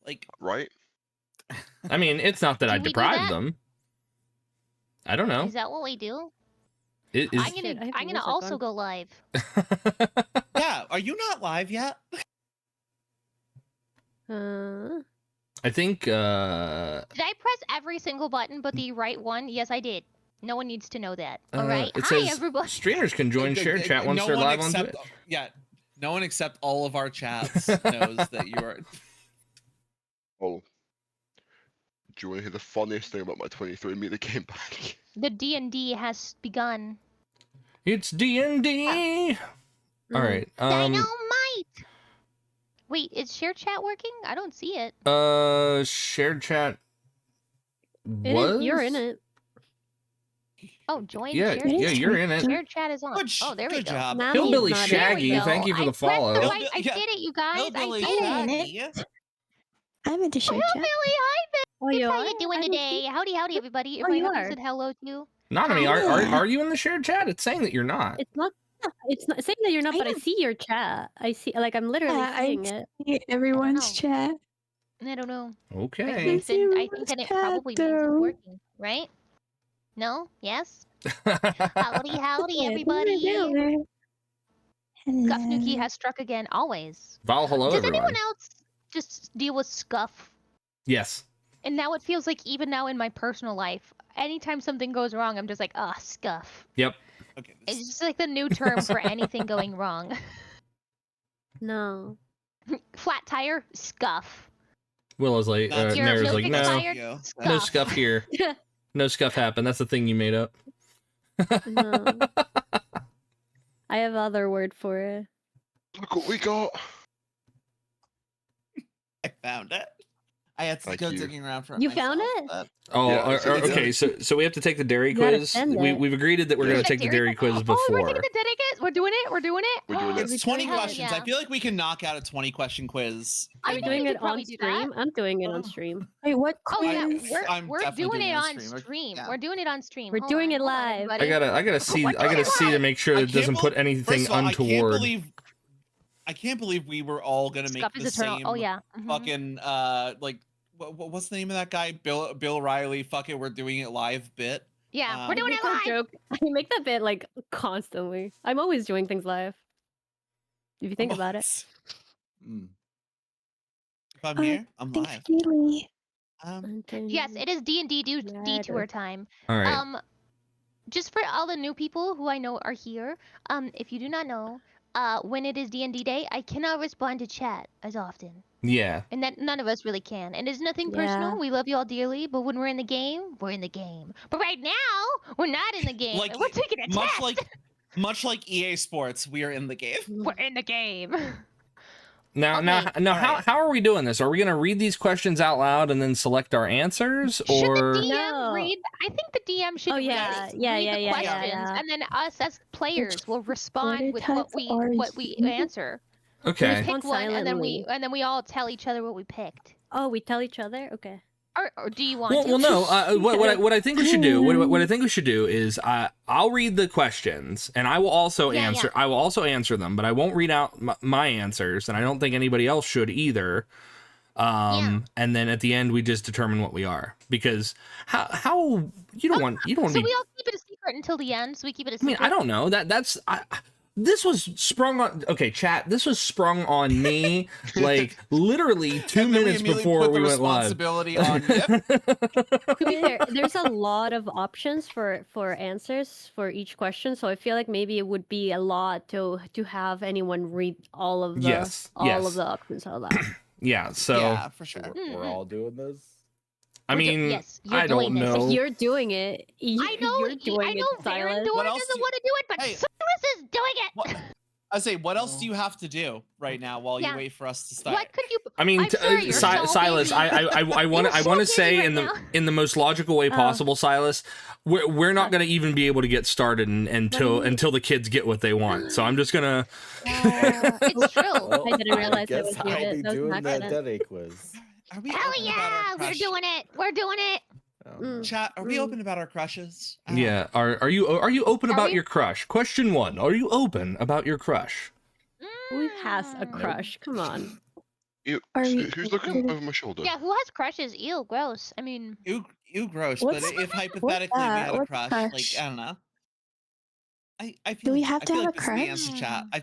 Like, right? I mean, it's not that I Do we do deprive that? them. I don't know. Is that what we do? Is... I'm gonna also go live. yeah, are you not live yet? I think. Did I press every single button but the right one? Yes, I did. No one needs to know that. All right. It Hi, says everybody. streamers can join shared chat once No they're one live on except, Twitch. yeah, no one except all of our chats knows that you are. Oh. Do you want to hear the funniest thing about my 23andMe that came back? The D&D has begun. It's D&D. All right. Dynamite. Wait, is shared chat working? I don't see it. Shared chat. Was you're in it. Oh, join yeah, shared yeah, chat. you're in it. Shared chat is on. Oh, there we Good go. job. Hillbilly not Shaggy, There we thank go. you for the I pressed follow. the right- I did it, you guys. Hillbilly I did Shaggy. I'm into share chat. Hillbilly, hi, Oh, Vince. you How are? you doing I don't today? see- Howdy, everybody. If Oh, I you haven't are. said hello to you. Not me. Hi. Are you in the shared chat? It's saying that you're not. It's not. It's not saying that you're not, I but I am. see your chat. I see, like, I'm literally Yeah, I seeing it. see everyone's chat. I don't know. Okay. I think that it probably means it's working, right? No? Yes? Howdy, everybody. Scuffnuki has struck again, always. Val, hello, Does everyone. anyone else just deal with scuff? Yes. And now it feels like even now in my personal life, anytime something goes wrong, I'm just like, ah, scuff. Yep. Okay. It's just like the new term for anything going wrong. No. Flat tire, scuff. Willow's like, That's Your Nara's milk like, no, expired, Yeah. no scuff here. No scuff happened. That's the thing you made up. No. I have other word for it. Look what we got. I found it. I had to Thank go you. digging around for it. You found myself, it? but- Oh, Yeah, it's- it's- okay. So we have to take the dairy You gotta quiz. send it. We've agreed that we're Yeah. going to take the dairy quiz Oh, we're before. taking the dedicate. We're doing it. We're doing it. It's 20 Hell questions. yeah. I feel like we can knock out a 20-question quiz. Are we think doing we it could probably on do that. stream? I'm doing it on stream. Wait, what Oh yeah, quiz? I'm we're definitely doing it on stream. stream. Yeah. We're doing it on stream. We're Hold doing on, it hold on, live. everybody. I gotta see to make sure I that it doesn't can't put bel- anything First of all, untoward. I can't believe we were all gonna make Scuff the is eternal. same Oh yeah. Mhm. fucking like what's the name of that guy? Bill Riley. Fuck it, we're doing it live bit. Yeah, we're doing Make it that live. joke. I make that bit like constantly. I'm always doing things live. If you think about it. If I'm here, I'm Thanks, live. Keely. Yes, it is D&D detour Matter. time. All right. Just for all the new people who I know are here, if you do not know, when it is D&D day, I cannot respond to chat as often. Yeah. And that none of us really can. And it's nothing Yeah. personal. We love you all dearly, but when we're in the game, we're in the game. But right now, we're not in the game. Like, we're taking a much test. much like EA Sports, we are in the game. We're in the game. Now, Okay. how are we doing this? Are we going to read these questions out loud and then select our answers, Should or the DM No. read? I think the DM should Oh, yeah. read, Yeah, read yeah, the yeah, yeah, questions, yeah. and then us as players will respond with what we answer. okay? Pick one, and then we silently. all tell each other what we picked. Oh, we tell each other? Okay. Or do you want to? Well, no. What I think we should do. What I think we should do is I'll read the questions and I will also Yeah, answer. I will also answer them, but I won't read out my answers, and I don't think anybody else should either. And then at the end we just determine what we are, because how you don't want to So be. we all keep it a secret until the end. So we keep it a I secret. mean, I don't know. This was sprung on. Okay, chat. This was sprung on me like literally 2 And then minutes immediately before put we the went live. responsibility on Yip. To be fair, there's a lot of options for answers for each question, so I feel like maybe it would be a lot to have anyone read all of the Yes. of the options out loud. Yeah. So Yeah, for sure. We're all doing this. I mean, yes, you're I don't doing this. know. You're doing it. I know. You're doing I know. it, Baron Silas. What Doran else doesn't do- want to do it, but Hey. Silas is doing it. What? I say, what else do you have to do right now while Yeah. you wait for us to start? What could you? I mean, I'm sorry, you're so Silas, busy. I want You're to so say busy in right the now. in the most logical way possible, Silas, we're not going to even be able to get started until the kids get what they want. So I'm just gonna. It's true. Well, I didn't realize guess it was I'll muted. be That was doing an the accident. Dere quiz. Are we Hell open about yeah, our we're crush? doing it. We're doing it. Chat, are we open about our crushes? Yeah. Are you open Are about we? your crush? Question 1. Are you open about your crush? Who has a crush? Come on. Ew, Are so we- who's looking over my shoulder? Yeah, who has crushes? Ew, gross. I mean, Ew, gross. What's- but if hypothetically we that? had a What's crush, crush? like I don't know. I Do feel we like, have I to feel have like a this is the crush? answer, chat. I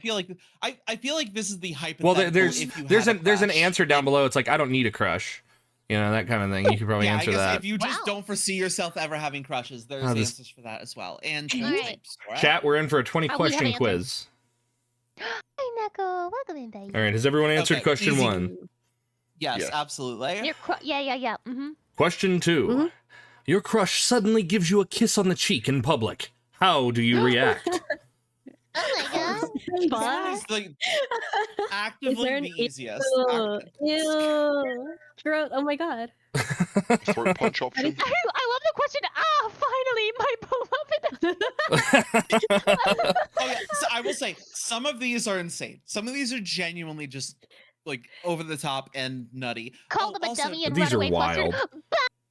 feel like this is the Well, hypothetical. there's if you there's had an there's an crush. answer down below. It's like I don't need a crush, you know, that kind of thing. You could probably Yeah, I answer guess that. if you just Wow. don't foresee yourself ever having crushes, there's Oh, this- answers for that as well. And Alright. types for it. Chat, we're in for a 20 we have question answers. quiz. hi Neko, welcome in, baby. All right, has everyone answered Okay, question easy. 1? Yes, Yes. absolutely. Yeah. Mm-hmm. Question 2. Mhm. Your crush suddenly gives you a kiss on the cheek in public. How do you react? Oh my god. This is like actively an the easiest. Ew. Ew. Gross. Oh my god. Throat punch option. I love the question. Ah, finally, my beloved. Oh yeah, so I will say some of these are insane. Some of these are genuinely just like over the top and nutty. Called him a Also, dummy and These run are away wild. flustered.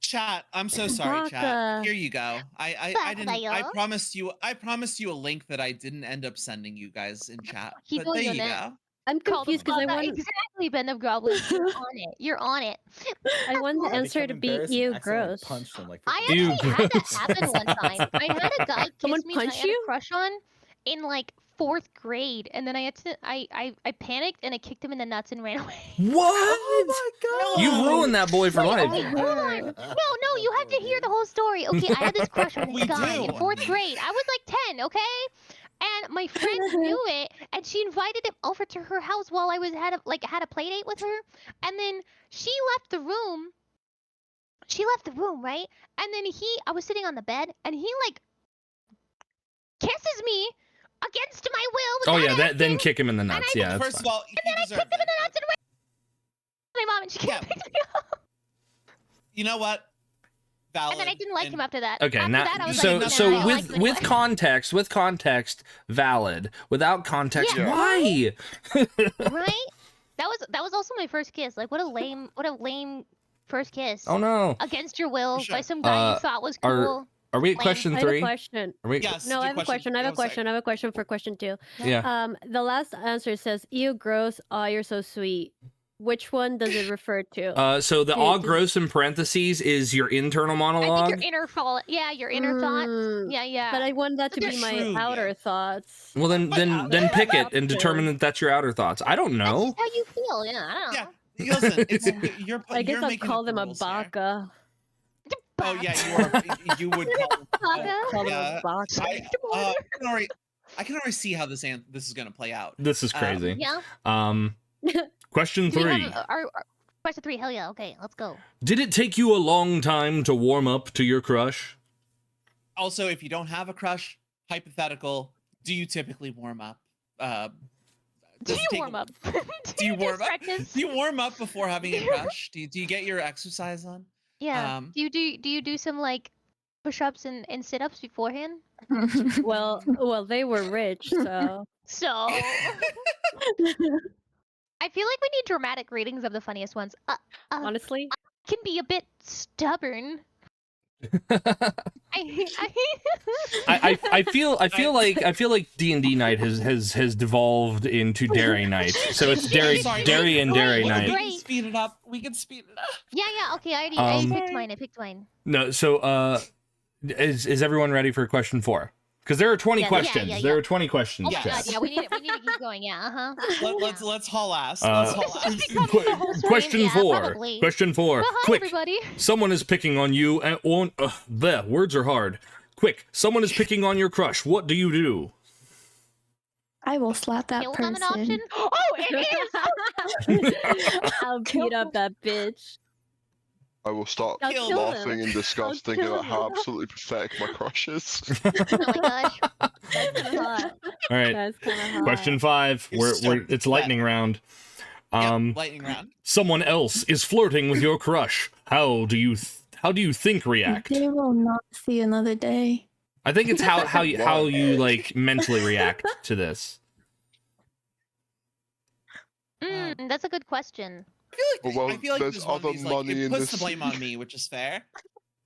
Chat, I'm so sorry, chat. Baka. Here you go. I didn't. I Baka. promised you a link that I didn't end up sending you guys in chat. He But told there you you that. go. I'm Called him confused because I Baka. want Exactly, Ben of Goblin. You're on it. You're on it. I want the I answer become to be embarrassed and ew accidentally gross. punched him like I 50 Ew, actually had gross. that happen one time. I had a guy Someone kiss me that I punch had a you? crush on in like 4th grade, and then I panicked and I kicked him in the nuts and ran away. What? Oh my You ruined that boy for Wait, life. okay, hold on. No, you have to hear the whole story. Okay, I had this crush on this We guy in do. 4th grade. I was like 10, okay? And my friend knew it, and she invited him over to her house while I had a play date with her. And then she left the room. She left the room, right? And then I was sitting on the bed, and he like kisses me against my will. Oh without yeah, then asking. kick him in the nuts. Yeah, that's First of fine. all, he And then I deserved kicked him in it. the nuts and ran. My mom, and she came Yeah. and picked me up. You know what? Valid. And then I didn't like him after that. Okay, after now that, I was so like, so nah, I don't like with him anymore. with context, valid. Without context, Yeah. why? Right? That was also my first kiss. Like what a lame first kiss. Oh no. Against your will For sure. by some guy you Uh, thought was are- cool. Are we at Lame. question I have a 3? question. Are we? Yes. No, do I have a question. I have a Go, sorry. question. I have a question for question 2. Yeah. The last answer says ew gross. Oh, you're so sweet. Which one does it refer to? So the Dude, all this- gross in parentheses is your internal I monologue. think your inner thought. Yeah, your inner thoughts. Mm, Yeah. But I want that to But be they're my true, outer yeah. thoughts. Well, then pick it and determine that that's your outer thoughts. I don't That's know. just how you feel. Yeah, I don't know. Yeah. Listen, it's you're. I guess you're I'd making call up them the a rules here. baka. Oh yeah, you are. You would call. Baka? Call them Yeah. a baka. I can already see how this is gonna play out. This is crazy. Yeah. Question Do we 3. have our question 3? Hell yeah. Okay, let's go. Did it take you a long time to warm up to your crush? Also, if you don't have a crush, hypothetical, do you typically warm up? Do does it you take- warm up? Do you warm just up? practice? Do you warm up before having a crush? Do you get your exercise on? Yeah. Um, Do you do some like push-ups and sit-ups beforehand? Well, they were rich, so. So I feel like we need dramatic readings of the funniest ones. Honestly, Can be a bit stubborn. I feel like D&D night has devolved into Dere night. So it's Dere Sorry, Dere and Dere wait, night. We Great. can speed it up. We can speed it up. Yeah. Okay, I already Um, picked mine. I picked mine. No, so is everyone ready for question 4? Because there are 20 Yeah, questions. yeah. There are 20 questions. Oh my chat. god, yeah, we need to keep going. Yeah, Let's haul ass. Uh, Let's haul ass. Becoming the whole stream, Question yeah, 4. probably. Question 4. Well, hi Quick. everybody. Someone is picking on you and bleh, words are hard. Quick. Someone is picking on your crush. What do you do? I will slap that Kill person. them an option? Oh, it is. I'll beat up that bitch. I will start I'll Kill kill laughing them. in disgust, thinking kill about how them. absolutely pathetic my crush is. Oh my gosh. That's kind of hot. All right. That's kind of hot. Question 5. You're We're so it's lightning round. Yep, lightning round. Someone else is flirting with your crush. How do you think react? They will not see another day. I think it's how you like mentally react to this. That's a good question. Well, I feel like there's this is one of other these, like, money it in puts this. the blame on me, which is fair.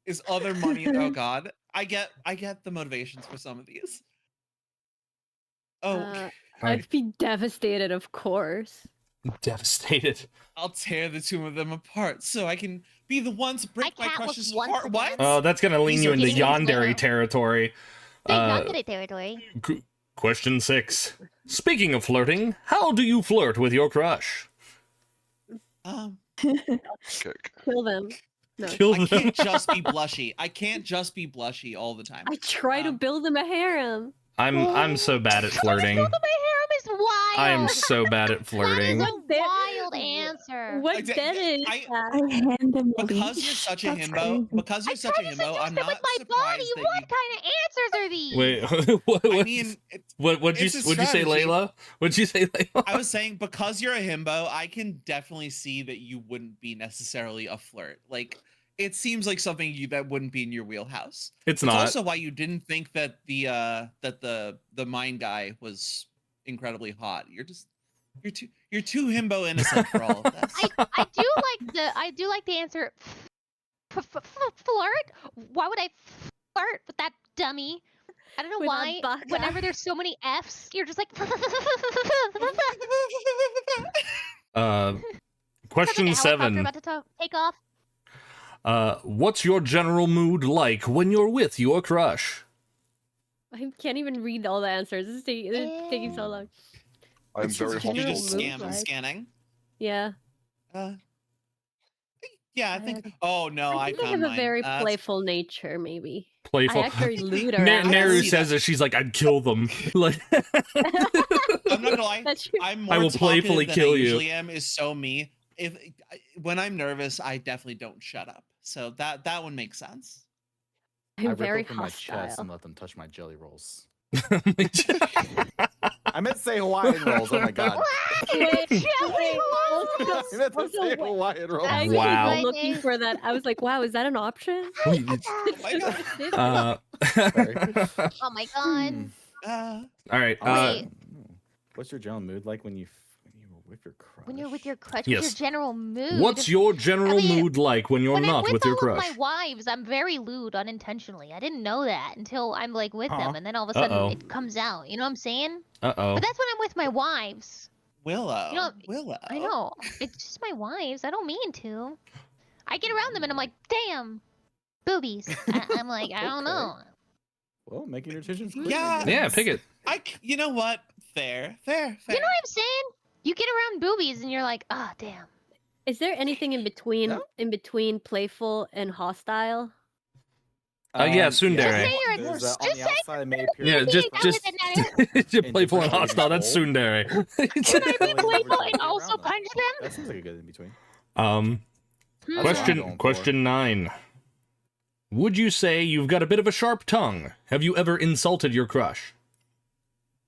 Is other money? Oh God, I get the motivations for some of these. Oh, I'd be devastated, of course. Devastated. I'll tear the two of them apart so I can be the one to break my can't look crush's once heart. again. What? Oh, that's gonna lean These you are into games yandere now. territory. Yandere territory. Question 6. Speaking of flirting, how do you flirt with your crush? Kick. Kill them. No. Kill I them. can't just be blushy. I can't just be blushy all the time. I try to Um, build them a harem. I'm so bad at flirting. Build them a harem is wild. I am so bad at flirting. That is What a wild answer. What d- dead is I- that? I hand him a Because you're leash. such a That's himbo. crazy. Because I you're such a tried to himbo. I'm suggest it not with my surprised body. that What you. kind of answers are these? Wait, what, I mean, what'd you it's a say, strategy. Layla? What'd you say, Layla? I was saying because you're a himbo, I can definitely see that you wouldn't be necessarily a flirt. Like it seems like something that wouldn't be in your wheelhouse. It's It's not. also why you didn't think that the mine guy was incredibly hot. You're too himbo innocent for all of this. I do like the answer. Flirt? Why would I flirt with that dummy? I don't know With why. that baka. Whenever there's so many F's, you're just like. Question Sounds like a helicopter 7. about to take off. What's your general mood like when you're with your crush? I can't even read all the answers. It's taking so long. I'm It's very just You general just mood, scam. I'm right? scanning. Yeah. Yeah, I think. Oh no, I think I found have a mine. very That's- playful nature, maybe. Playful. I act very lewd Na- around. Neru see says that she's like, I'd kill them. Like, I'm not gonna lie. That's true. I'm more I will playfully talkative than kill I you. usually am. Is so me. When I'm nervous, I definitely don't shut up. So that one makes sense. I'm I very rip open my chest hostile. and let them touch my jelly rolls. I meant to say Hawaiian rolls. Oh my god. Wait, Jelly wait, rolls! I meant to also, say wait. Hawaiian rolls. I Wow. was looking for that. I was like, wow, is that an option? Oh my god. Oh my god. All right. Wait. What's your general mood like when you with your crush? When you're with your crush, Yes. what's your general mood? What's your general I mean, mood like when you're when I'm not with your all crush? of my wives, I'm very lewd unintentionally. I didn't know that until I'm like with Huh. them, and then all of a sudden Uh-oh. it comes out. You know what I'm saying? Uh-oh. But that's when I'm with my wives. Willow. You know, Willow. I know. It's just my wives. I don't mean to. I get around them and I'm like, damn, boobies. I'm like, I don't know. Well, making your decisions quick. Yeah. Yeah, pick it. You know what? Fair. You know what I'm saying? You get around boobies and you're like, ah, damn. Is there anything in between Yeah. playful and hostile? Yeah, tsundere. Just say you're There's, just on the say outside, it may appear Yeah, like just I'm just with it just playful and hostile. That's tsundere. Can I be Going playful around and them. also punch them? That seems like a good in between. Um, Hmm. That's what I'm going for. question 9. Would you say you've got a bit of a sharp tongue? Have you ever insulted your crush?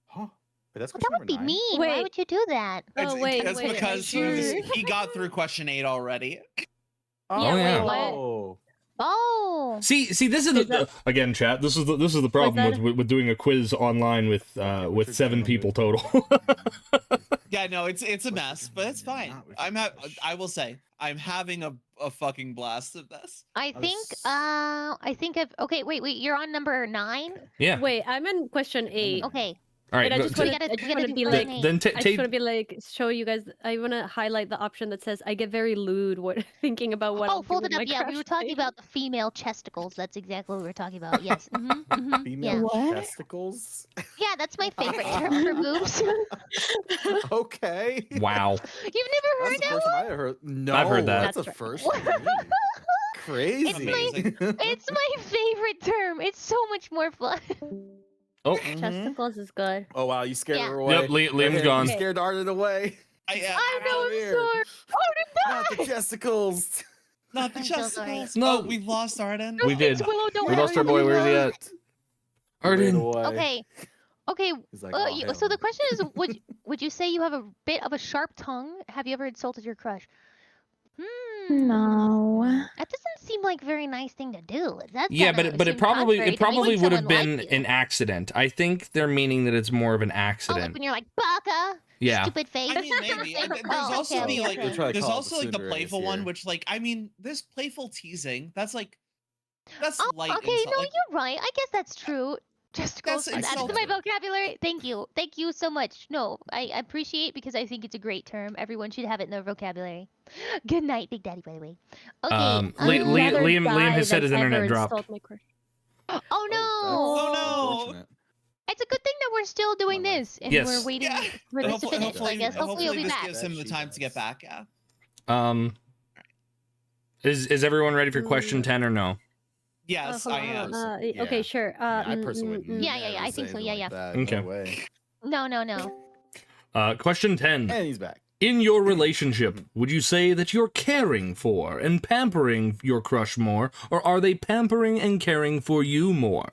Huh? But that's Well, question that would be number 9. mean. Why Wait. would you do that? Oh, wait, That's wait, because wait. he got through question 8 already. Oh, yeah. Wait, Oh. Oh. See, this is Is that- again, chat. This is the problem that- with doing a quiz online with what's your 7 general people mood? total. Yeah, no, it's a mess, but it's fine. Not with your crush. I will say I'm having a fucking blast of this. I think I've okay, wait, you're on number 9? Yeah. Wait, I'm in question 8. Okay. All right. And I go- just t- want gotta- to we gotta do be question like, eight. then I just take. want to be like, show you guys. I want to highlight the option that says I get very lewd thinking about what. Oh, I'll do fold with it up. my Yeah, we crush were talking later. about the female chesticles. That's exactly what we were talking about. Yes. Yeah. Female What? testicles? Yeah, that's my favorite term for boobs. Okay. Wow. You've never That's heard the that first one? time I heard. No, I've heard that. That's a That's first right. for me. Crazy. Amazing. It's my favorite term. It's so much more fun. Oh. Mhm. Testicles is good. Oh wow, you scared Yeah. her away. Yep. Liam's Okay, gone. You scared Ardyn away. I out know, of I'm here. sorry. Oh, Not the testicles. Not the I'm so sorry. Justicles. No. Oh, we lost Arden. We did. Willow, don't We lost our boy. Where's he at? Ardyn. Arden. Okay. Okay. He's like, oh, hell So the no. question is, would you say you have a bit of a sharp tongue? Have you ever insulted your crush? No. That doesn't seem like a very nice thing to do. That's Yeah, but it probably would have been an accident. I think they're meaning that it's more of an Oh, like accident. when you're like baka, Yeah. stupid face. I mean, maybe. There's Oh, also okay, the like. okay. They're trying to There's call it also like the tsundere playful one, here. which like I mean, this playful teasing. That's like, that's Oh, light okay, insult. no, Like, you're right. I guess that's true. Testicles. That's Add it to my insulting. vocabulary. Thank you. Thank you so much. No, I appreciate because I think it's a great term. Everyone should have it in their vocabulary. Good night, Big Daddy, by the way. Okay. Rather Liam die has said than his internet ever dropped. insult my crush. Oh Oh, no! Oh, no. Unfortunate. It's a good thing that we're still doing My life. this and Yes. we're waiting Yeah. for this to Hopefully, finish. So I guess hopefully he'll be this back. gives him the time to get back. Yeah. Is everyone ready for question 10 or no? Yes, hold I on, am. Yeah. Okay, sure. Yeah, I personally would Yeah, yeah, never I think say so, anything yeah, like yeah. that. Okay. No way. No. Question 10. And he's back. In your relationship, would you say that you're caring for and pampering your crush more, or are they pampering and caring for you more?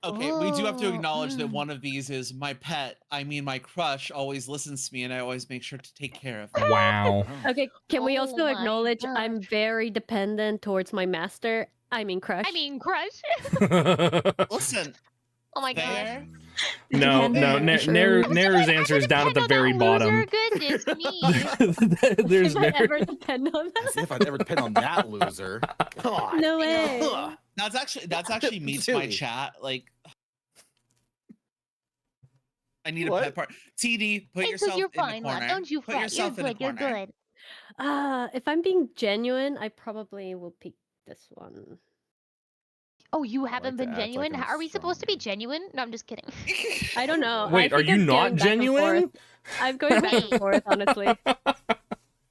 Okay, we do have to acknowledge that Hmm. one of these is my pet. I mean, my crush always listens to me, and I always make sure to take care of him. Wow. Okay, can we Oh also my acknowledge gosh. I'm very dependent towards my master? I mean, crush. I mean, crush. Listen, Oh my gosh. there. No, Nair's answer is down at the Depend on very that bottom. loser? Goodness me. There's If I Nair. ever depend on As that. if I'd ever depend on that loser. God. No way. Ugh. That's actually meets my Silly. chat. Like, I need What? a pet part. TD, put Hey, yourself so you're in the fine, corner. love. Don't you Put fret. You're yourself in the good. You're corner. good. If I'm being genuine, I probably will pick this one. Oh, you like haven't to been act like genuine? I'm Are we supposed to be stronger. genuine? No, I'm just kidding. I don't know. Wait, I are think you I'm not going back and genuine? forth. I'm going back and forth, honestly.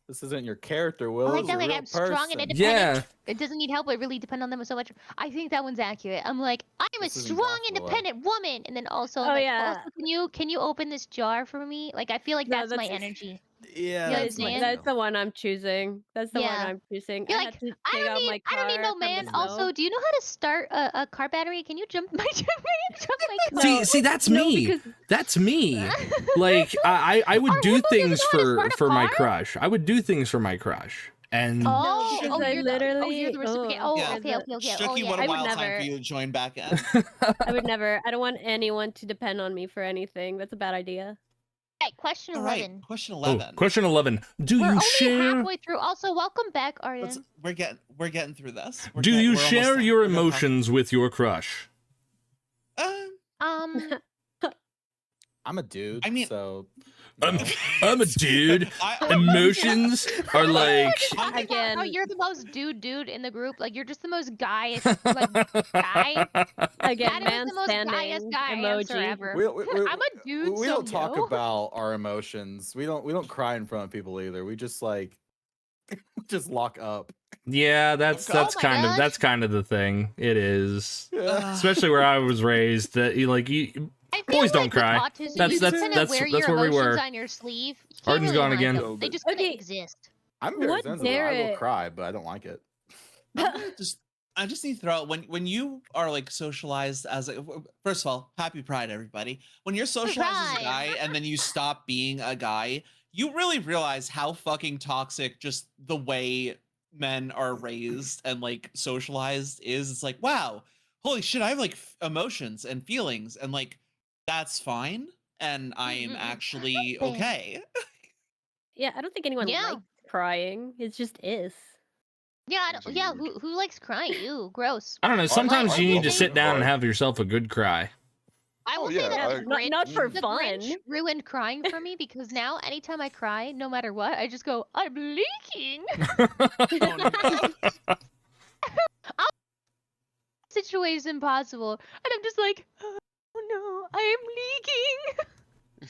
This isn't your character, Will. I like It's that, a like, real I'm strong and person. independent. Yeah. It doesn't need help. I really depend on them so much. I think that one's accurate. I'm like, I'm a This isn't strong, Goth Willow. independent woman, and then also, Oh, like, yeah. also, can you open this jar for me? Like, I feel like No, that's my that's- energy. Yeah, You that's understand? That's the one I'm choosing. That's the one Yeah. I'm choosing. You're I like, had to I take out my don't need car no from the man. snow. Also, do you know how to start a car battery? Can you jump my car? See, that's No, me. because That's me. Like, I would Our do himbo doesn't things know how to start a for my car? crush. I would do things for my crush. And Oh, because I you're literally- the reciprocant. oh, Oh, Yeah. okay. Oh, Shooky, yeah. what a I would wild time never- for you to join back in. I would never. I don't want anyone to depend on me for anything. That's a bad idea. Hey, question All 11. right, question oh, 11. question 11. Do We're you only share halfway through. Also, welcome back, Ardyn. We're getting through this. Do you we're almost share done. your We're gonna talk- emotions with your crush? I'm a dude. I mean- so. I'm no. I'm a dude. I- Emotions are like How Again- you're the most dude in the group. Like, you're just the most guyish, like, guy. Again, That is man the most standing guyest guy answer emoji. ever. I'm a dude, We so don't talk no. about our emotions. We don't cry in front of people either. We just like just lock up. Yeah, that's Oh my kind gosh. of the thing. It is. Ugh. Especially where I was raised, that you I feel Boys don't like with cry. autism, That's- you that's- kind that's- of wear that's your where we emotions were. on your sleeve. You can't Ardyn's really gone hide again. them. They just kind of Okay. exist. I'm very What sensitive. I will Dere- cry, but I don't like it. I just need to throw out when you are like socialized as a, first of all, happy Pride, everybody. When you're socialized as a Pride. guy and then you stop being a guy, you really realize how fucking toxic just the way men are raised and like socialized is. It's like, wow, holy shit, I have like emotions and feelings, and like that's fine, and I am actually Same. okay. Yeah, I don't think anyone Yeah. likes crying. It just is. Yeah, yeah. Who likes crying? Ew, gross. I don't know. I Sometimes like you need to watching sit it down and cry. have yourself a good cry. I will Oh, say yeah, that I- the Grinch, Not for the fun. Grinch ruined crying for me because now anytime I cry, no matter what, I just go, I'm leaking. Situation impossible, and I'm just like, oh no, I am leaking.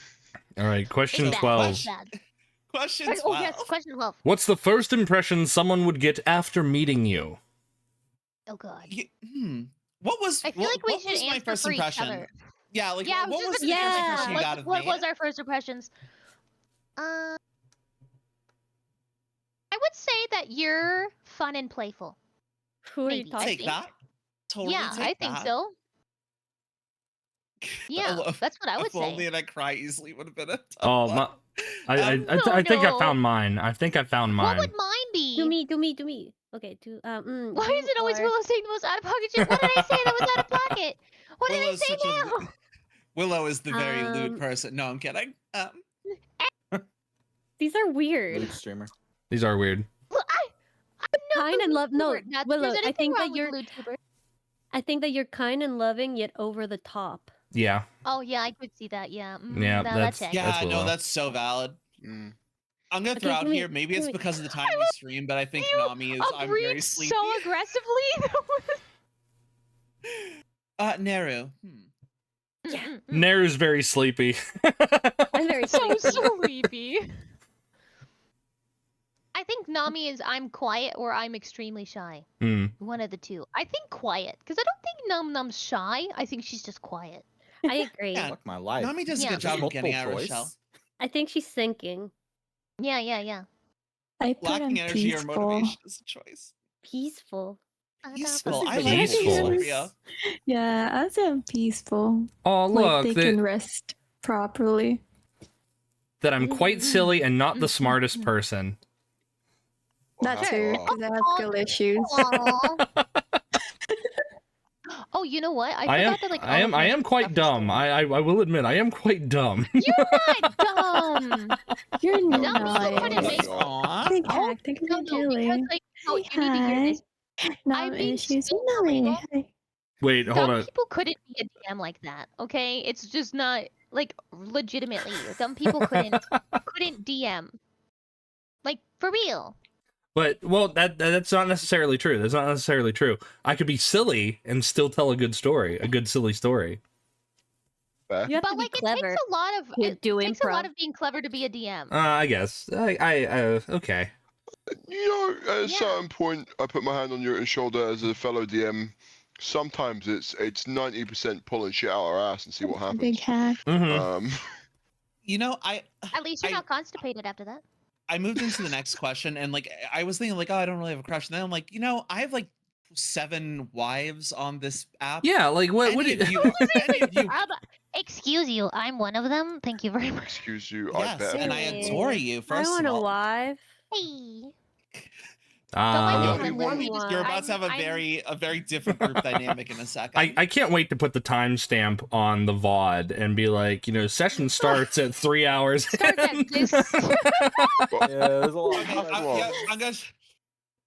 All right, question It's bad, 12. it's bad. Question Oh 12. yes, question 12. What's the first impression someone would get after meeting you? Oh god. What was I feel what, like we what should was my answer first for each impression? other. Yeah, like Yeah, I what was just the gonna first say, impression you got of what me? was our first impressions? I would say that you're fun and playful. Who are you Maybe. talking? Take think. that. Totally Yeah, take I think that. so. Yeah, If- that's what I would if only say. and I cry easily would have been a tough Oh, one. my, I No, think I no. found mine. I think I found What mine. would mine be? Do me. Okay, Why you is it always are- Willow saying the most out of pocket shit? What did I say that was out of pocket? What did I Willow's say such a- now? Willow is the very lewd Um, person. No, I'm kidding. These are weird. Luke streamer. These are weird. Well, I'm not Kind the and love. No, YouTuber. Not that Willow. there's I anything think wrong that with you're. YouTuber. I think that you're kind and loving yet over the top. Yeah. Oh yeah, I could see that. Yeah. Yeah, that that's- checks. Yeah, no, Willow. that's so valid. Mm. I'm gonna Okay, throw out give me- here. Maybe it's give me- because of the time we stream, but I think You Nami is. I'm very agreed sleepy. so aggressively. Neru. Neru's very sleepy. I'm very so sleepy. sleepy. I think Nami is I'm quiet or I'm extremely shy. Hmm. One of the two. I think quiet because I don't think Num Num's shy. I think she's just quiet. I agree. Yeah. Fuck my life. Nami does a Yeah. good job of Multiple getting out of her choice? shell. I think she's thinking. Yeah. I put Lacking him energy or peaceful. motivation is a choice. Peaceful. Peaceful. This I is like peaceful. Sophia. Yeah, I said peaceful. Oh, Like look, they can rest properly. that I'm quite silly and not the smartest person. That too, Wow. because I have skill issues. Aw. Oh, you know what? I I forgot that like I all of am my quite stuff is dumb. stolen. I will admit I am quite dumb. You're not dumb. You're No, not. you couldn't make- Aw. Big Oh, hack, thank you No, for no, because Julie. like no, Hey, you need to hear hi. this. No I'm being issues. so Nami. real. Hi. Wait, hold Dumb on. people couldn't be a DM like that. Okay, it's just not like legitimately. Dumb people couldn't DM. Like for real. But well, that's not necessarily true. That's not necessarily true. I could be silly and still tell a good story, a good silly story. Fair. You have But to be like clever. it takes a lot of to it do takes a lot improv. of being clever to be a DM. I guess. I okay. You know, at a Yeah. certain point, I put my hand on your shoulder as a fellow DM. Sometimes it's 90% pulling shit out our ass and see what happens. Big hack. Mm-hmm. You know, I At least you're I- not constipated after that. I moved into the next question, and like I was thinking, like, oh, I don't really have a crush. And then I'm like, you know, I have like 7 wives on this app. Yeah, like what? What? Any Do of you, you, any of you, Excuse you, I'm one of them. Thank you very much. Excuse you, I yes, bet. and I adore you. I First want of a all, wife. Hey. Uh, Don't you mind me, want- you're about to have a very different group dynamic in a second. I can't wait to put the timestamp on the VOD and be like, session starts at 3 hours. Starts at this. Yeah, there's a lot. Okay,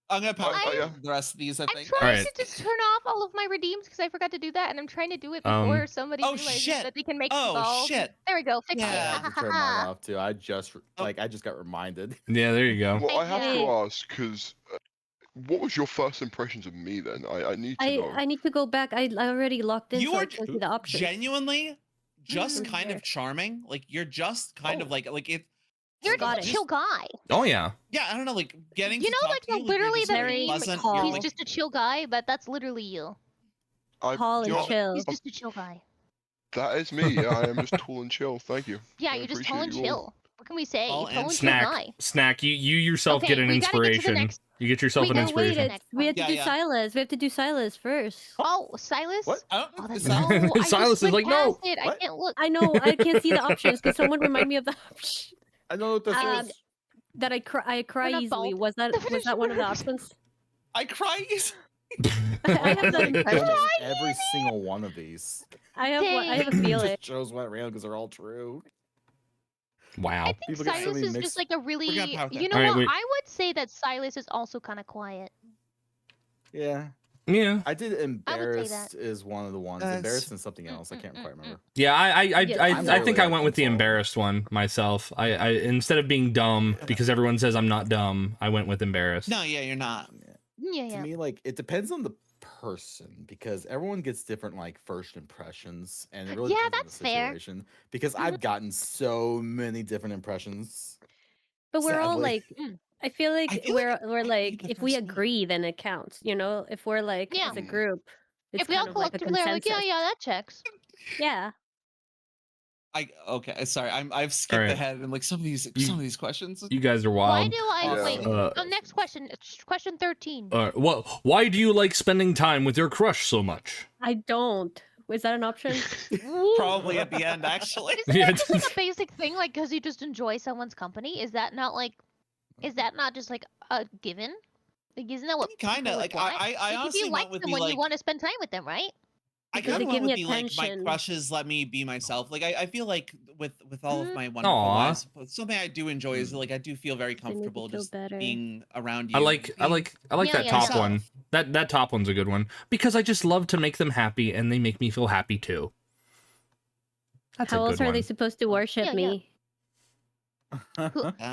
I'm gonna power Oh, yeah. the rest of these. I I'm think. trying Alright. to just turn off all of my redeems because I forgot to do that, and I'm trying to do it before somebody Oh, realizes shit. that they can make Oh evolve. shit! There we go. Fix Yeah. I it. had to turn mine off too. I just got reminded. Yeah, there you go. Well, I have Hey. to ask, because what was your first impressions of me then? I need to know. I need to go back. I already logged in, You so I are can see the options. Genuinely, just Mhm. kind of charming. Like you're just kind of like it. You're Got just a it. chill guy. Oh yeah. Yeah, I don't know, like getting. You to know, talk like to you, you're literally just the very very pleasant. calm. You're He's like, just a chill guy, but that's literally you. Tall you and know, chill. He's just a chill guy. That is me. Yeah, I am just tall and chill. Thank you. Yeah, I you're just tall and appreciate you all. chill. What can we say? Tall You're tall and and chill Snack. guy. Snack. You yourself Okay, get an we gotta get to the inspiration. next- You get yourself We an gotta wait inspiration. a Wait, we have to Yeah, do yeah. Silas. We have to do Silas first. Oh, Silas? What? oh, Oh, that's Silas- no. I just Silas is went like, no. past it. I What? can't look. I know. I can't see the options. Can someone remind me of the option? I know what this Um, is. That I cry not easily. bald. Was that one of the options? I cry. I have that Like, impression. every single one of these. I have a It feeling. just shows what random because they're all true. Wow. I think People get so Silas many is mixed- just like a really. gonna power You cut. know Alright, what? wait. I would say that Silas is also kind of quiet. Yeah. Yeah. I did that. embarrassed is one of the ones. That's- Embarrassed and something else. I can't quite remember. Yeah, I Yeah, I I'm think really I went with the open for- embarrassed one myself. I instead of being dumb because everyone says I'm not dumb, I went with embarrassed. No, yeah, you're not. Yeah, To yeah. me, like it depends on the person because everyone gets different like first impressions, and it really Yeah, depends that's on the fair. situation. Because I've gotten so many different impressions. But we're all Sadly. like, Mm. I feel like I feel we're like, the if we first one. agree, then it counts. If we're like Yeah. as a group, it's If we all kind of like a collectively are like, yeah, consensus. yeah, that checks. Yeah. Okay, sorry, I've skipped Alright. ahead and like some of these questions. You guys are Why wild. do I Awesome. wait? Next question. Question 13. Why do you like spending time with your crush so much? I don't. Is that an option? Probably at the end, actually. Isn't Yeah, that just like a basic thing? Like, because you just enjoy someone's company? Is that not like? Is that not just like a given? Like, isn't that what? Kinda, people like, would want? I Like, if honestly you like went with the, someone, like- you want to spend time with them, right? I Because kind they of give went me with the like my attention. crushes let me be myself. Like I feel like with all of Mm. my wonderful Aw. wives, something I do enjoy is like I do feel very They make me comfortable feel just better. being around you. I like Yeah, that yeah, top yeah. one. That top one's a good one because I just love to make them happy and they make me feel happy too. That's How a else good are they one. supposed to worship Yeah, me?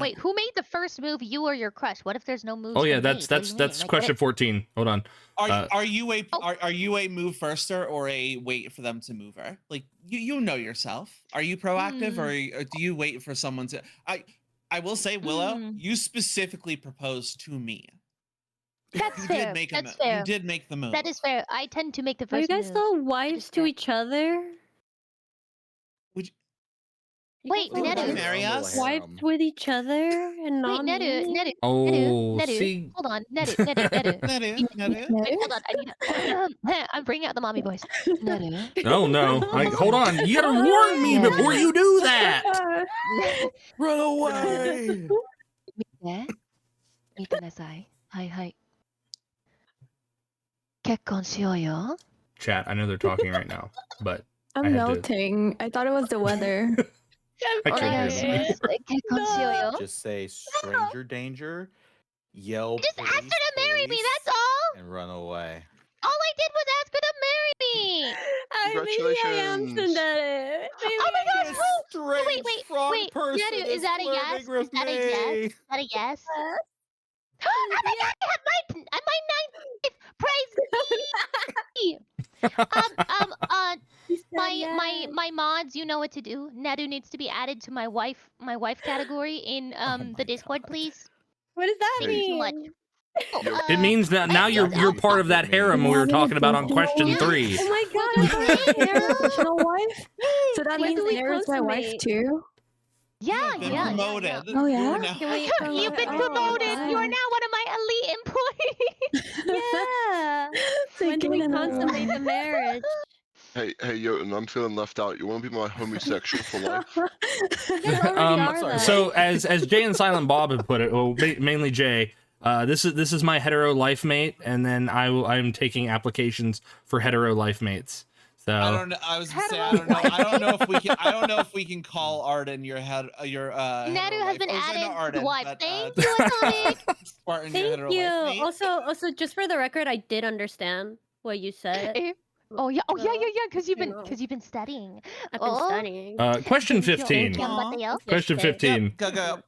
Wait, who made the first move? You or your crush? What if there's no moves? Oh yeah, to that's make? What do you mean? that's Like, question 14. Hold on. Are you a Oh. are you a move firster or a wait for them to mover? Like you know yourself. Are you proactive or do you wait for someone to? I will say, Willow, you specifically proposed to me. That's You fair. did make That's You fair. did make the move. That is fair. I tend to make the Are you first guys move. still That is wives to fair. each other? Would You Wait, guys still Would you Nedu. marry us? wives with each other and Wait, not Nedu, me? Nedu, Oh, Nedu. see. Hold on, Nedu. Nadu, Nadu. Wait, hold on. I need. I'm bringing out the mommy voice. Nedu. Oh no. Hold on. You gotta warn me Yeah. before you do that. Run away! 見てなさい。はいはい。結婚しようよ。 Chat, I know they're talking right now, but I I'm had to- melting. I thought it was the weather. I can't hear them. 結婚しようよ。 Just say stranger danger, yell Just ask her police, to marry me, police, that's all! and run away. All I did was ask her to marry me! Congratulations. Oh my gosh! Strange wait, frog wait. person Nedu, is that a yes? flirting with Is that a me. yes? Is that a yes? Oh my god, I have my ninth praise be! My mods, you know what to do. Nedu needs to be added to my wife category in my the Discord, God. please. What does that Thank you so much. mean? Yo, It means that now you're part of that harem we were talking about on question 3. Oh my god, Sarah's professional wife? So that When means do we Sarah's my wife consummate? too? You've been promoted. Oh, yeah? You are now- Can we- You've been Oh, promoted. You are wow. now one of my elite employees. Yeah. When do we Taking it consummate away. the marriage? hey, Jotun, I'm feeling left out. You want to be my homosexual for life? You guys already are sorry, that. So as Jay and Silent Bob have put it, well, mainly Jay, this is my hetero life mate, and then I'm taking applications for hetero life mates. So I don't know. I was gonna say I don't know. I don't know if we can. I don't know if we can call Ardyn your head. Your Nedu has been added to the wife. Thank you, Atomic. Spartan, your hetero Thank you. life mate. Also, just for the record, I did understand what you said. Oh yeah, because you've I know. been studying. I've been Oh. studying. question Thank you. 15. Mateo. Question Okay. 15. Go.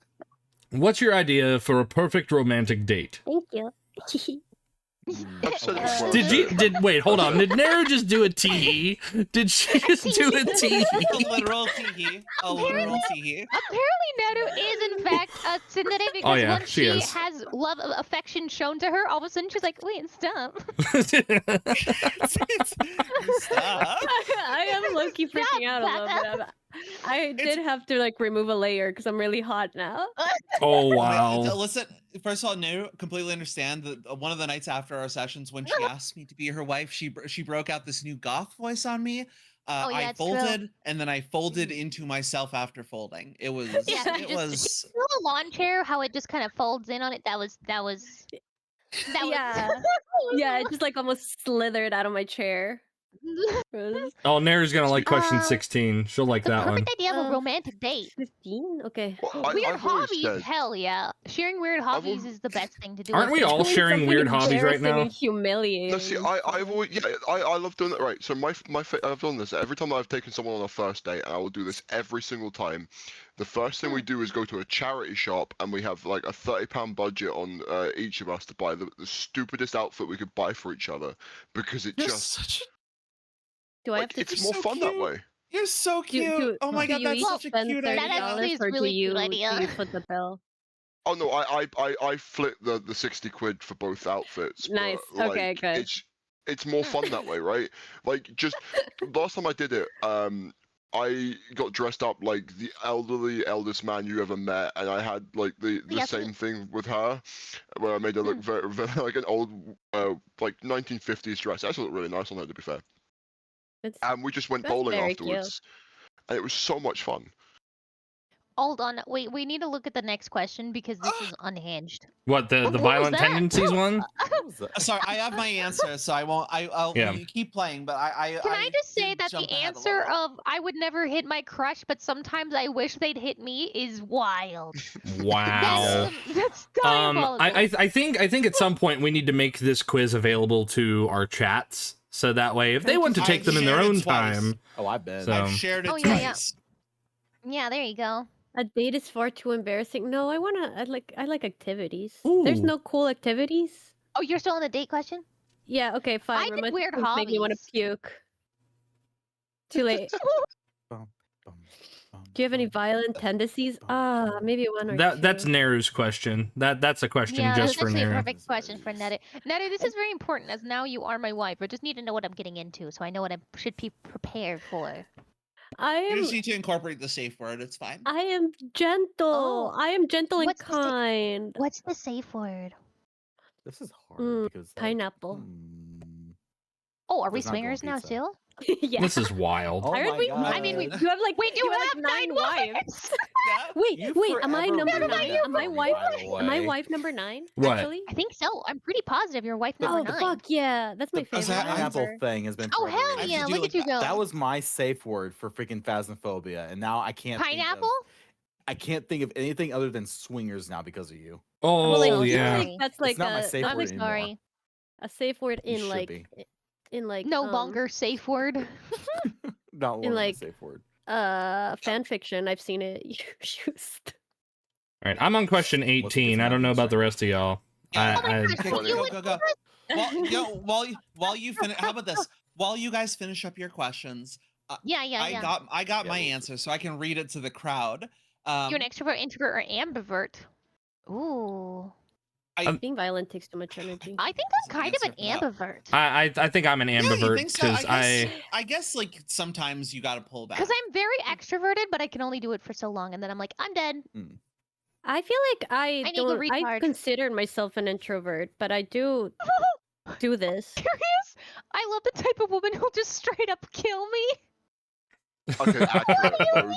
What's your idea for a perfect romantic date? Thank you. I've said it before. Wait, hold on. Did Nero just do a tee? Did she just do a tee? A literal teehee. A literal teehee. Apparently, Nedu is in fact a tsundere because yeah, once she she is. has love affection shown to her, all of a sudden she's like, "Wait, stop." Stop. I am low-key Stop, freaking out a little bit. I did have to like remove a layer because I'm really hot now. Oh Wait, wow. listen, first of all, no, completely understand that one of the nights after our sessions when she asked me to be her wife, she broke out this new goth voice on me. Oh, yeah, I it's true. folded and then I folded into myself after folding. It was Yeah, it just- was You know the lawn chair, how it just kind of folds in on it. That was. Yeah. Yeah, it just like almost slithered out of my chair. It was Oh, Nero's gonna like question 16. She'll like The that one. perfect idea of a romantic date. 15? Okay. Well, Weird I've always hobbies, said, hell yeah. Sharing weird hobbies al- is the best thing to do. Aren't with we all people. sharing Something weird hobbies right embarrassing now? and humiliating. no, see, I love doing that. Right, so I've done this every time I've taken someone on a first date, and I will do this every single time. The first thing we do is go to a charity shop, and we have like a £30 budget on each of us to buy the stupidest outfit we could buy for each other, because it you're just such Do I have like, to it's you're more so fun that cute. way. You're so cute. Oh my do god, you that's each such a spend cute $30 That actually is or really do you cute idea. foot the bill? Oh no, I flit the 60 quid for both outfits. Nice. But, Okay, like, good. It's more fun that way, right? Like just last time I did it, I got dressed up like the eldest man you ever met, and I had like the Yes. same thing with her, where I made her look very, very like an old like 1950s dress. It actually looked really nice on her, to be fair. It's And we just went That's bowling very afterwards, and it was so much fun. Hold on. Wait, we need to look at the next question because this is unhinged. What the What was violent that? tendencies one? What was that? Sorry, I have my answer, so I won't. I'll Yeah. you keep playing, but I. Can I just say did that jump the ahead a answer little. of I would never hit my crush, but sometimes I wish they'd hit me is wild. Wow. That's diabolical. I think at some point we need to make this quiz available to our chats, so that way if they want to take them in their shared it own twice. time. Oh, I bet. So- I've shared it Oh, yeah, yeah. twice. Yeah, there you go. A date is far too embarrassing. No, I like activities. There's Ooh. no cool activities. Oh, you're still on the date question? Yeah, okay, fine. I did romantic weird things make me want to hobbies. puke. Too late. Bum, bum, bum, Do you have any bum, violent bum, tendencies? bum, Ah, bum. maybe one or That's two. Neru's question. That's a question Yeah, just that's for actually a Neru. perfect question for Netta. Netta, this is very important as now you are my wife. I just need to know what I'm getting into so I know what I should be prepared for. I You am just need to incorporate the safe word. It's fine. I am gentle. Oh, I am gentle and what's the sa- kind. What's the safe word? This is hard Mm, because like, pineapple. Oh, are we Does not go on swingers now pizza. still? Yeah. This is wild. Oh I heard my we. god. I mean, you have like We do you have have like 9 wives. wives! Wait, You wait. Am I forever number ruined 9? that Am I for me, wife? by the Am I way. wife number 9? What? Actually. I think so. I'm pretty positive you're wife number Oh 9. fuck yeah! That's my The favorite. that- Pineapple answer. thing has been. Oh forever hell I have ruined. to yeah! do Look like at you go. That was my safe word for freaking phasmophobia, and now I can't. Pineapple? I can't think of anything other than swingers now because of you. Oh Well, like, so I feel yeah. like that's like It's not my safe that's I'm word like anymore. sorry. a safe word You in should like be. in like No longer safe word. Not one like, safe word. fan fiction. I've seen it used. All right, I'm on question What's 18. I don't know about the rest of y'all. Yeah. Oh my I gosh, Okay, Go, you go, would go, go. While you finish, how about this? While you guys finish up your questions, Yeah, yeah, I yeah. got Yeah, my we'll see. answer, so I can read it to the crowd. You're an extrovert, introvert, or ambivert. Ooh. Being violent takes too much energy. I think I'm kind of an ambivert. I think I'm an Yeah, you ambivert think so? because I guess like sometimes you gotta pull back. Because I'm very extroverted, but I can only do it for so long, and then I'm like, I'm dead. I feel like I need to go don't. I retard. consider myself an introvert, but I do this. Serious? I love the type of woman who'll just straight up kill me. Okay, accurate.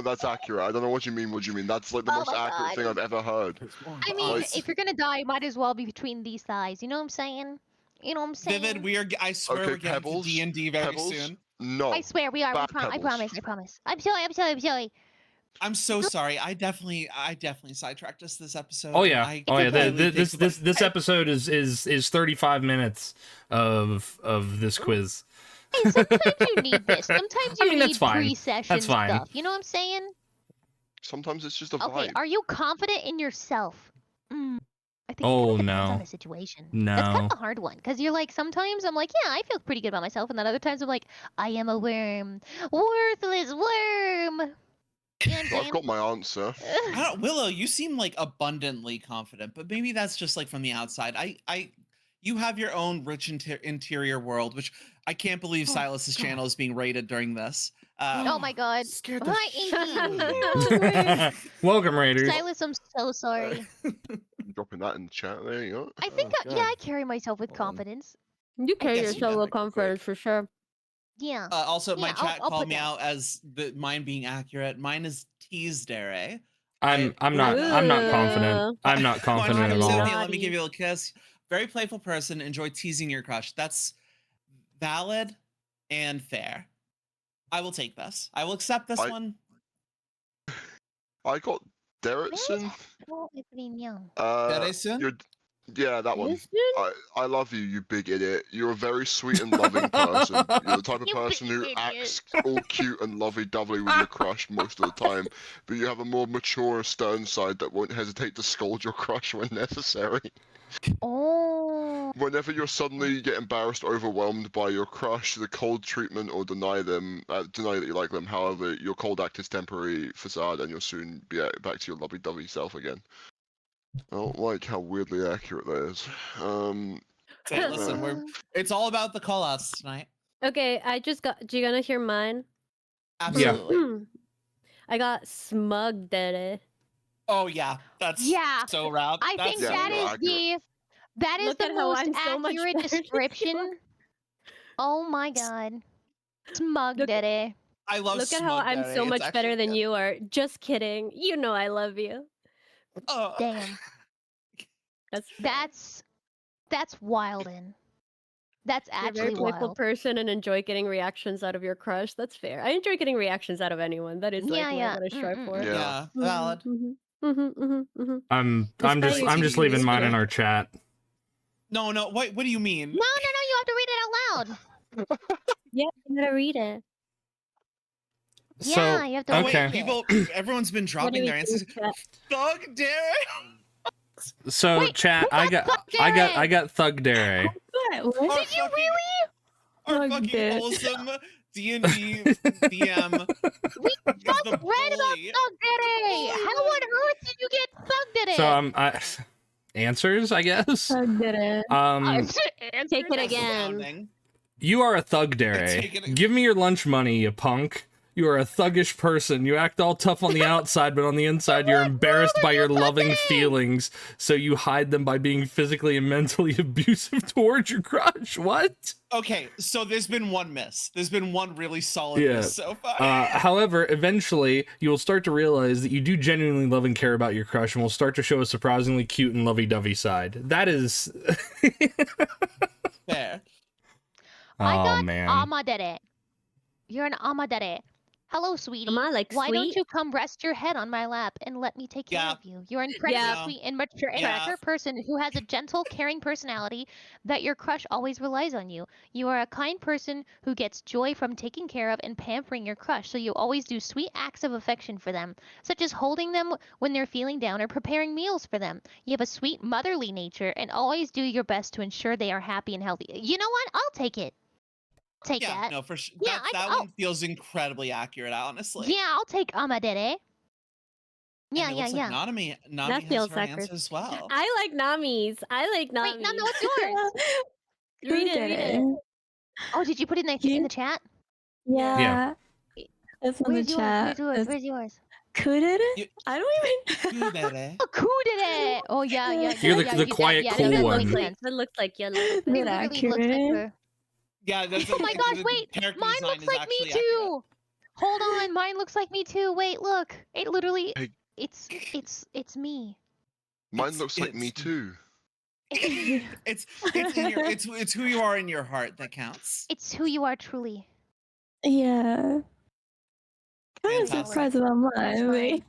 That's accurate. I don't know what you mean. What you mean? That's like the Oh most my accurate God. thing I've ever heard. I mean, Like- if you're gonna die, might as well be between these thighs. You know what I'm saying? You know what I'm saying? Vivid, I swear Okay, we're getting Pebbles, to D&D very Pebbles? soon. No. I swear we are. Bad I pebbles. promise. I promise. I'm sorry. I'm so sorry. I definitely sidetracked us this episode. Oh yeah, I oh yeah. completely This picked up- this episode is 35 minutes of this quiz. Hey, sometimes you need this. Sometimes I you mean, need that's fine. pre-session That's fine. stuff. You know what I'm saying? Sometimes it's just a Okay, vibe. are you confident in yourself? I think Oh, it kind of depends no. on the situation. That's kind No. of a hard one because you're like sometimes I'm like, yeah, I feel pretty good about myself, and then other times I'm like, I am a worm, worthless worm. You know what I'm I've saying? got my answer. I don't, Willow, you seem like abundantly confident, but maybe that's just like from the outside. You have your own rich interior world, which I can't believe Oh, Silas's God. channel is being raided during this. Oh my God. Scared the Hi, shit Inky. out of me. Welcome, Raiders. Silas, I'm so sorry. Dropping that in the chat. There you go. I think, Oh, yeah, I God. carry myself with Hold on. confidence. You carry guess you yourself got with it quick. confidence for sure. Yeah. Also, my Yeah, chat I'll called put me that. out as mine being accurate. Mine is tease Dere. I'm not Ugh. confident. I'm not confident at all. Naughty. Let me give you a little kiss. Very playful person. Enjoy teasing your crush. That's valid and fair. I will take this. I will accept this I- one. I got Derrickson. Oh, it's been young. Derrickson? Yeah, that one. Listen? I love you, you big idiot. You're a very sweet and loving person. You're the type of You person big who idiot. acts all cute and lovey-dovey with your crush most of the time, but you have a more mature, stern side that won't hesitate to scold your crush when necessary. Oh. Whenever you're suddenly get embarrassed, overwhelmed by your crush, the cold treatment or deny that you like them. However, your cold act is temporary facade, and you'll soon be back to your lovey-dovey self again. I don't like how weirdly accurate that is. Hey, listen, it's all about the call-outs tonight. Okay, I just got. Do you gonna hear mine? Absolutely. I got smug Dere. Oh yeah, that's Yeah. so rad. I think Yeah, that no, is accurate. that is Look the at how most I'm so much accurate better than you description. are. Oh my God. Smug Look- Dere. I love Look at how smug I'm Dere. so It's much better actually than good. you are. Just kidding. You know I love you. Oh. Damn. That's fair. That's wildin'. That's You're a very actually playful wild. person and enjoy getting reactions out of your crush. That's fair. I enjoy getting reactions out of anyone. That is like Yeah. what I strive for. Yeah. Yeah, valid. I'm Despite just your I'm just cheeky leaving mine in nature. our chat. No, what do you mean? No, you have to read it out loud. Yeah, you gotta read it. So Yeah, you have to Oh okay. wait, people, everyone's been dropping their answers. Thug Dere. So Wait, chat, who I got got Thug I got Dere? I got Thug Dere. What? Did you really? Our Thug fucking Dere. wholesome D&D DM. We He's just the read about bully. Thug Dere. How on earth did you get Thug Dere? So answers, I guess. Thug did it. Take it That's again. astounding. You are a Thug Dere. Take it- Give me your lunch money, you punk. You are a thuggish person. You act all tough on the outside, but on the inside you're embarrassed by your loving feelings, so you hide them by being physically and mentally abusive towards your crush. What? Okay, so there's been one miss. There's been one really solid Yeah. miss so far. However, eventually you will start to realize that you do genuinely love and care about your crush and will start to show a surprisingly cute and lovey-dovey side. That is... Fair. I got man. Amadere. You're an Amadere. Hello, sweetie. Am I, like, Why don't sweet? you come rest your head on my lap and let me take care Yeah. of you? You're an incredibly Yeah. sweet and mature and Yeah. mature person who has a gentle, caring personality that your crush always relies on you. You are a kind person who gets joy from taking care of and pampering your crush, so you always do sweet acts of affection for them, such as holding them when they're feeling down or preparing meals for them. You have a sweet motherly nature and always do your best to ensure they are happy and healthy. You know what? I'll take it. Take Yeah, that. no, for sure. Yeah, That I'll- one feels incredibly accurate, honestly. Yeah, I'll take Amadere. And Yeah, it looks yeah. Like Nami That has feels her accurate. answer as well. I like Nami's. I like Nami's. Wait, Nana, what's yours? Read it, read it. Oh, did you put it in the chat? Yeah. That's on the Where's yours? chat. Where's yours? Could it? You- I don't even. Dere. Oh, Kudere! Oh, yeah. You're the you- quiet, that cool does one. make Like, sense. that looks like you. Is It it literally looks like accurate? her. Yeah, that's Oh my gosh, wait! character Mine design looks is like me actually too! accurate. Hold on, mine looks like me too. Wait, look. It literally... Hey. It's me. Mine It's- looks like me it's- too. It's in your it's who you are in your heart that counts. It's who you are truly. Yeah. Kind of Fantastic. surprised about mine. That's Wait.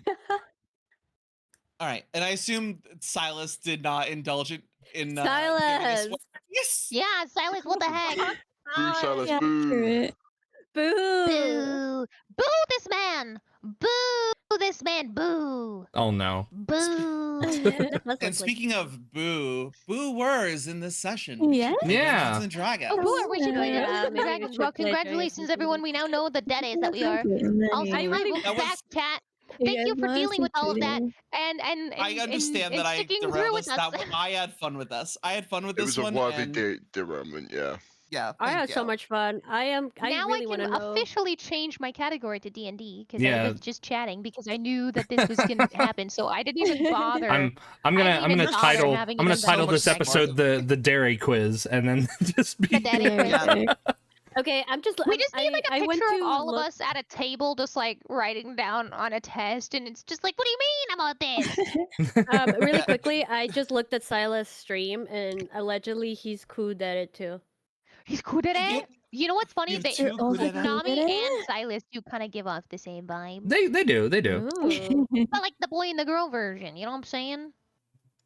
All right, and I assume Silas did not indulge in giving us Silas! one. Yes. Yeah, Silas, what the heck? Boo, Silas, Yeah, boo. accurate. Boo! Boo! Boo this man! Boo this man! Boo! Oh no. Boo! That must And look speaking of boo is in this session. Yeah. Yeah. Dungeons and Dragons. Oh, boo! We should play Yeah, Dungeons and maybe we Dragons. should Well, play congratulations, Dungeons. everyone. We now know the dead is that we are. Also, I really- welcome That was- back, chat. Thank you for dealing with all of that and I understand and that I sticking through derailed with us. us. I had fun with this. I had fun with It this was a one. worthy and- derailment, yeah. Yeah. I had thank so you. much fun. I Now really want to can know. officially change my category to D&D because Yeah. I was just chatting because I knew that this was gonna happen, so I didn't even bother. I'm gonna didn't even bother title having I'm gonna it in title the this same episode the Dere quiz and then just be The Dere quiz. Yeah. Okay, I'm just. We just need like a I went picture of to all look- of us at a table, just like writing down on a test, and it's just like, what do you mean about this? Really Yeah. quickly, I just looked at Silas' stream, and allegedly he's cool at it too. He's kudere. You know what's funny? have They, two Oh, kudere? Nami kudere? and Silas do kind of give off the same vibe, They do. Ooh. but like the boy and the girl version. You know what I'm saying?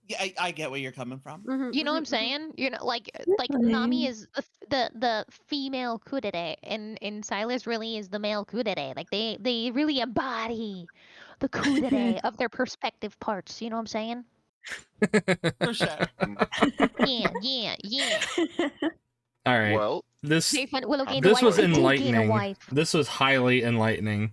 Yeah, I get where you're coming from. Mhm, You know what I'm mhm, mhm. saying? You know, like Definitely. Nami is the female kudere, and Silas really is the male kudere. Like they really embody the kudere of their perspective parts. You know what I'm saying? For sure. Yeah. All right. Well, This Very fun. Willow gained a this wife. was They did gain a enlightening. wife. This was highly enlightening.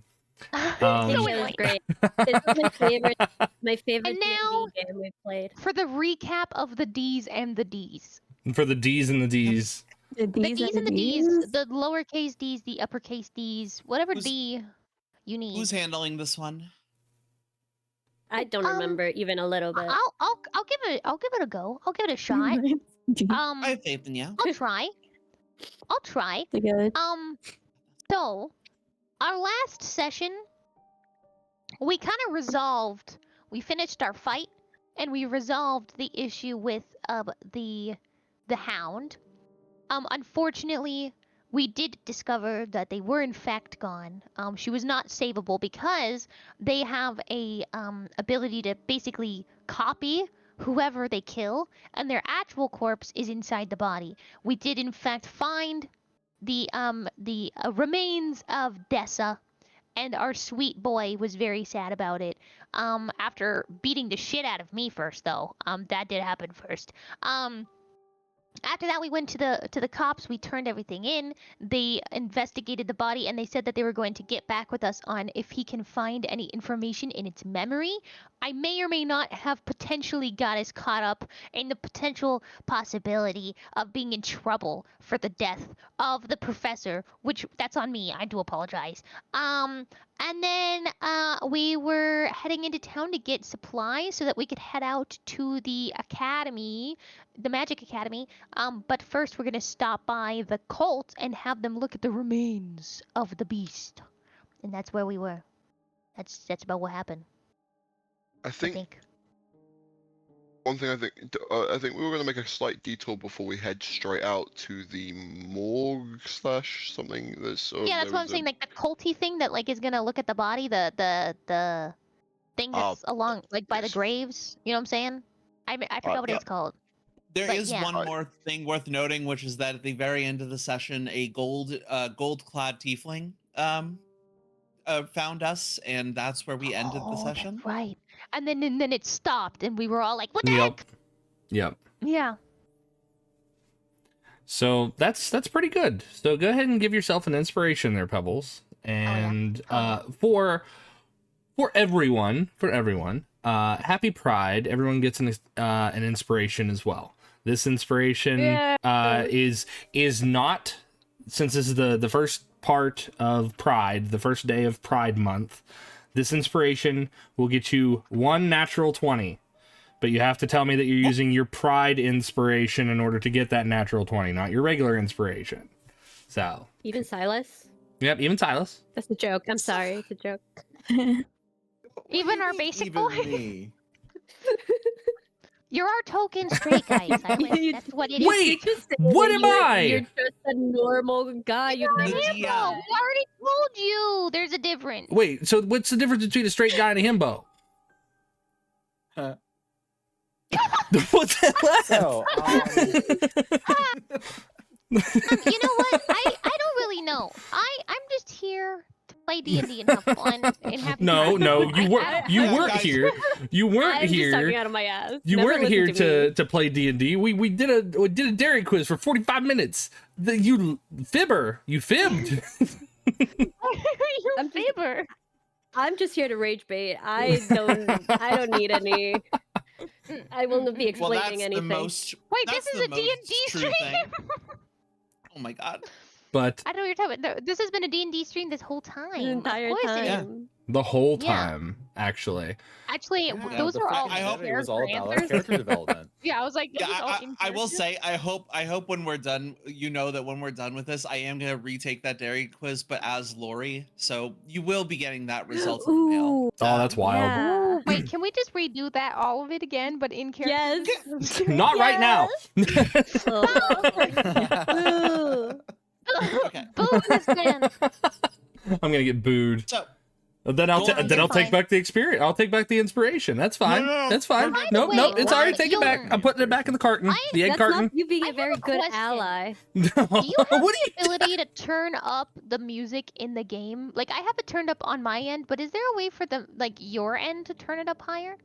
So It was annoying. great. This is my favorite. My favorite And now- D&D game we've played. For the recap of the D's and the D's. For the D's and the D's. The The D's D's and the D's? D's, the lowercase D's, the uppercase D's, whatever Who's- D you need. Who's handling this one? I don't remember even a little bit. I'll give it a go. I'll give it a shot. I have faith in you. I'll try. Together. So, our last session, we kind of resolved. We finished our fight, and we resolved the issue with the hound. Unfortunately, we did discover that they were in fact gone. She was not savable because they have a ability to basically copy whoever they kill, and their actual corpse is inside the body. We did in fact find the remains of Dessa, and our sweet boy was very sad about it. After beating the shit out of me first, though. That did happen first. After that, we went to the cops. We turned everything in. They investigated the body, and they said that they were going to get back with us on if he can find any information in its memory. I may or may not have potentially got us caught up in the potential possibility of being in trouble for the death of the professor, which that's on me. I do apologize. And then we were heading into town to get supplies so that we could head out to the academy, the magic academy. But first we're gonna stop by the cult and have them look at the remains of the beast. And that's where we were. That's about what happened. I I think think. one thing I think we were going to make a slight detour before we head straight out to the morgue slash something. Yeah, that's what I'm saying. Like the culty thing that like is gonna look at the body, the thing that's along like by the yes. graves. You know what I'm saying? I forgot what yeah. it's called. There But is yeah. one more thing worth noting, which is that at the very end of the session, a gold-clad tiefling found us, and that's where we ended the session. That's right. And then it stopped, and we were all like, "What the Yep. heck?" Yep. Yeah. So that's pretty good. So go ahead and give yourself an inspiration there, Pebbles. And for everyone, happy Pride. Everyone gets an inspiration as well. This inspiration is not, since this is the first part of Pride, the first day of Pride month. This inspiration will get you 1 natural 20. But you have to tell me that you're using your Pride inspiration in order to get that natural 20, not your regular inspiration. So. Even Silas? Yep, even Silas. That's a joke. I'm sorry. It's a joke. Even our basic Even boy. me. You're our token straight guy, Silas. That's what it is. Wait, what am I? You're just a normal guy. You've never Himbo. said We that. already told you. There's a difference. Wait, so what's the difference between a straight guy and a himbo? What's that laugh? So, You know what? I don't really know. I'm just here to play D&D and have fun and have No, you weren't. You weren't guys- here. You weren't I'm just talking here. out of my ass. You Never weren't listen here me. to play D&D. We did a Dere quiz for 45 minutes. You fibber. You fibbed. You I'm just- favor. I'm just here to rage bait. I don't need any. I will not be Well, that's explaining anything. the most. Wait, that's this is the a D&D most true stream? thing. Oh my god. But I don't know what you're talking about. This has been a D&D stream this whole time. The entire Of course it is. time. the whole Yeah. time, actually. Actually, yeah, those the are all freaking I hope- editing was all about our answers. character development. Yeah, I was like, Yeah, this is all I will in-character. say, I hope when we're done, you know that when we're done with this, I am gonna retake that Dere quiz, but as Lori. So you will be getting that result in the mail. Ooh, Oh, that's wild. yeah. Wait, can we just redo that, all of it again, but in character? Yes. Not right now. Oh. Okay. Boo this man. I'm gonna get booed. So Then I'll Golden take fine. back the experience. I'll take back the inspiration. That's fine. no, That's fine. By the Nope, way, nope. It's already why taken back. don't- I'm putting it back in the carton. The egg That's carton. not you being I a very have a good question. ally. Do you have what the ability to turn up the music in the game? Like, I have it turned up on my end, but is there a way for your end to turn it up higher?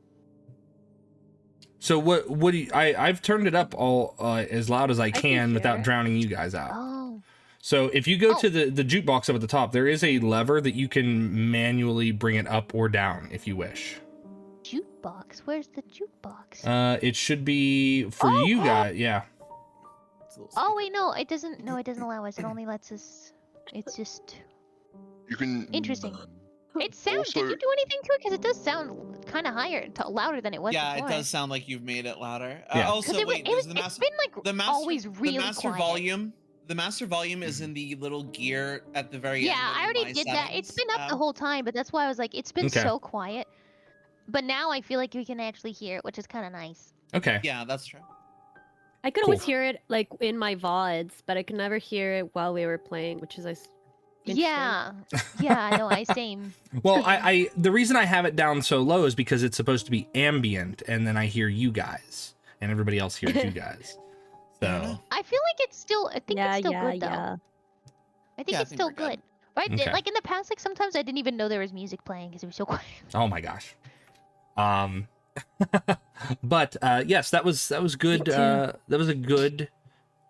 So what do you, I've turned it up all as loud as I can can hear without it. drowning you guys out. Oh. So if you go Oh. to the jukebox up at the top, there is a lever that you can manually bring it up or down if you wish. Jukebox? Where's the jukebox? It should be for Oh, you oh. guys. Yeah. It's a little Oh, wait, no, it doesn't. No, it doesn't allow us. It only lets us. It's just. You can. Interesting. It sounds. Also- Did you do anything to it? Because it does sound kind of higher, louder than it was yeah, before. it does sound like you've made it louder. Yeah. Also, Because wait, it was. there's the It's been like the master, always really the master quiet. volume. The master volume is in the little gear at the very end. Yeah, I already did that. It's been up the whole time, but that's why I was like, it's been Okay. so quiet. But now I feel like we can actually hear it, which is kind of nice. Okay. Yeah, that's true. I could Cool. always hear it like in my VODs, but I could never hear it while we were playing, which is interesting. Yeah, yeah, no, I same. Well, I the reason I have it down so low is because it's supposed to be ambient, and then I hear you guys, and everybody else hears you guys. So I feel like it's still. I think it's still good though. yeah. I think Yeah, I it's think still we're good. good. Right? Okay. Like in the past, like sometimes I didn't even know there was music playing because it was so quiet. oh my gosh. But yes, that was good. too. That was a good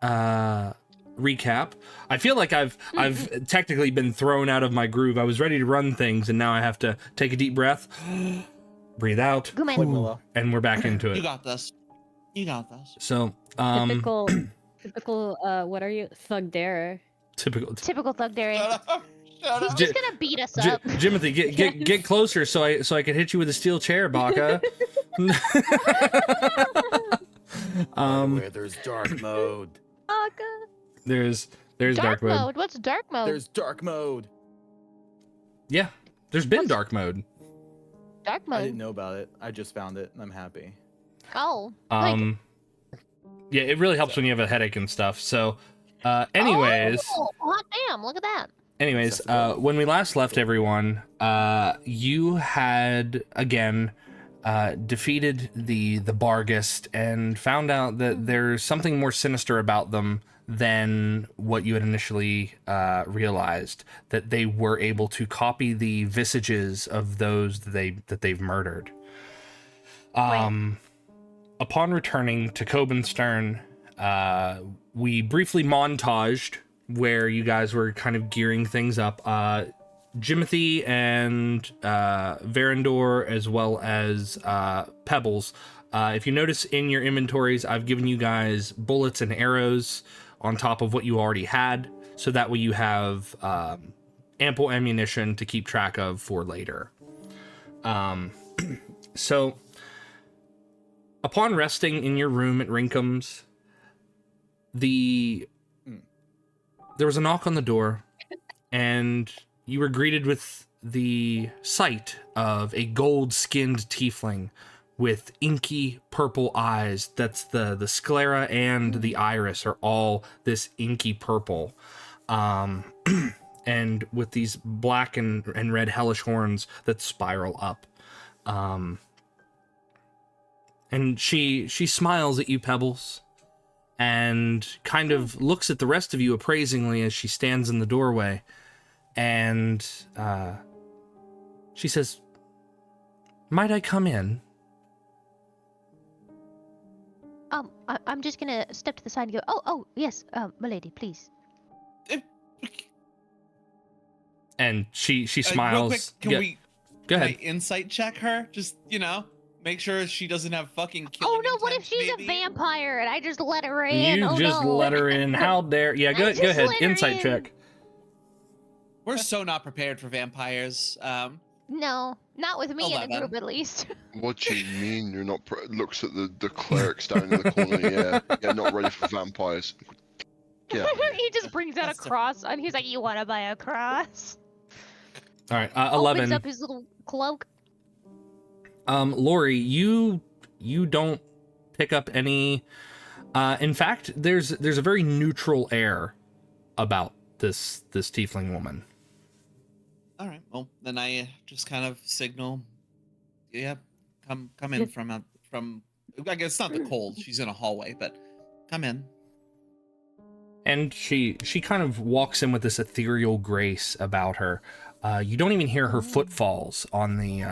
recap. I feel like I've technically been thrown out of my groove. I was ready to run things, and now I have to take a deep breath, breathe out, Good man. Like Willow. and we're back into You it. got this. You got this. So Typical what are you? Thug Dare. typical. Typical thug Dere. Shut up. Shut He's up. just gonna beat us up. Jimothy, get closer so I can hit you with a steel chair, Baka. Where there's dark mode. Oh god. There's dark mode. What's dark mode? There's dark mode. Yeah, there's been dark mode. dark I didn't mode. know about it. I just found it, and I'm happy. Oh. Yeah, it really helps when you have a headache and stuff. So, anyways, Oh, hot damn! Look at that. anyways, when we last left everyone, you had again defeated the Bargist and found out that there's something more sinister about them than what you had initially realized. That they were able to copy the visages of those that they've murdered. Upon returning to Cobenstern, we briefly montaged where you guys were kind of gearing things up. Jimothy and Verandor, as well as Pebbles. If you notice in your inventories, I've given you guys bullets and arrows on top of what you already had, so that way you have ample ammunition to keep track of for later. So, upon resting in your room at Rinkham's, there was a knock on the door, and you were greeted with the sight of a gold-skinned tiefling with inky purple eyes. That's the sclera and the iris are all this inky purple. And with these black and red hellish horns that spiral up. And she smiles at you, Pebbles, and kind of looks at the rest of you appraisingly as she stands in the doorway. And she says, "Might I come in?" I'm just gonna step to the side and go. Oh, yes, milady, please. And she Real smiles. quick, can Go- we Go can I ahead. insight check her? Just, make sure she doesn't have fucking killing Oh no! What if intent, she's maybe? a vampire and I just let her in? You Oh, just no. let her in. How dare? Yeah, go just ahead. let her Insight in. check. We're so not prepared for vampires. No, not with me in the 11. group at least. What do you mean you're not? Looks at the cleric standing in the corner. Yeah, not ready for vampires. Yeah. He just brings out a That's cross and he's like, "You want to buy a cross?" All right, Opens 11. up his little cloak. Lori, you don't pick up any. In fact, there's a very neutral air about this tiefling woman. All right. Well, then I just kind of signal. Yeah, come in from. I guess it's not the cold. She's in a hallway, but come in. And she kind of walks in with this ethereal grace about her. You don't even hear her footfalls on the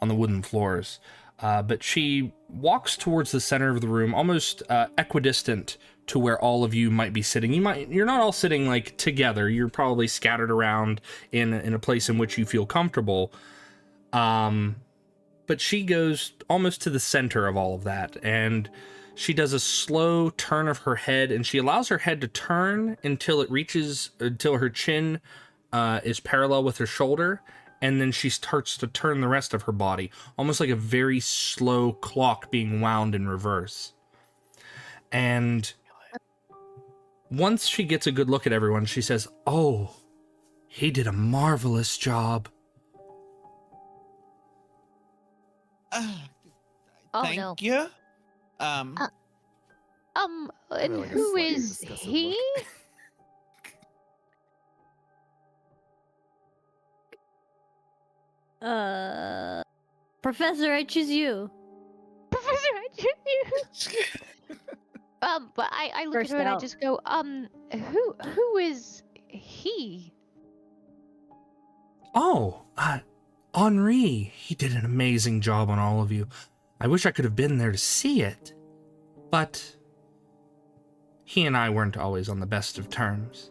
wooden floors. But she walks towards the center of the room, almost equidistant to where all of you might be sitting. You're not all sitting like together. You're probably scattered around in a place in which you feel comfortable. But she goes almost to the center of all of that, and she does a slow turn of her head, and she allows her head to turn until her chin is parallel with her shoulder. And then she starts to turn the rest of her body, almost like a very slow clock being wound in reverse. And once she gets a good look at everyone, she says, "Oh, he did a marvelous job." Oh, Thank no. you. And like a who slightly is disgusted he? look. Professor, I choose you. Professor, I choose you. But I look First at her and I out. just go, who is he? Oh, Henri, he did an amazing job on all of you. I wish I could have been there to see it, but he and I weren't always on the best of terms.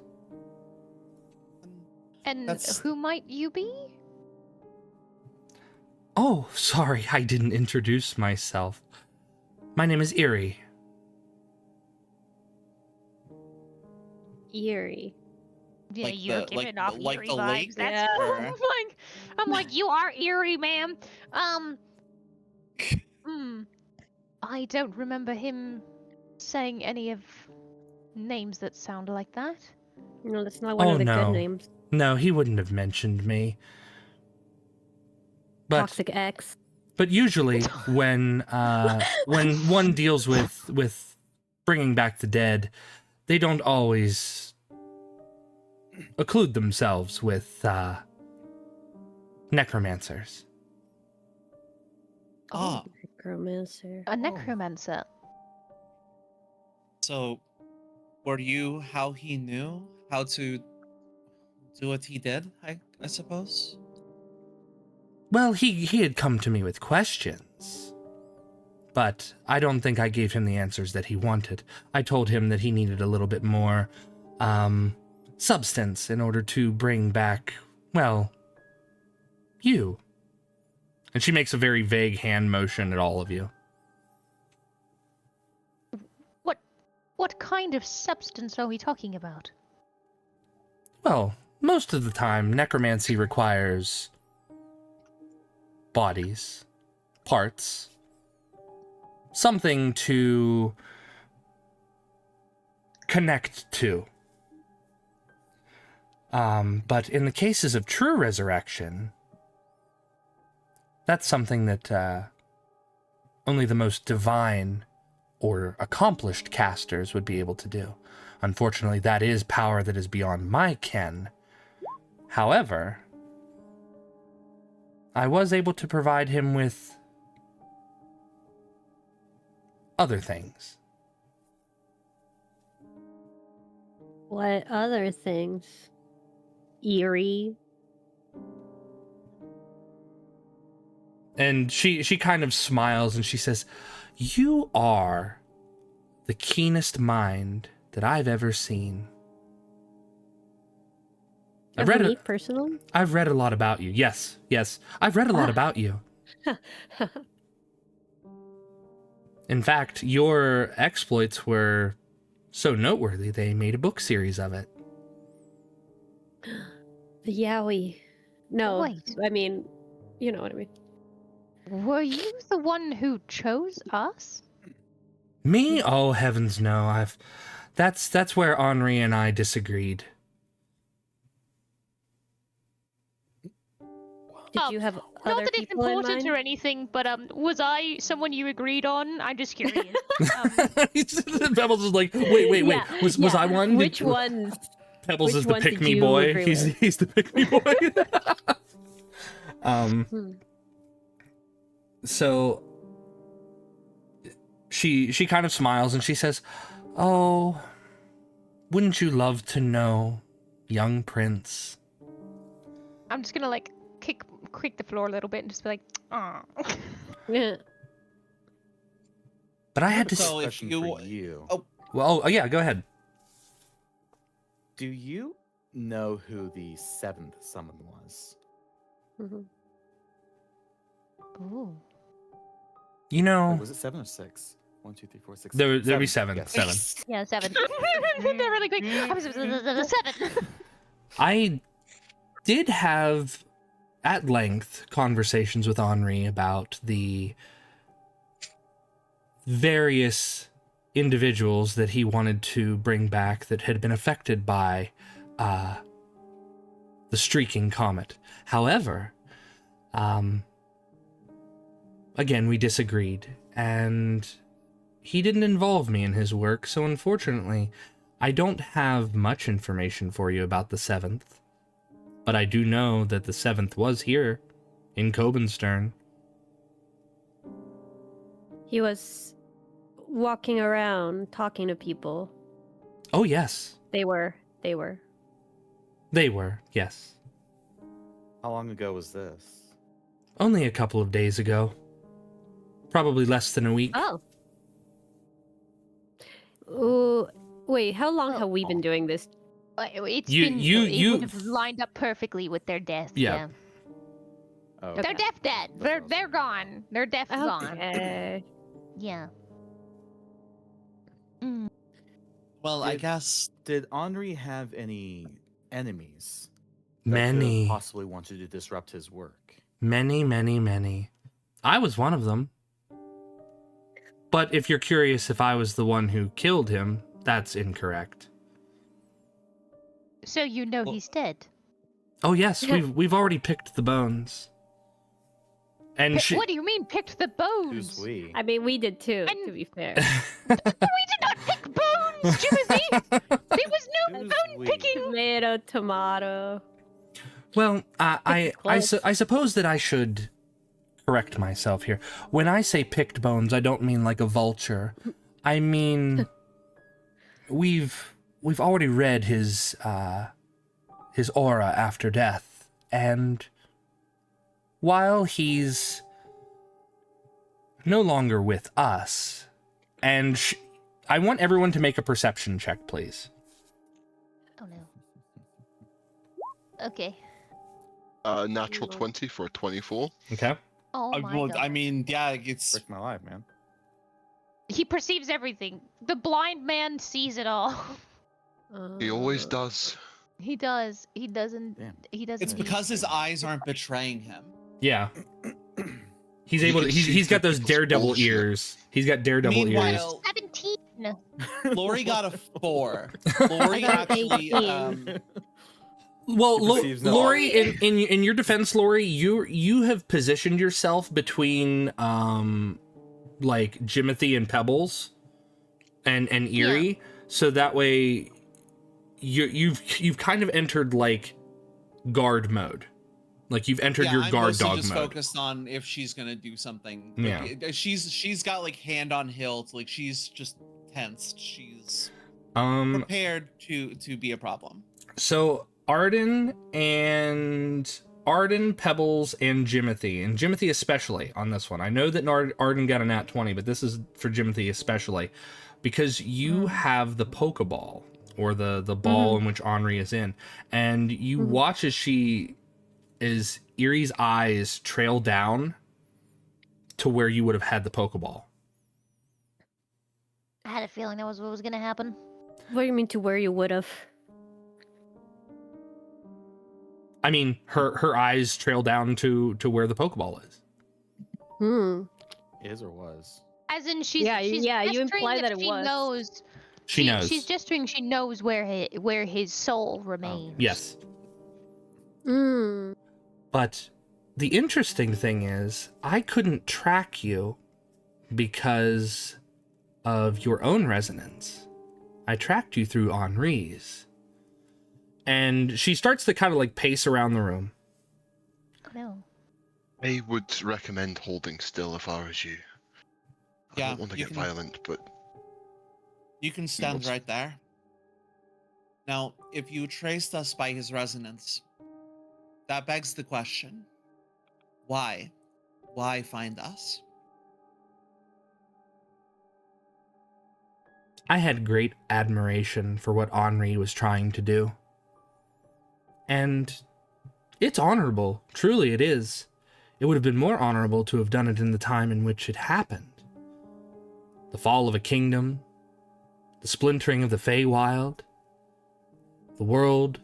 And That's- who might you be? Oh, sorry, I didn't introduce myself. My name is Erie. Eerie. Yeah, Like you're the- giving like off the- like eerie the vibes. lake? That's Yeah. Or- I'm like, you are eerie, ma'am. I don't remember him saying any of names that sound like that. No, that's not one Oh, of the no. good names. No, he wouldn't have mentioned me. But Toxic X. But usually, when one deals with bringing back the dead, they don't always occlude themselves with necromancers. Ah, Necromancer. A necromancer. so were you how he knew how to do what he did? I suppose. Well, he had come to me with questions, but I don't think I gave him the answers that he wanted. I told him that he needed a little bit more substance in order to bring back, well, you. And she makes a very vague hand motion at all of you. What kind of substance are we talking about? Well, most of the time, necromancy requires bodies, parts, something to connect to. But in the cases of true resurrection, that's something that only the most divine or accomplished casters would be able to do. Unfortunately, that is power that is beyond my ken. However, I was able to provide him with other things. What other things? Eerie. And she kind of smiles and she says, "You are the keenest mind that I've ever seen." I've read Me it. personally? I've read a lot about you. Yes. I've read a lot about you. In fact, your exploits were so noteworthy they made a book series of it. The Yowie. No, Wait. I mean, you know what I mean. Were you the one who chose us? Me? Oh, heavens no. That's where Henri and I disagreed. Did Oh, you have Not other that it's people in important mind? or anything, but was I someone you agreed on? I'm just curious. Pebbles is like, wait. Yeah, Was yeah. I one? Which ones? Pebbles which is the ones did pick me you boy. agree He's with? he's the pick me boy. Hmm. So she kind of smiles and she says, "Oh, wouldn't you love to know, young prince?" I'm just gonna like creak the floor a little bit and just be like, "Aw." Yeah. But I had to. So if Question you- for you. oh. Well, oh yeah, go ahead. Do you know who the seventh summon was? Mhm. Ooh. You Wait, know, was it 7 or 6? 1, 2, 3, 4, 6. there'd be seven. Yes. Seven. Yeah, 7. They're really quick. I was 7. I did have at length conversations with Henri about the various individuals that he wanted to bring back that had been affected by the streaking comet. However, again, we disagreed, and he didn't involve me in his work, so unfortunately, I don't have much information for you about the 7th. But I do know that the 7th was here, in Cobenstern. He was walking around, talking to people. Oh, yes. They were. They were, yes. How long ago was this? Only a couple of days ago. Probably less than a week. Oh. Ooh, wait, how long Oh. have we been doing this? It's You- been you- it you- would have lined up perfectly with their death. Yeah. Oh, Okay. They're deaf dead. That's They're awesome. they're gone. They're deaf gone. Okay. Yeah. Well, I Did- guess Did Henri have any enemies? that Many. could've possibly wanted to disrupt his work. Many, many, many. I was one of them. But if you're curious if I was the one who killed him, that's incorrect. So you know Well- he's dead. Oh yes, we've already picked the bones. And she What do you mean picked the Who's bones? we? I mean, we did too, And- to be fair. We did not pick bones, Jimothy. There was no Who's bone we? picking. Tomato, tomato. Well, I Close. suppose that I should correct myself here. When I say picked bones, I don't mean like a vulture. I mean we've already read his aura after death, and while he's no longer with us, and I want everyone to make a perception check, please. Oh no. Okay. Natural 20 for a 24. Okay. Oh my well, god. I mean, yeah, it's Risk my life, man. He perceives everything. The blind man sees it all. He always does. He does. He doesn't. Damn. He doesn't. it's because his eyes aren't betraying him. Yeah. He's He able to. can He's see got through those people's daredevil bullshit. ears. He's got daredevil ears. Meanwhile, 17. Lori got a 4. Lori got actually, 18. Well, He perceives no Lori, in your defense, Lori, you have positioned yourself between like Jimothy and Pebbles, and Eerie, so that way you've kind of entered like guard mode. Like you've entered your I'm guard mostly dog just mode. focused on if she's gonna do something. Yeah. Like, she's got like hand on hilt, like she's just tensed. She's prepared to be a problem. So Ardyn, Pebbles, and Jimothy especially on this one. I know that Ardyn got a nat 20, but this is for Jimothy especially, because you have the Pokeball, or the ball in which Henri is in, and you watch as Eerie's eyes trail down to where you would have had the Pokeball. I had a feeling that was what was gonna happen. What do you mean to where you would have? I mean, her eyes trail down to where the Pokeball is. Is or was? As in, she's Yeah, she's yeah, you gesturing implied that it she was. knows. She knows. She's gesturing. She knows where his soul remains. Yes. Hmm. But the interesting thing is, I couldn't track you because of your own resonance. I tracked you through Henri's. And she starts to kind of like pace around the room. Oh, no. I would recommend holding still if I was you. I Yeah, don't want to you get can- violent, but You can stand wants- right there. Now, if you traced us by his resonance, that begs the question: why? Why find us? I had great admiration for what Henri was trying to do. And it's honorable, truly it is. It would have been more honorable to have done it in the time in which it happened. The fall of a kingdom, the splintering of the Feywild, the world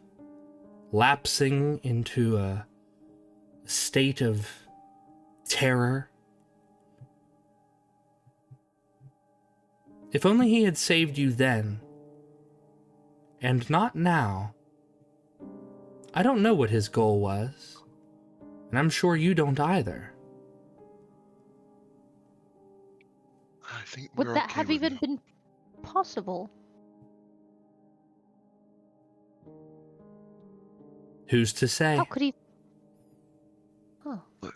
lapsing into a state of terror. If only he had saved you then, and not now. I don't know what his goal was, and I'm sure you don't either. I think Would we're that okay have with even now. been possible? Who's to say? How could he? Oh. Look,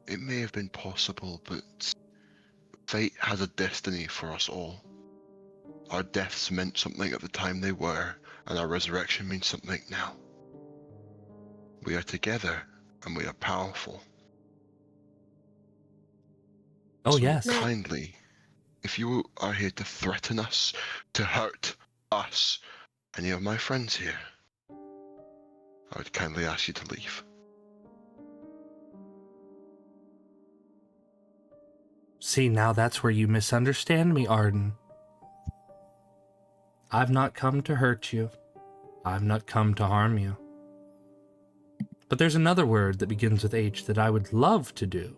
it may have been possible, but fate has a destiny for us all. Our deaths meant something at the time they were, and our resurrection means something now. We are together, and we are powerful. Oh, So yes. kindly, if you are here to threaten us, to hurt us, any of my friends here, I would kindly ask you to leave. See, now that's where you misunderstand me, Ardyn. I've not come to hurt you. I've not come to harm you. But there's another word that begins with H that I would love to do.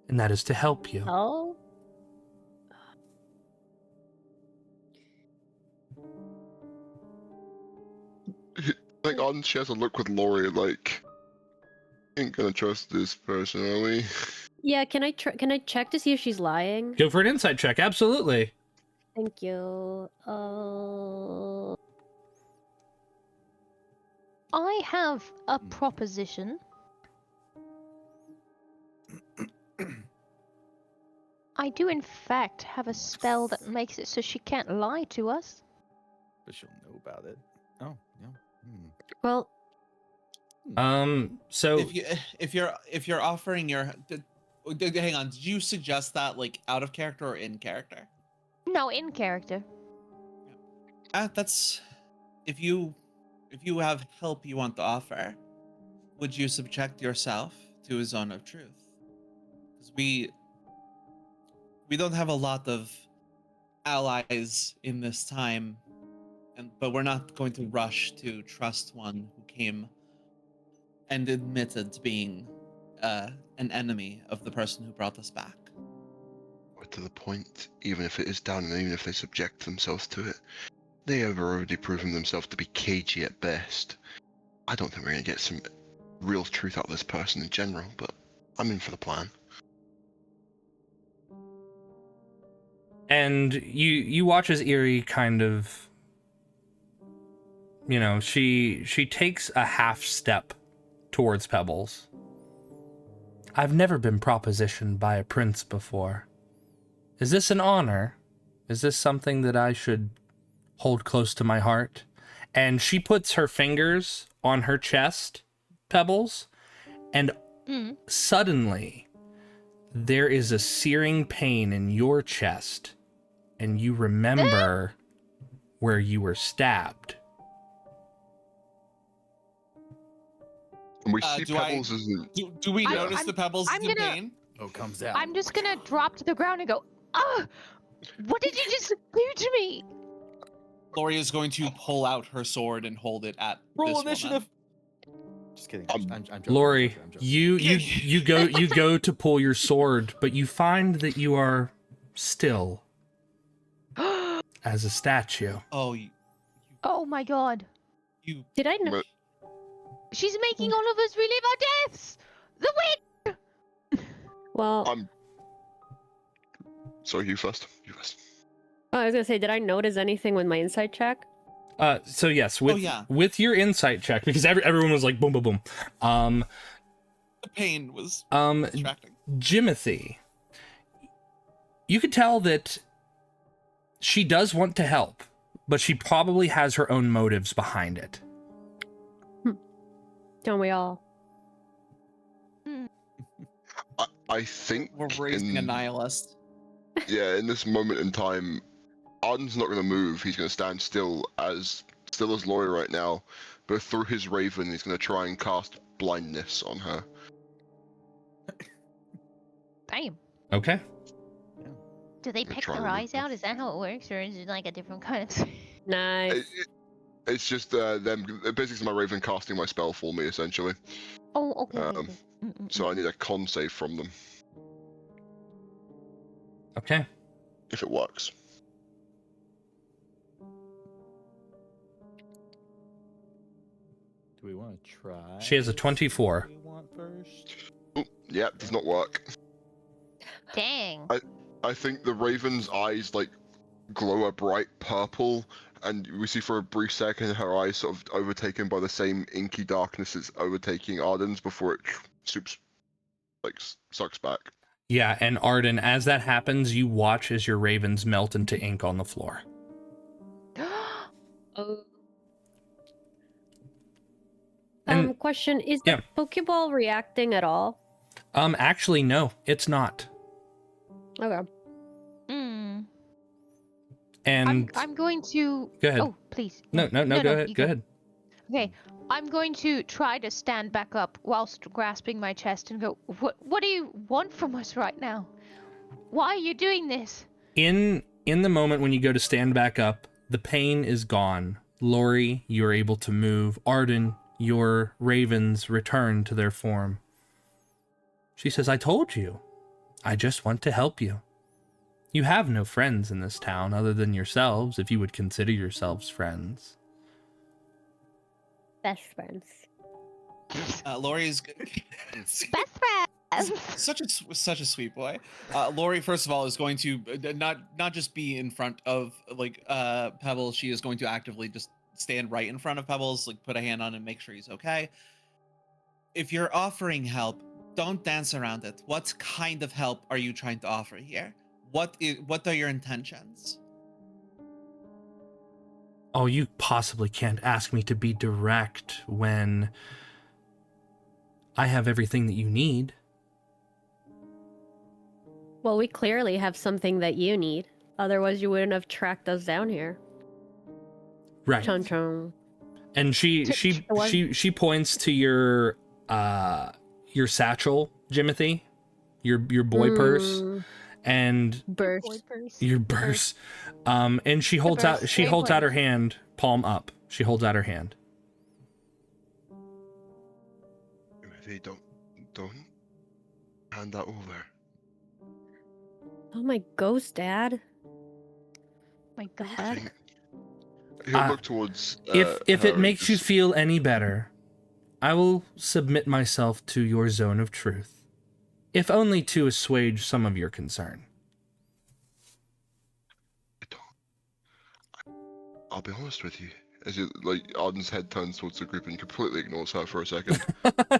And that is to help you. Oh? Like, on she has a look with Lori like, ain't gonna trust this person, are we? Yeah, can I check to see if she's lying? Go for an insight check, absolutely. Thank you. I have a proposition. I do, in fact, have a spell that makes it so she can't lie to us. But she'll know about it. Oh, yeah. Well, So If you're offering your hang on, did you suggest that like out of character or in character? No, in character. That's if you have help you want to offer, would you subject yourself to a zone of truth? Because we don't have a lot of allies in this time, but we're not going to rush to trust one who came and admitted to being an enemy of the person who brought us back. Or to the point, even if it is down and even if they subject themselves to it, they have already proven themselves to be cagey at best. I don't think we're gonna get some real truth out of this person in general, but I'm in for the plan. and you watch as Eerie kind of, you know, she takes a half step towards Pebbles. I've never been propositioned by a prince before. Is this an honor? Is this something that I should hold close to my heart? And she puts her fingers on her chest, Pebbles, and suddenly there is a searing pain in your chest, and you remember where you were stabbed. And we see do Pebbles as Do we I'm- notice I'm- the Pebbles I'm is in gonna- pain? Oh, comes out. I'm just gonna drop to the ground and go, ah! What did you just do to me? Lori is going to pull out her sword and hold it at Roll this initiative. woman. Just kidding. I'm- I'm joking. Lori, I'm joking. you go to pull your sword, but you find that you are still as a statue. Oh, Oh my god. you did I know? But- She's making all of us relive our deaths! The witch! Well, I'm. So you first. You first. I was gonna say, did I notice anything with my insight check? So yes, with yeah. with your insight check, because everyone was like boom boom boom. the pain was Um distracting. Jimothy, you could tell that she does want to help, but she probably has her own motives behind it. Don't we all? I think We're raising a in, nihilist. yeah, in this moment in time, Ardyn's not going to move. He's going to stand still as Lori right now, but through his raven, he's going to try and cast blindness on her. Damn. Okay. Do they We're pick trying their to eyes make out? Is that how it works? Or is it like a different kind of... Nice. It's just them. Basically, my raven casting my spell for me, essentially. Oh, okay. So I need a con save from them. Okay. If it works. Do we want to try? She has a to see 24. what we want first? Oh, yeah, does not work. Dang. I think the raven's eyes like glow a bright purple, and we see for a brief second her eyes sort of overtaken by the same inky darkness that's overtaking Ardyn's before it swoops, like sucks back. Yeah, and Ardyn, as that happens, you watch as your ravens melt into ink on the floor. Oh. And- Question, is yeah. the Pokeball reacting at all? Actually, no, it's not. Okay. Hmm. And I'm going to. go ahead. Oh, please. No, go ahead. you Go ahead. Okay, I'm going to try to stand back up whilst grasping my chest and go, What do you want from us right now? Why are you doing this? In the moment when you go to stand back up, the pain is gone. Lori, you're able to move. Ardyn, your ravens return to their form. She says, I told you. I just want to help you. You have no friends in this town other than yourselves, if you would consider yourselves friends. Best friends. Lori's Best friends! such a sweet boy. Lori, first of all, is going to not just be in front of Pebbles. She is going to actively just stand right in front of Pebbles, like put a hand on him, make sure he's okay. If you're offering help, don't dance around it. What kind of help are you trying to offer here? What are your intentions? Oh, you possibly can't ask me to be direct when I have everything that you need. Well, we clearly have something that you need. Otherwise, you wouldn't have tracked us down here. Right. Chon chon. And she points to your satchel, Jimothy, your boy purse, and Burst. your purse. And she holds out her hand, palm up. She holds out her hand. Hey, don't hand that over. Oh my ghost, Dad. My God. I think he'll look towards. If her it makes you just- feel any better, I will submit myself to your zone of truth, if only to assuage some of your concern. I'll be honest with you. As you Ardyn's head turns towards the group and completely ignores her for a second.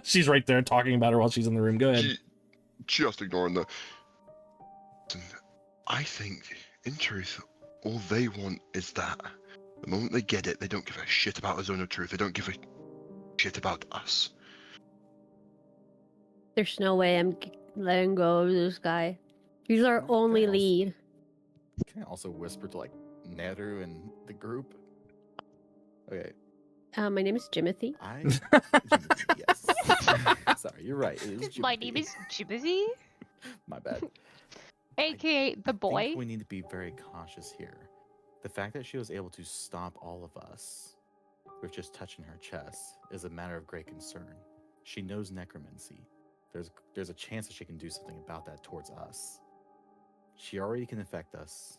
She's right there talking about her while she's in the room. Go ahead. Just ignoring the. I think, in truth, all they want is that. The moment they get it, they don't give a shit about the zone of truth. They don't give a shit about us. There's no way I'm letting go of this guy. He's our only Chaos. lead. Can I also whisper to Neru and the group? Okay, My name is Jimothy. Jimothy, yes. Sorry, you're right. It is My name Jimothy. is Jimothy, My bad. aka the I boy. think we need to be very cautious here. The fact that she was able to stop all of us with just touching her chest is a matter of great concern. She knows necromancy. There's a chance that she can do something about that towards us. She already can affect us.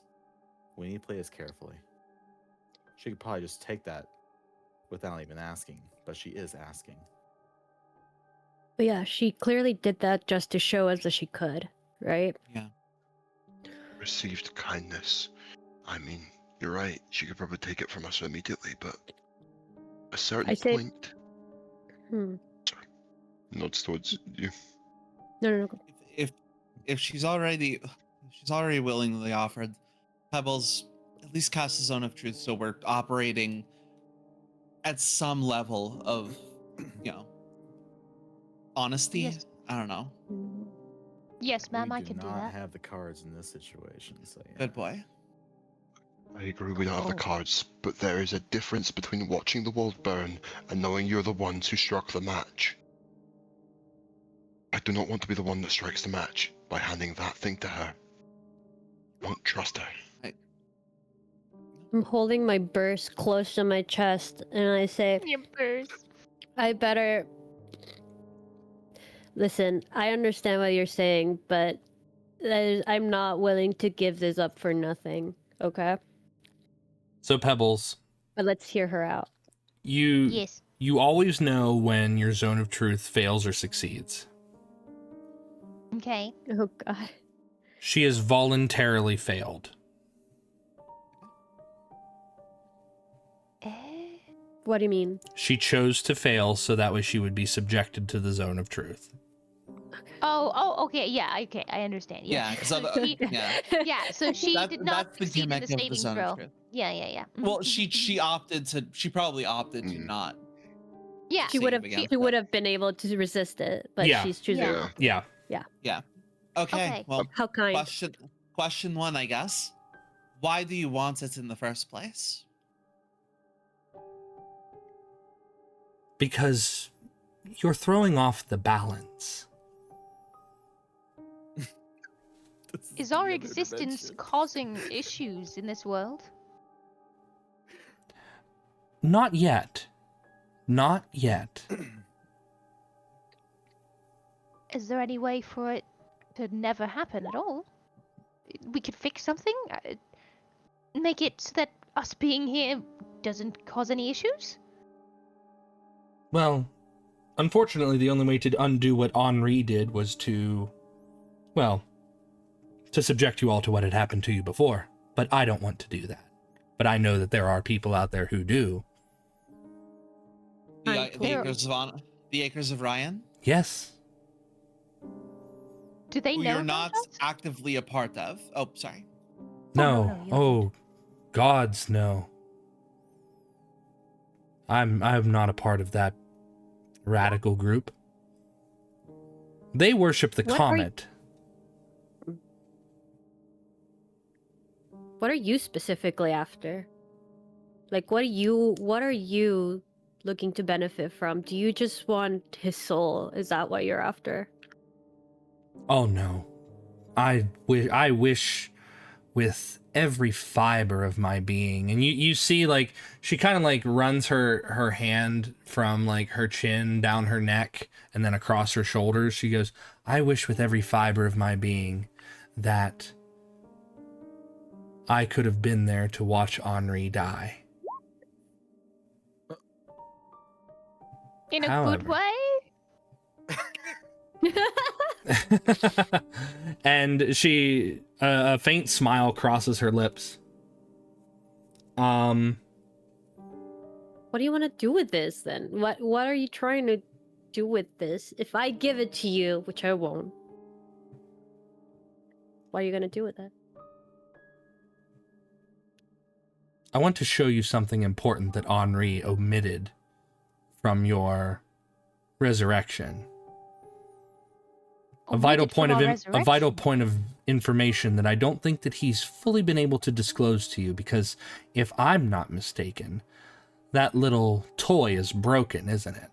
We need to play this carefully. She could probably just take that without even asking, but she is asking. But yeah, she clearly did that just to show us that she could, right? Yeah. Received kindness. I mean, you're right. She could probably take it from us immediately, but a certain I say- point. Hmm. Nods towards you. No. If she's already willingly offered, Pebbles, at least cast the zone of truth, so we're operating at some level of, honesty. Yes. I don't know. Yes, ma'am, we I can do not that. have the cards in this situation, so yeah. Good boy. I agree we don't have the Oh. cards, but there is a difference between watching the world burn and knowing you're the ones who struck the match. I do not want to be the one that strikes the match by handing that thing to her. Won't trust her. I'm holding my burst close to my chest, and I say, Your purse. I better... Listen, I understand what you're saying, but I'm not willing to give this up for nothing. Okay, So Pebbles, but let's hear her out. Yes. you always know when your zone of truth fails or succeeds. Okay. Oh God. She has voluntarily failed. What do you mean? She chose to fail so that way she would be subjected to the zone of truth. Okay, yeah, okay, I understand. Yeah, Yeah, because so she, yeah, yeah, so she That- did not that's the succeed in gimmick the of the saving zone of throw. truth. Yeah. well, she probably opted to Mm. not. Yeah. She would have. Save against She would it. have been able to resist it, but Yeah. she's choosing. Yeah. not to. Yeah. Okay, Okay. well, How kind. question one, I guess. Why do you want it in the first place? Because you're throwing off the balance. Is our existence causing issues in this world? Not yet. Not yet. Is there any way for it to never happen at all? We could fix something? Make it so that us being here doesn't cause any issues? Well, unfortunately, the only way to undo what Henri did was to subject you all to what had happened to you before. But I don't want to do that. But I know that there are people out there who do. The There- acres of Ryan, Yes. Do they who know you're about not us? actively a part of. Oh, sorry. No. no, you're Oh, gods, no. I'm not a part of that radical group. They worship the What are you- comet. What are you specifically after? Like, what are you looking to benefit from? Do you just want his soul? Is that what you're after? Oh no. I wish with every fiber of my being. And you see, like, she kind of like runs her hand from like her chin down her neck and then across her shoulders. She goes, I wish with every fiber of my being that I could have been there to watch Henri die. In a However. good way? And she a faint smile crosses her lips. What do you want to do with this then? What are you trying to do with this? If I give it to you, which I won't, what are you gonna do with it? I want to show you something important that Henri omitted from your resurrection. A vital point of information that I don't think that he's fully been able to disclose to you, because if I'm not mistaken, that little toy is broken, isn't it?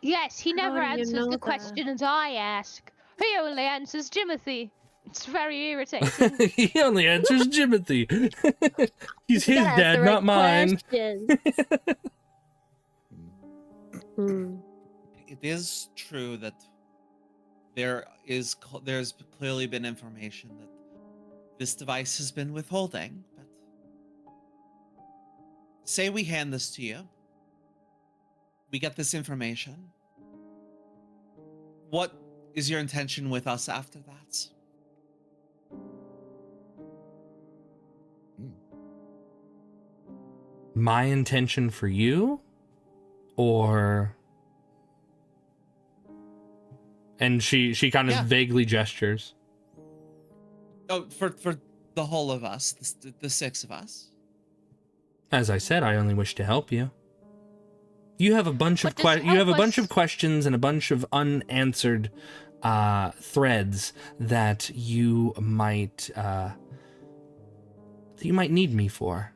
Yes, he never How do you answers know the that? questions I ask. He only answers Jimothy. It's very irritating. He only answers Jimothy. He's his Gotta ask dad, the right not mine. questions. Hmm. It is true that there's clearly been information that this device has been withholding, but say we hand this to you. We get this information. What is your intention with us after that? My intention for you? Or... And she kind of Yeah. vaguely gestures. Oh, for the whole of us, the six of us. As I said, I only wish to help you. You have a bunch But of does you have a help bunch us- of questions and a bunch of unanswered threads that you might need me for.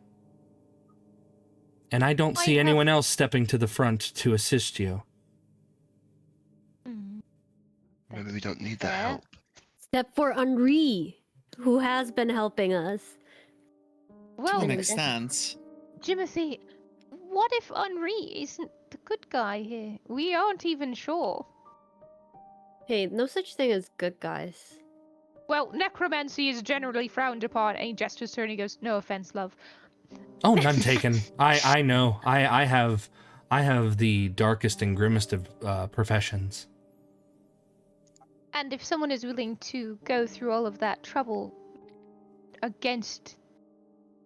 And I don't I see have- anyone else stepping to the front to assist you. Mm, Maybe we don't need that fair. help. Except for Henri, who has been helping us. To Well, an extent. Jimothy, what if Henri isn't the good guy here? We aren't even sure. Hey, no such thing as good guys. Well, necromancy is generally frowned upon, and he gestures to her and he goes, "No offense, love." Oh, none taken. I know. I have the darkest and grimmest of professions. And if someone is willing to go through all of that trouble against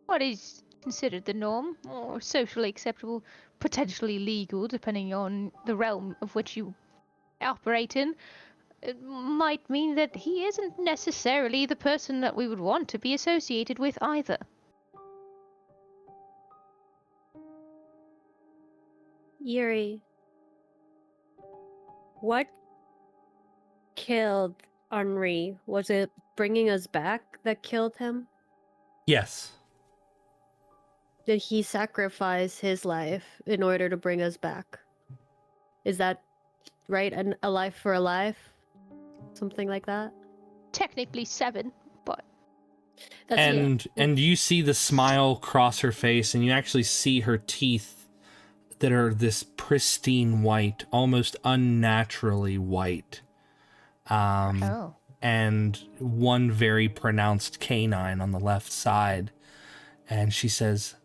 what is considered the norm, or socially acceptable, potentially legal, depending on the realm of which you operate in, it might mean that he isn't necessarily the person that we would want to be associated with either. Yuri, what killed Henri? Was it bringing us back that killed him? Yes. Did he sacrifice his life in order to bring us back? Is that right? A life for a life? Something like that? Technically 7, but That's And you see the smile cross her face, and you actually see her teeth that are this pristine white, almost unnaturally white. oh. And one very pronounced canine on the left side. And she says,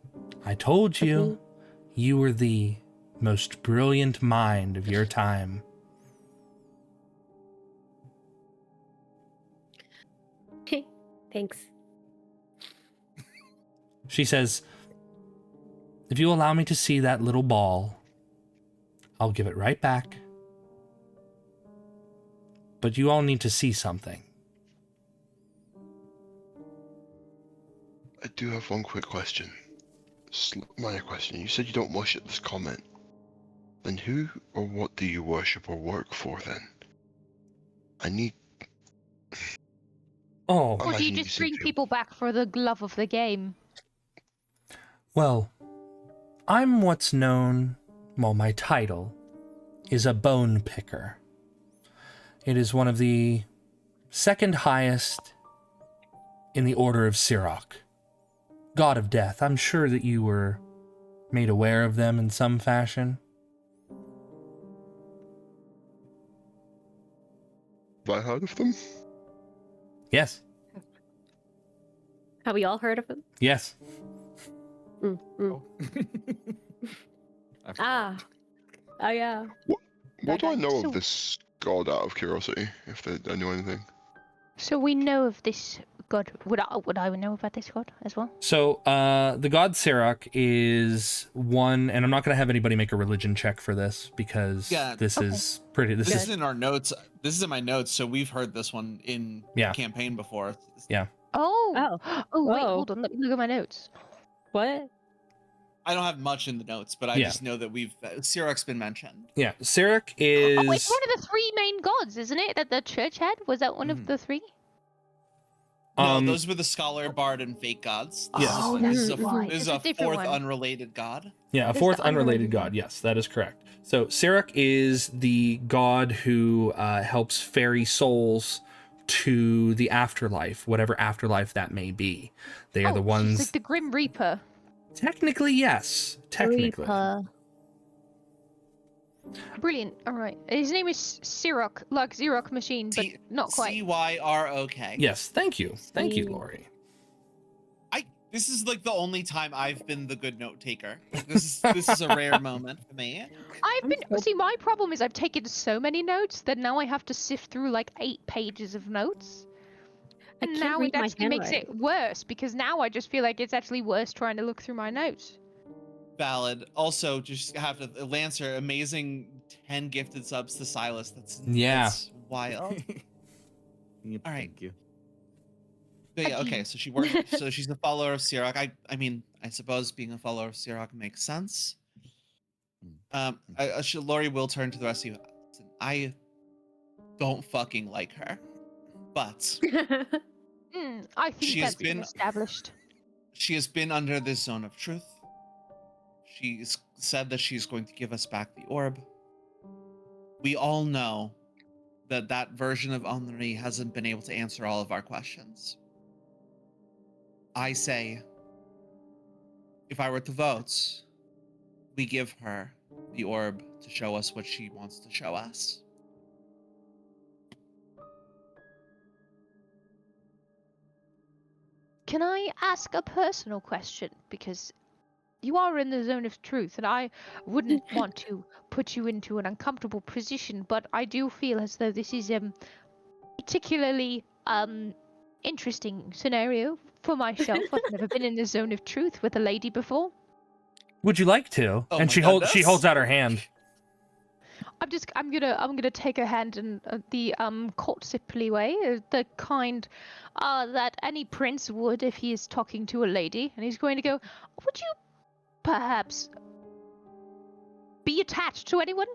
I told you, you were the most brilliant mind of your time. Thanks. She says, if you allow me to see that little ball, I'll give it right back. But you all need to see something. I do have one quick question. Minor question. You said you don't worship this comment. Then who or what do you worship or work for then? I need... Oh, Or do you just bring people back for the love of the game? well, I'm what's known, well, my title is a bone picker. It is one of the second highest in the order of Siroc, god of death. I'm sure that you were made aware of them in some fashion. Have I heard of them? Yes. Have we all heard of him? Yes. Oh. I forgot. Oh yeah. What do I know So- of this god out of curiosity, if I know anything? So we know of this god. Would I know about this god as well? So, the god Siroc is one, and I'm not going to have anybody make a religion check for this because Yeah, this okay. is pretty. This is in our notes. This is in my notes, so we've heard this one in Yeah. campaign before. Oh. Oh wait, Whoa. hold on. Let me look at my notes. What? I don't have much in the notes, but I Yeah. just know that Siroc's been mentioned. Yeah, Siroc is. Oh, it's one of the 3 main gods, isn't it? That the church had. Was that one of the 3? No, those were the scholar, bard, and fake gods. Yes. Oh, This is that's a, why. this is It's a a different fourth one. unrelated god. Yeah, a It's fourth the unrelated unrelated god. Yes, that is correct. So Siroc is the god who helps ferry souls to the afterlife, whatever afterlife that may be. They are the She's ones. like the Grim Reaper. Technically, yes. Technically. Brilliant. All right. His name is Siroc, like Xerox machine, but not quite. Cyrok. Yes. Thank you. Thank you, See. Lori. This is like the only time I've been the good note taker. This is a rare moment for me. See, my problem is I've taken so many notes that now I have to sift through like 8 pages of notes. I And can't now read it my actually makes it handwriting. worse because now I just feel like it's actually worse trying to look through my notes. Valid. Also, just have to Lancer, amazing 10 gifted subs to Silas. That's wild. Yep, All right. Thank you. But yeah, okay, so she works. So she's a follower of Siroc. I mean, I suppose being a follower of Siroc makes sense. Lori will turn to the rest of you. Listen, I don't fucking like her, but I think She that's has been been- established. she has been under this zone of truth. She's said that she's going to give us back the orb. We all know that that version of Henri hasn't been able to answer all of our questions. I say, if I were to vote, we give her the orb to show us what she wants to show us. Can I ask a personal question? Because you are in the zone of truth, and I wouldn't want to put you into an uncomfortable position, but I do feel as though this is particularly interesting scenario for myself. I've never been in the zone of truth with a lady before. Would you like to? Oh And my she goodness. holds out her hand. I'm gonna take her hand in the courtshiply way, the kind that any prince would if he is talking to a lady, and he's going to go, would you perhaps be attached to anyone?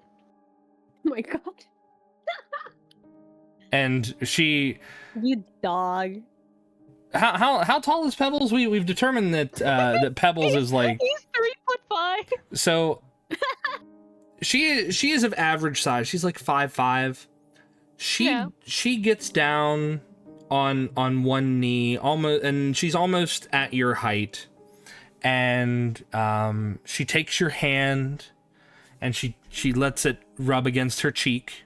Oh my god. And she, You dog. how tall is Pebbles? We've determined that that Pebbles is like, He's 3'5". so she is of average size. She's like 5'5". She gets down on one knee almost, and she's almost at your height, and she takes your hand and she lets it rub against her cheek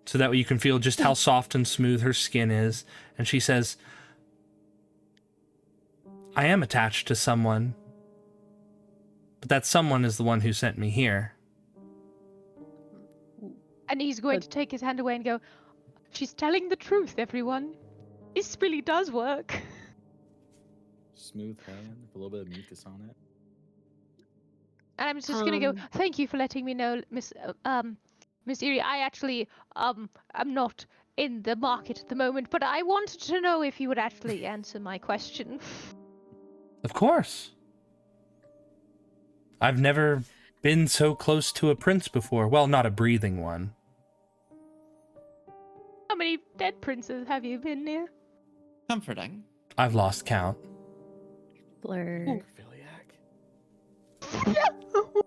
so that way you can feel just how soft and smooth her skin is, and she says, I am attached to someone, but that someone is the one who sent me here. And he's going to take his hand away and go, she's telling the truth, everyone. This really does work. Smooth hand, with a little bit of mucus on it. And I'm just gonna go, thank you for letting me know, Miss Erie. I actually am not in the market at the moment, but I wanted to know if you would actually answer my question. Of course. I've never been so close to a prince before. Well, not a breathing one. How many dead princes have you been near? Comforting. I've lost count. Blur.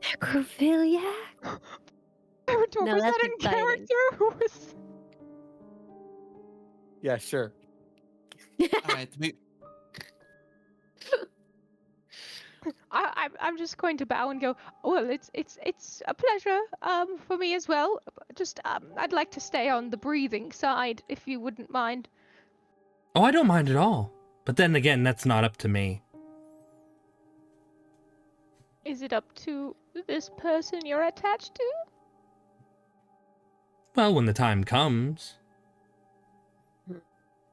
Necrophiliac? No, was that's that in exciting. character? Was... Yeah, sure. All right. I'm just going to bow and go, well, it's a pleasure for me as well. Just I'd like to stay on the breathing side, if you wouldn't mind. Oh, I don't mind at all. But then again, that's not up to me. Is it up to this person you're attached to? Well, when the time comes. Should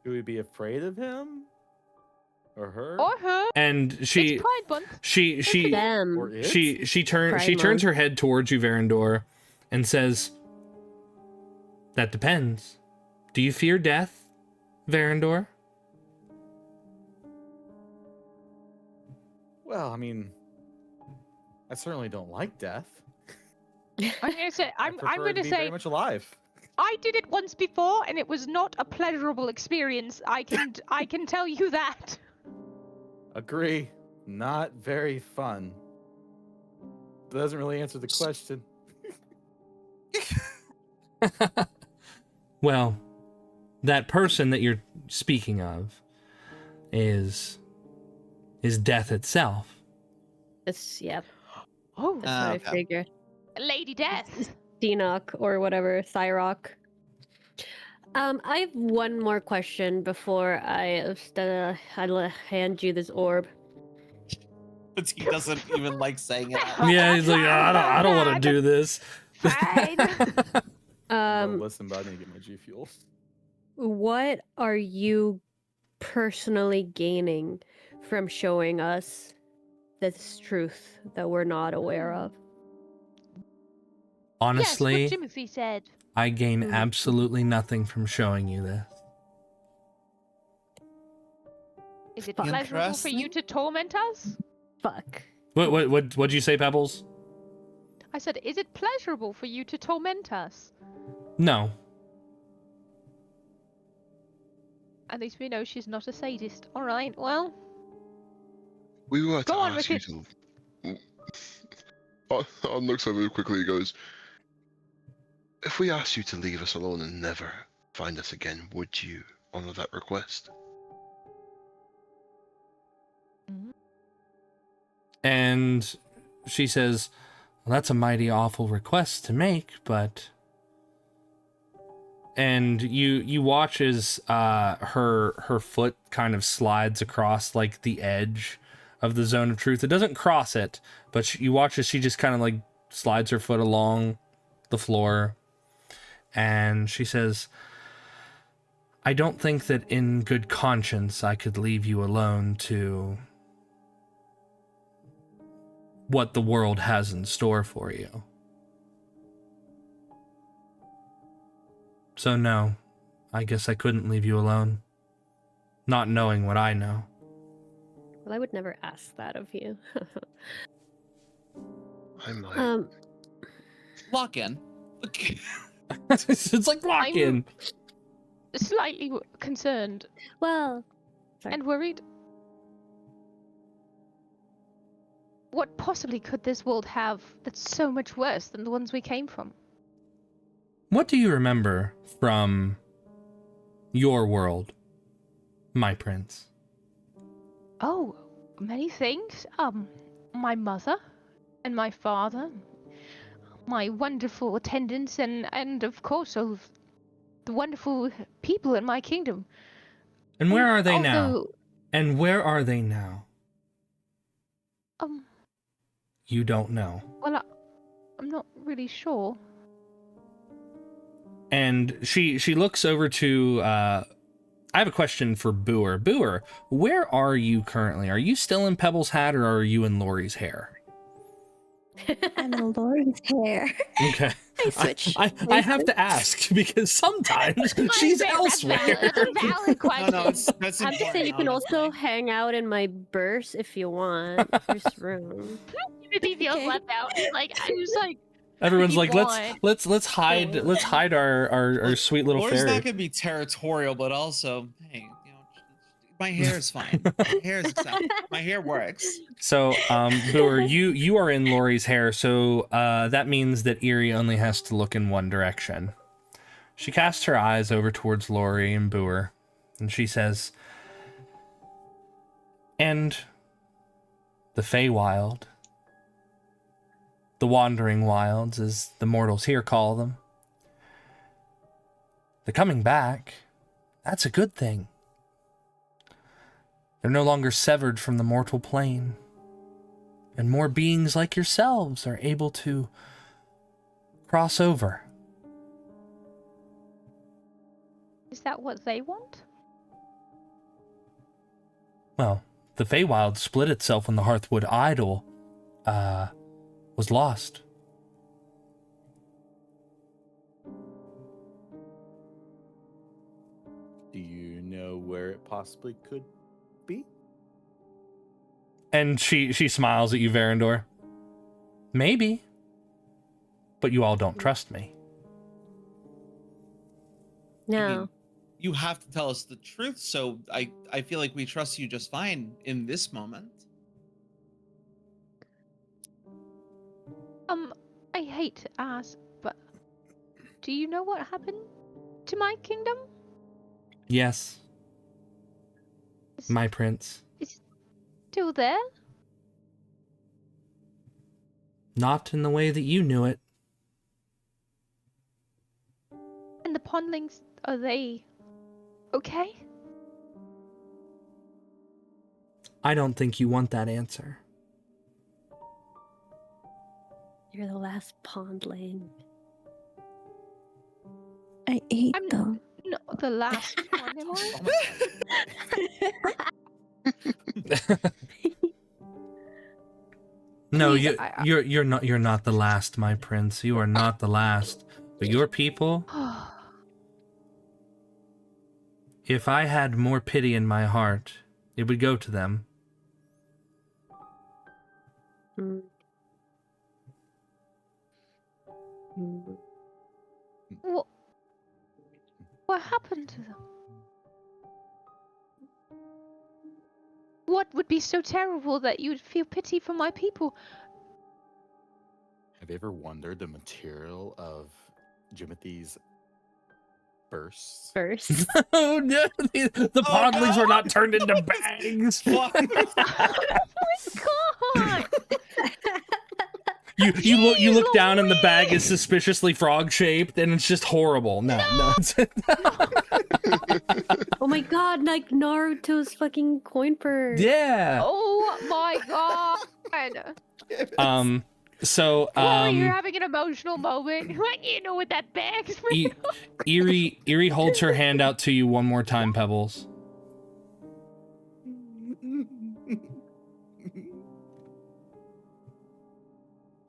we be afraid of him? Or her? Or her? And she It's Pride Month. she Them. Or it? she Pride turns Month. her head towards you, Verandor, and says, that depends. Do you fear death, Verandor? Well, I mean, I certainly don't like death. I'm gonna say I I'm prefer gonna to be say very much alive. I did it once before and it was not a pleasurable experience. I can tell you that. Agree. Not very fun. Doesn't really answer the question. Well, that person that you're speaking of is death itself. It's, yep. Oh, That's what I Okay. figured. Lady Death. Denoc or whatever, Thyrock. I have one more question before I hand you this orb. But he doesn't even like saying it. Yeah, he's like, I don't want to do this. Fine. Listen, but I need to get my G Fuel. What are you personally gaining from showing us this truth that we're not aware of? Honestly, Yes, what Timothy said. I gain absolutely nothing from showing you this. Is it Fuck. pleasurable for you to torment us? Fuck. What'd you say, Pebbles? I said, is it pleasurable for you to torment us? No. At least we know she's not a sadist. All right, well. We were to Go on ask with you to. Ardyn looks over you quickly and goes, if we asked you to leave us alone and never find us again, would you honor that request? And she says, well, that's a mighty awful request to make, but and you watch as her foot kind of slides across like the edge of the zone of truth. It doesn't cross it, but you watch as she just kind of like slides her foot along the floor, and she says, I don't think that in good conscience I could leave you alone to what the world has in store for you. So no, I guess I couldn't leave you alone, not knowing what I know. Well, I would never ask that of you. I might. Lock in. It's like lock in. Slightly concerned Well, sorry. and worried. What possibly could this world have that's so much worse than the ones we came from? What do you remember from your world, my prince? Oh, many things. My mother and my father, my wonderful attendants, and of course, all of the wonderful people in my kingdom. And where are they now? Although, And where are they now? Um, You don't know. well, I'm not really sure. And she looks over to I have a question for Boer. Boer, where are you currently? Are you still in Pebble's hat, or are you in Lori's hair? I'm in Lori's hair. Okay. I switch. I have to ask because sometimes she's elsewhere. That's a valid question. No, that's I'm just saying you can important, also hang out in my burst if you want. There's room. He feels Okay. left out. Like I was like, Everyone's you like, want. let's hide our sweet little Laura's fairy. not gonna be territorial, but also, hey, you know, my hair is fine. My hair is acceptable. My hair works. So, Boer, you are in Lori's hair, so that means that Eerie only has to look in one direction. She casts her eyes over towards Lori and Boer, and she says, and the Feywild, the Wandering Wilds, as the mortals here call them, they're coming back. That's a good thing. They're no longer severed from the mortal plane, and more beings like yourselves are able to cross over. Is that what they want? Well, the Feywild split itself when the Hearthwood idol was lost. Do you know where it possibly could be? And she smiles at you, Verandor. Maybe. But you all don't trust me. I No. mean, you have to tell us the truth, so I feel like we trust you just fine in this moment. I hate to ask, but do you know what happened to my kingdom? Yes, Is my prince. it still there? Not in the way that you knew it. And the pondlings, are they okay? I don't think you want that answer. You're the last pondling. I ate I'm- them. No, the last one, am I? No, Please, you're not the last, my prince. You are not the last. But your people, if I had more pity in my heart, it would go to them. Mm. Mm. What happened to them? What would be so terrible that you would feel pity for my people? Have you ever wondered the material of Jimothy's bursts? First. Oh no, the podlings were not turned into bags. Oh my god! You look down and the bag is suspiciously frog shaped and it's just horrible. No. Oh my god, like Naruto's fucking coin purse. Yeah. Oh my god. So Chloe, you're having an emotional moment. What you know with that bag? Eerie holds her hand out to you one more time, Pebbles.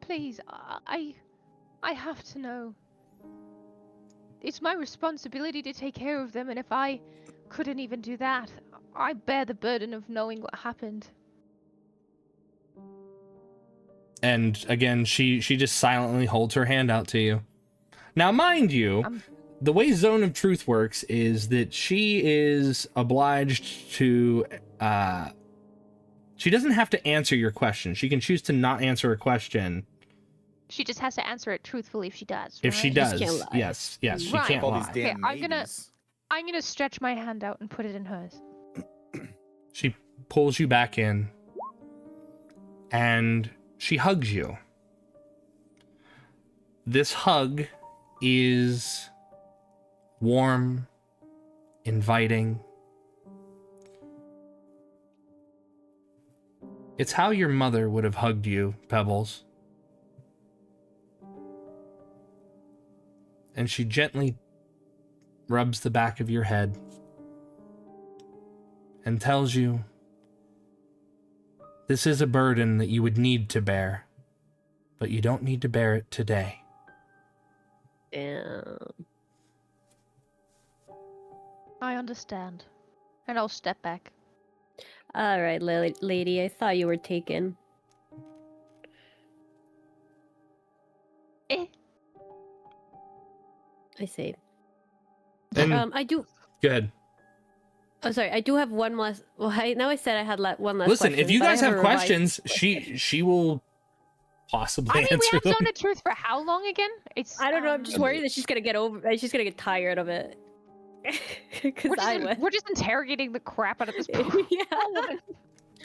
Please, I have to know. It's my responsibility to take care of them, and if I couldn't even do that, I bear the burden of knowing what happened. And again, she just silently holds her hand out to you. Now, mind you, the way Zone of Truth works is that she is obliged to, she doesn't have to answer your question. She can choose to not answer a question. She just has to answer it truthfully if she does. If she right? does, She can't lie. yes, she Right. can't All lie. these damn Okay, maybes. I'm gonna stretch my hand out and put it in hers. She pulls you back in, and she hugs you. This hug is warm, inviting. It's how your mother would have hugged you, Pebbles. And she gently rubs the back of your head and tells you this is a burden that you would need to bear, but you don't need to bear it today. Damn. I understand. And I'll step back. All right, lady. I thought you were taken. Eh. I see. And I do. go ahead. Oh, sorry. I do have one last. Well, I said I had one last. Listen, question, if you but I guys a have revised questions, question. she will possibly I mean, we answer have them. Zone of Truth for how long again? It's. I don't know. I'm just worried that she's gonna she's gonna get tired of it. Because we're just interrogating the crap out of this poor Yeah. woman.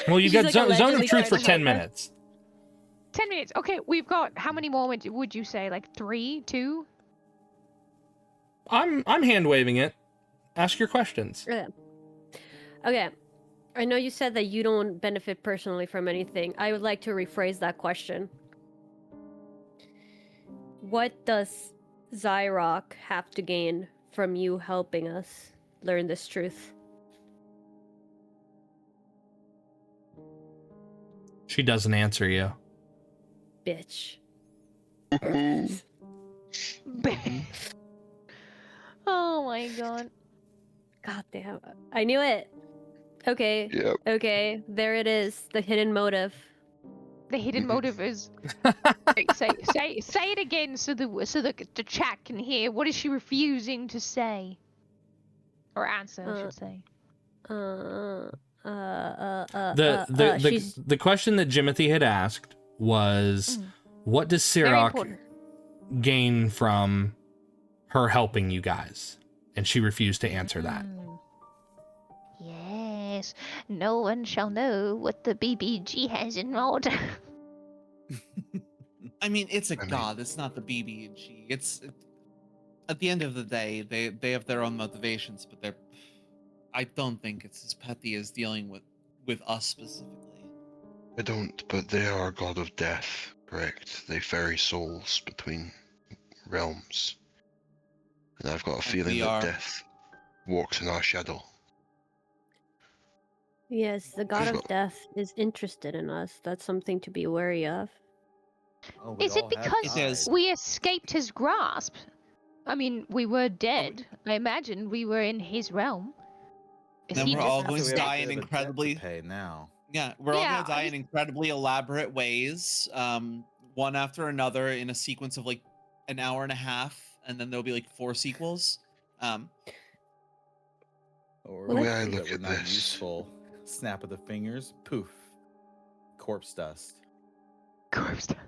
Well, you She's got like Zone of allegedly Truth for trying to 10 help us. minutes. 10 minutes. Okay, we've got how many more would you say? Like 3, 2? I'm hand waving it. Ask your questions. Okay. Okay. I know you said that you don't benefit personally from anything. I would like to rephrase that question. What does Zyrock have to gain from you helping us learn this truth? She doesn't answer you. Bitch. Oh my god. God damn. I knew it. Okay. Yep. Okay. There it is. The hidden motive. The hidden motive is. Wait, say it again so the chat can hear. What is she refusing to say? Or answer, I should say. The question that Jimothy had asked was, what does Very Sirach important. gain from her helping you guys? And she refused to answer that. Yes, no one shall know what the BBG has enrolled. I mean, it's a god. It's not the BB&G. It's at the end of the day, they have their own motivations, but I don't think it's as petty as dealing with us specifically. I don't, but they are a god of death, correct? They ferry souls between realms. And I've got a feeling that death walks in our shadow. Yes, the god of death is interested in us. That's something to be wary of. Oh, we Is it all have because eyes. we escaped his grasp? I mean, we were dead. I imagine we were in his realm. Is Then he we're just- all So going we to have a die bit in of a debt to incredibly pay now. we're all Yeah, going to die in incredibly elaborate ways, one after another in a sequence of like an hour and a half, and then there'll be like 4 sequels. Or The way I that look we're at not this- useful. Snap of the fingers, poof, corpse dust. Corpse dust.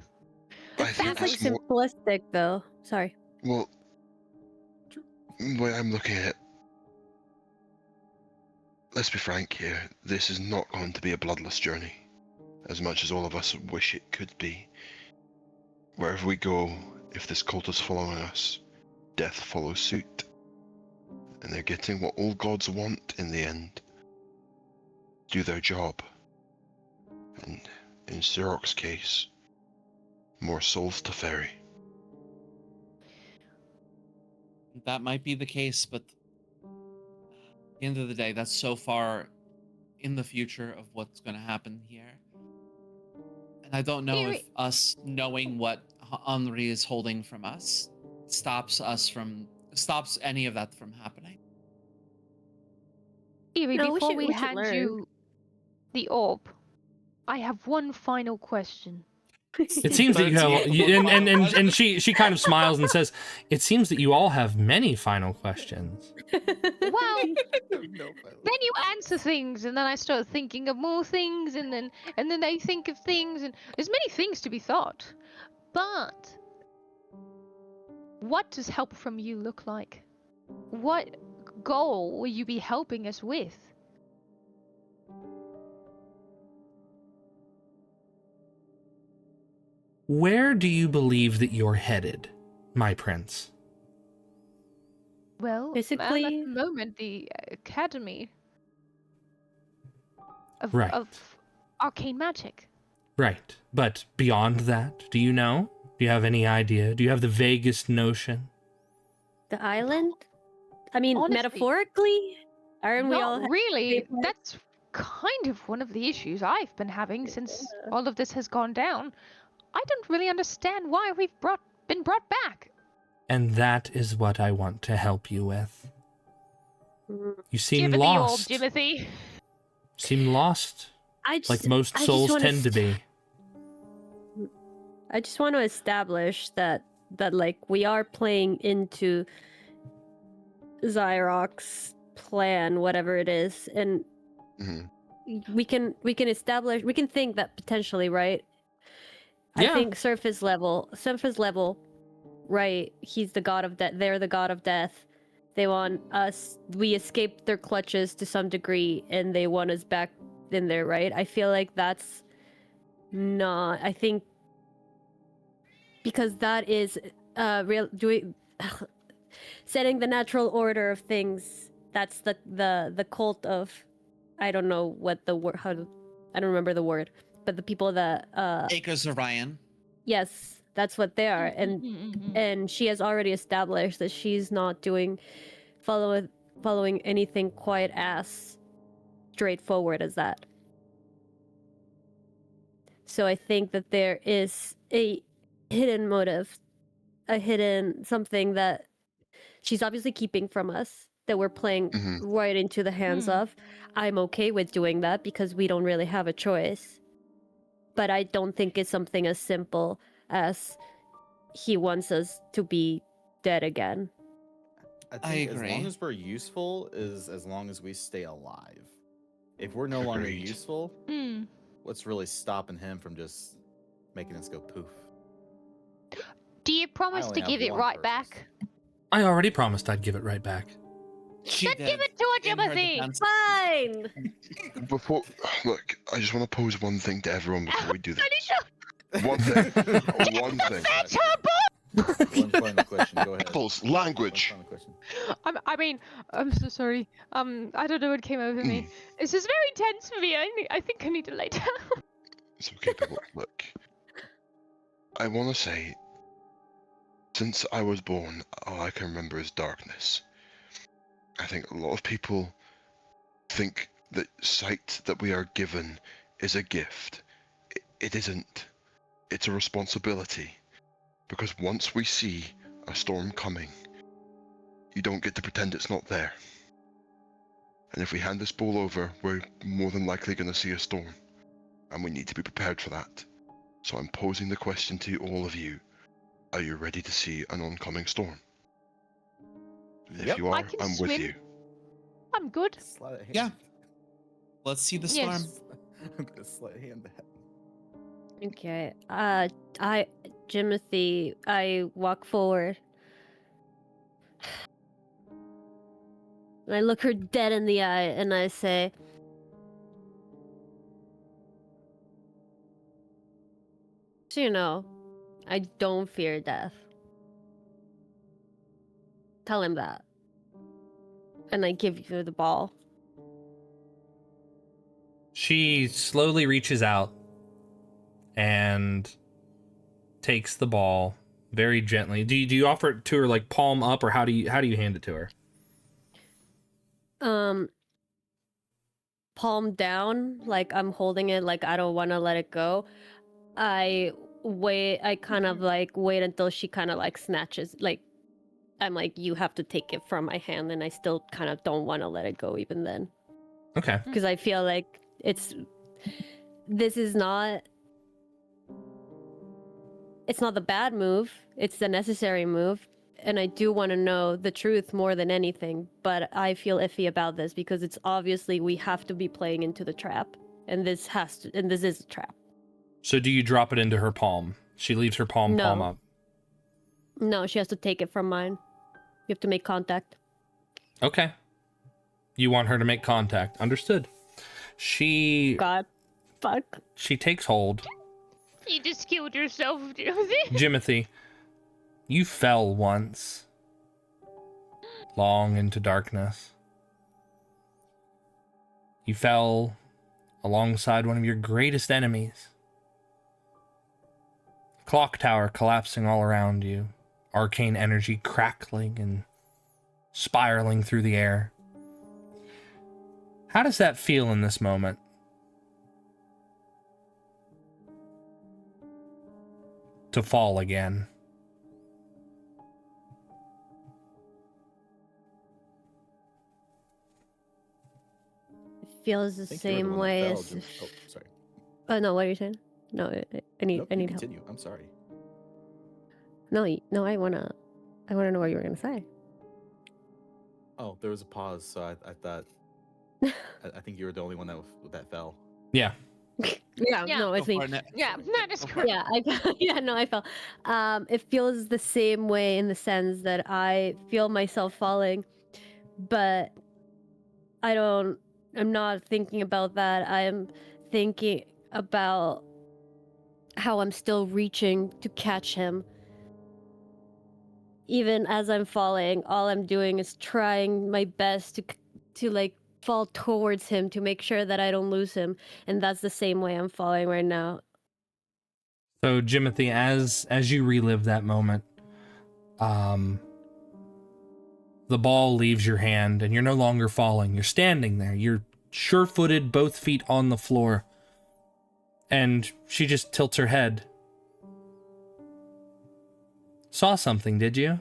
I That's think like it's more. simplistic, though. Sorry. Well, the way I'm looking at it, let's be frank here, this is not going to be a bloodless journey, as much as all of us wish it could be. Wherever we go, if this cult is following us, death follows suit. And they're getting what all gods want in the end. Do their job. And in Siroc's case, more souls to ferry. That might be the case, but at the end of the day, that's so far in the future of what's going to happen here. And I don't know if us knowing what Henri is holding from us stops any of that from happening. Eerie, No, before we we should hand learn. you the orb, I have one final question. It seems that you have, and she kind of smiles and says, "It seems that you all have many final questions." Well, No, then you answer things, and then I start thinking of more things, and then I think of things, and there's many things to be thought. But what does help from you look like? What goal will you be helping us with? Where do you believe that you're headed, my prince? Well, at Basically- the moment, the Academy of, Right. of Arcane Magic. Right. But beyond that, do you know? Do you have any idea? Do you have the vaguest notion? The island? I mean, Honestly, metaphorically? Aren't we all Not really. paper? That's kind of one of the issues I've been having since all of this has gone down. I don't really understand why we've been brought back. And that is what I want to help you with. Mm, You seem Jimothy, lost. old Jimothy. Seem lost, I just, like most I just souls wanna tend to be. I just want to establish that like we are playing into Xyrok's plan, whatever it is, and Mhm. we can think that potentially, right? Yeah. I think surface level, right? He's the god of death. They're the god of death. They want us. We escaped their clutches to some degree, and they want us back in there, right? I feel like that's not. I think because that is real doing setting the natural order of things. That's the cult of. I don't know what the word. I don't remember the word. But the people that Acres of Ryan. yes, that's what they are, Mm-hmm. and she has already established that she's not following anything quite as straightforward as that. So I think that there is a hidden motive, a hidden something that she's obviously keeping from us that we're playing Mhm. right into the hands of. I'm okay with doing that because we don't really have a choice. But I don't think it's something as simple as he wants us to be dead again. I I think as long agree. as we're useful is as long as we stay alive. If we're no longer Agreed. useful, Hmm. what's really stopping him from just making us go poof? Do you promise only to have give it one right purpose. back? I already promised I'd give it right back. She Then did. give it to her, in her Jimothy. defense. Fine. Before, look, I just want to pose one thing to everyone before we do this. Anisha, One thing. One thing. fetch her book! One final question. Go ahead. Apples, One language. final question. I'm so sorry. I don't know what came over me. This is very tense for me. I think I need to lay down. It's okay, people. Look, I want to say, since I was born, all I can remember is darkness. I think a lot of people think that sight that we are given is a gift. It isn't. It's a responsibility. Because once we see a storm coming, you don't get to pretend it's not there. And if we hand this ball over, we're more than likely going to see a storm. And we need to be prepared for that. So I'm posing the question to all of you. Are you ready to see an oncoming storm? If Yep. you I are, can I'm with swim. you. I'm good. Sleight of hand. Yeah. Let's see the storm. Yes. I'm gonna sleight of hand that. Okay. Jimothy, I walk forward. And I look her dead in the eye and I say, so, you know, I don't fear death. Tell him that. And I give you the ball. She slowly reaches out and takes the ball very gently. Do you offer it to her like palm up, or how do you hand it to her? Palm down, like I'm holding it, like I don't want to let it go. I kind of like wait until she kind of like snatches, like I'm like, you have to take it from my hand, and I still kind of don't want to let it go even then. Okay. Because I feel like this is not, it's not the bad move, it's the necessary move. And I do want to know the truth more than anything, but I feel iffy about this because it's obviously we have to be playing into the trap, and this is a trap. So do you drop it into her palm? She leaves her palm No. up. No, she has to take it from mine. You have to make contact. Okay. You want her to make contact. Understood. God, fuck. She takes hold. You just killed yourself, Josie. Jimothy, you fell once. Long into darkness. You fell alongside one of your greatest enemies. Clock tower collapsing all around you. Arcane energy crackling and spiraling through the air. How does that feel in this moment? To fall again. It feels the I think you were the same one that way fell, as. Jim. Oh, sorry. No, what are you saying? No, I need Nope, I you need help. continue. I'm sorry. No, I wanna know what you were gonna say. Oh, there was a pause, so I thought. I think you were the only one that fell. Yeah. Yeah, Yeah. no, it's Go me. for it, Nick. Yeah, that is Go for correct. it. I fell. It feels the same way in the sense that I feel myself falling, but I'm not thinking about that. I am thinking about how I'm still reaching to catch him. Even as I'm falling, all I'm doing is trying my best to like fall towards him to make sure that I don't lose him, and that's the same way I'm falling right now. So, Jimothy, as you relive that moment, the ball leaves your hand and you're no longer falling. You're standing there. You're sure-footed, both feet on the floor. And she just tilts her head. Saw something, did you?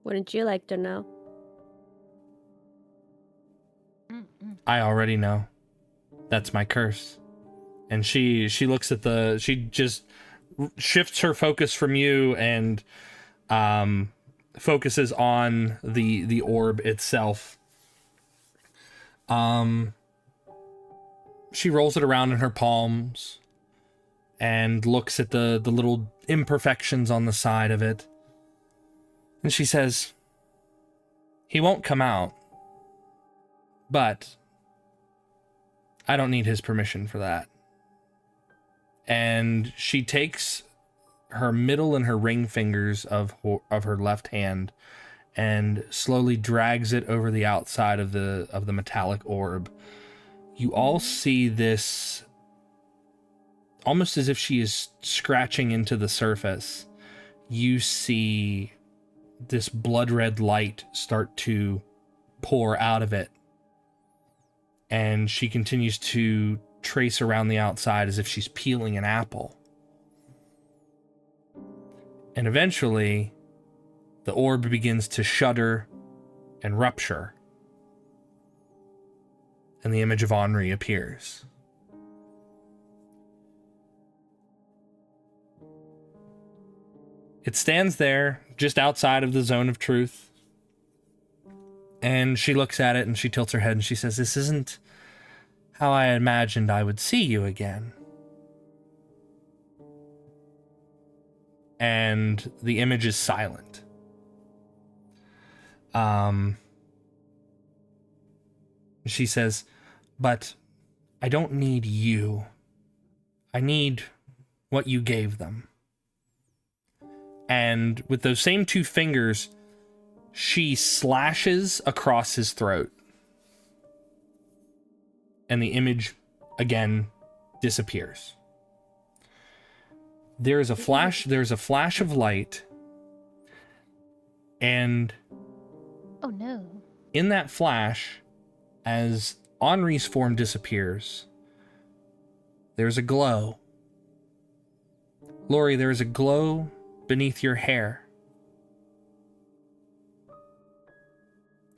Wouldn't you like to know? I already know. That's my curse. And she looks at she just shifts her focus from you and focuses on the orb itself. She rolls it around in her palms and looks at the little imperfections on the side of it. And she says, "He won't come out, but I don't need his permission for that." And she takes her middle and her ring fingers of her left hand and slowly drags it over the outside of the metallic orb. You all see this almost as if she is scratching into the surface. You see this blood red light start to pour out of it. And she continues to trace around the outside as if she's peeling an apple. And eventually, the orb begins to shudder and rupture. And the image of Henri appears. It stands there, just outside of the zone of truth. And she looks at it and she tilts her head and she says, "This isn't how I imagined I would see you again." And the image is silent. She says, "But I don't need you. I need what you gave them. And with those same 2 fingers, she slashes across his throat. And the image, again, disappears. There's a flash of light, and Oh no. in that flash, as Henri's form disappears, there's a glow. Lori, there's a glow beneath your hair.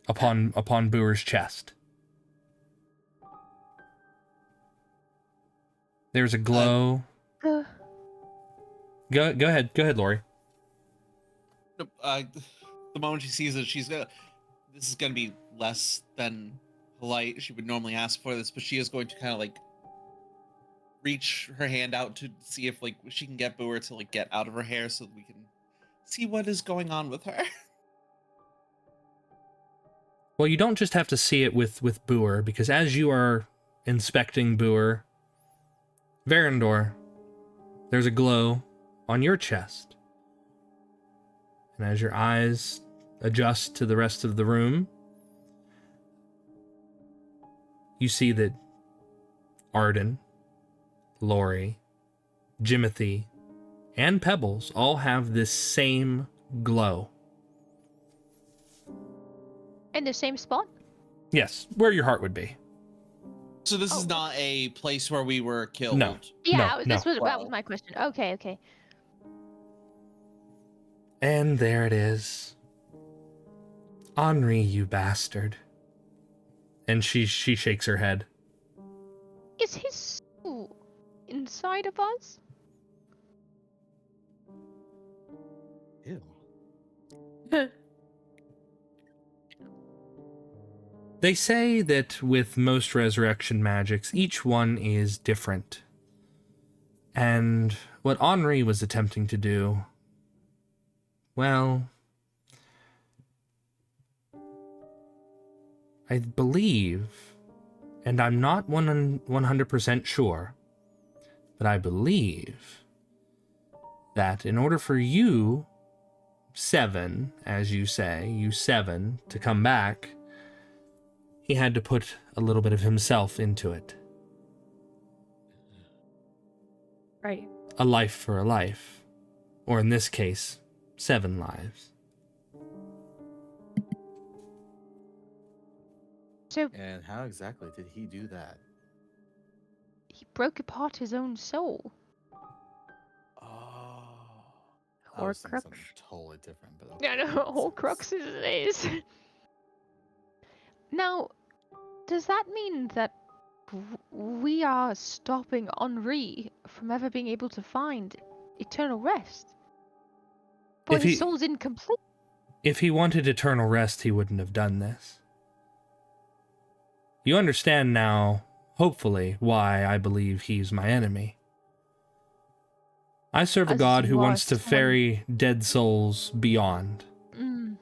Upon Booer's chest. There's a glow. Uh, Go ahead, Lori. The moment she sees it, this is gonna be less than polite. She would normally ask for this, but she is going to kind of like reach her hand out to see if like she can get Booer to like get out of her hair so that we can see what is going on with her. Well, you don't just have to see it with Booer, because as you are inspecting Booer, Verandor, there's a glow on your chest. And as your eyes adjust to the rest of the room, you see that Ardyn, Lori, Jimothy, and Pebbles all have this same glow. in the same spot? Yes, where your heart would be. So this is not a place where we were killed. No. Yeah, No, that no. was my question. Okay. And there it is. Henri, you bastard. And she shakes her head. Is his soul inside of us? Ew. They say that with most resurrection magics, each one is different. And what Henri was attempting to do, well, I believe, and I'm not 100% sure, but I believe that in order for you, 7, as you say, you 7, to come back, he had to put a little bit of himself into it. Right. A life for a life. Or in this case, 7 lives. So And how exactly did he do that? he broke apart his own soul. Oh. I Or was thinking something crux. totally different, but okay, Yeah, no, that whole makes crux sense. is. Now, does that mean that we are stopping Henri from ever being able to find eternal rest? But If his he- soul's incomplete. If he wanted eternal rest, he wouldn't have done this. You understand now, hopefully, why I believe he's my enemy. I serve a As god who you are wants to someone- ferry dead souls beyond. Mm.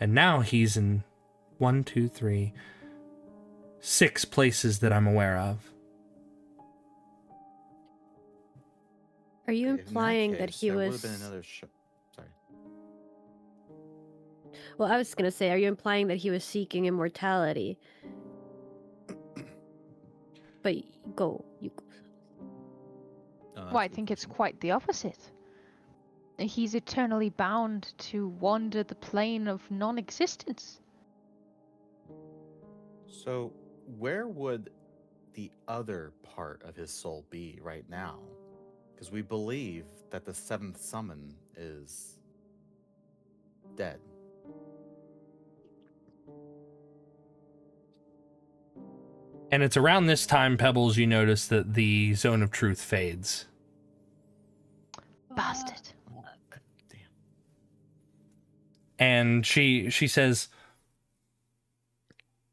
And now he's in 1, 2, 3, 6 places that I'm aware of. Are you In that implying that case, he there was? would have been another sorry. Well, I was gonna say, are you implying that he was seeking immortality? But go, you. No, Well, I that's a good think it's question. quite the opposite. He's eternally bound to wander the plane of non-existence. So, where would the other part of his soul be right now? Because we believe that the 7th summon is dead. And it's around this time, Pebbles, you notice that the zone of truth fades. Bastard. Damn. And she says,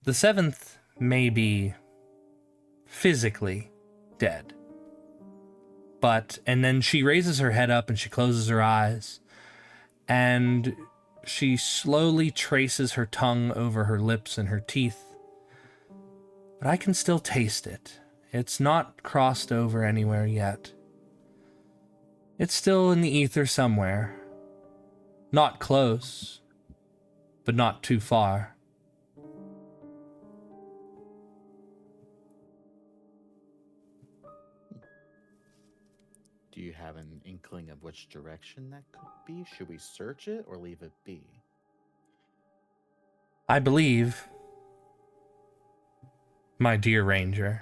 the 7th may be physically dead. But, and then she raises her head up and she closes her eyes. And she slowly traces her tongue over her lips and her teeth. But I can still taste it. It's not crossed over anywhere yet. It's still in the ether somewhere. Not close, but not too far. Do you have an inkling of which direction that could be? Should we search it or leave it be? I believe, my dear ranger,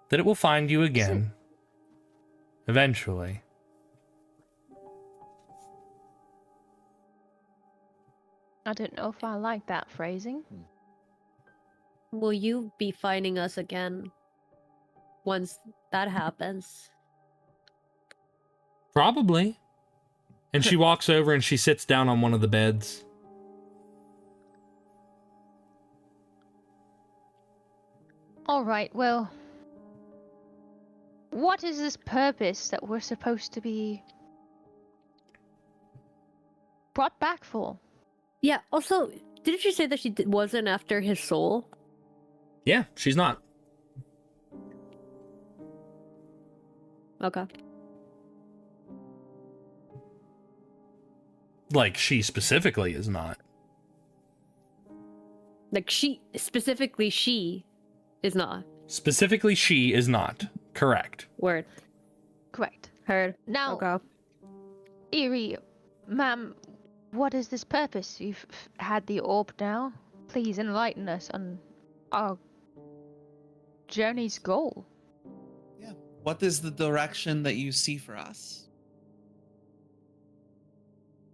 that it will find you again, eventually. I don't know if I like that phrasing. Will you be finding us again once that happens? Probably. And she walks over and she sits down on one of the beds. All right, well, what is this purpose that we're supposed to be brought back for? Yeah, also, didn't you say that she wasn't after his soul? Yeah, she's not. Okay. Like, she specifically is not. Like, specifically she is not. Specifically, she is not. Correct. Word. Correct. Heard. Now, Okay. Eerie, ma'am, what is this purpose? You've had the orb now. Please enlighten us on our journey's goal. Yeah. What is the direction that you see for us?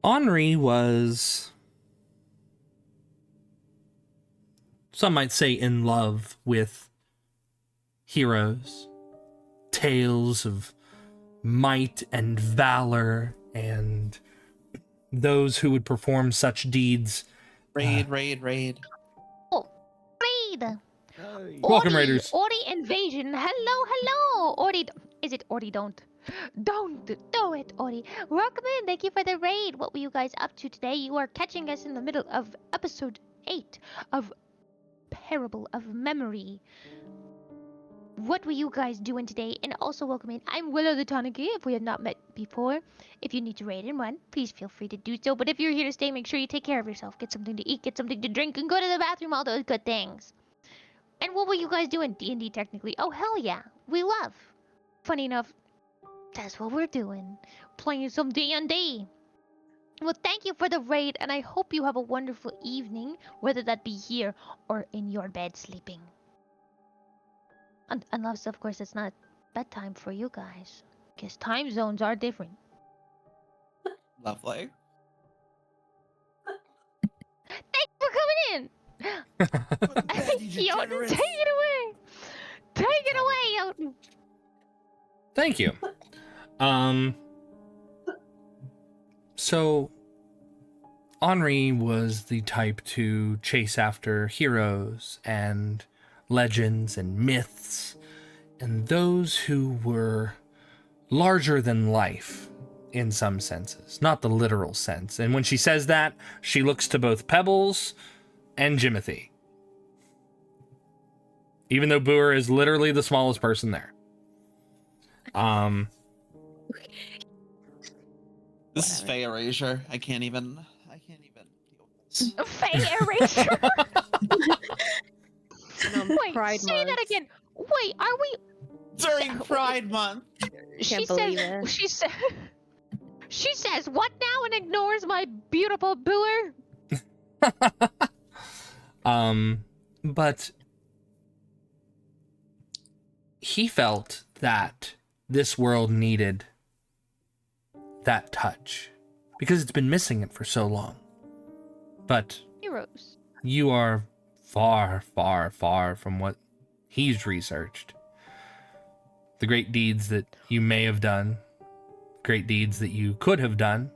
Henri was, some might say, in love with heroes, tales of might and valor, and those who would perform such deeds. Raid. Oh, raid! Welcome, Ordi, Raiders. Ordi invasion. Hello. Ordi, is it Ordi? Don't do it, Ordi. Welcome in. Thank you for the raid. What were you guys up to today? You are catching us in the middle of episode 8 of Parable of Memory. What were you guys doing today? And also welcome in. I'm Willow the Tanaki, if we have not met before. If you need to raid and run, please feel free to do so. But if you're here to stay, make sure you take care of yourself. Get something to eat, get something to drink, and go to the bathroom, all those good things. And what were you guys doing? D&D technically. Oh, hell yeah. We love. Funny enough, that's what we're doing. Playing some D&D. Well, thank you for the raid, and I hope you have a wonderful evening, whether that be here or in your bed sleeping. Unless, of course, it's not bedtime for you guys. Because time zones are different. Lovely. Thanks for coming in! Jotun, take it away! Take it away, Jotun! Thank you. So Henri was the type to chase after heroes and legends and myths and those who were larger than life in some senses, not the literal sense. And when she says that, she looks to both Pebbles and Jimothy. Even though Boer is literally the smallest person there. This is Fey Erasure. I can't even deal with this. Fey Erasure! Wait, Pride say that Month. again. Wait, are we... During Pride Month. She believe says... it. She says what now and ignores my beautiful Boer? But he felt that this world needed that touch because it's been missing it for so long. But Heroes. you are far, far, far from what he's researched. The great deeds that you may have done, great deeds that you could have done,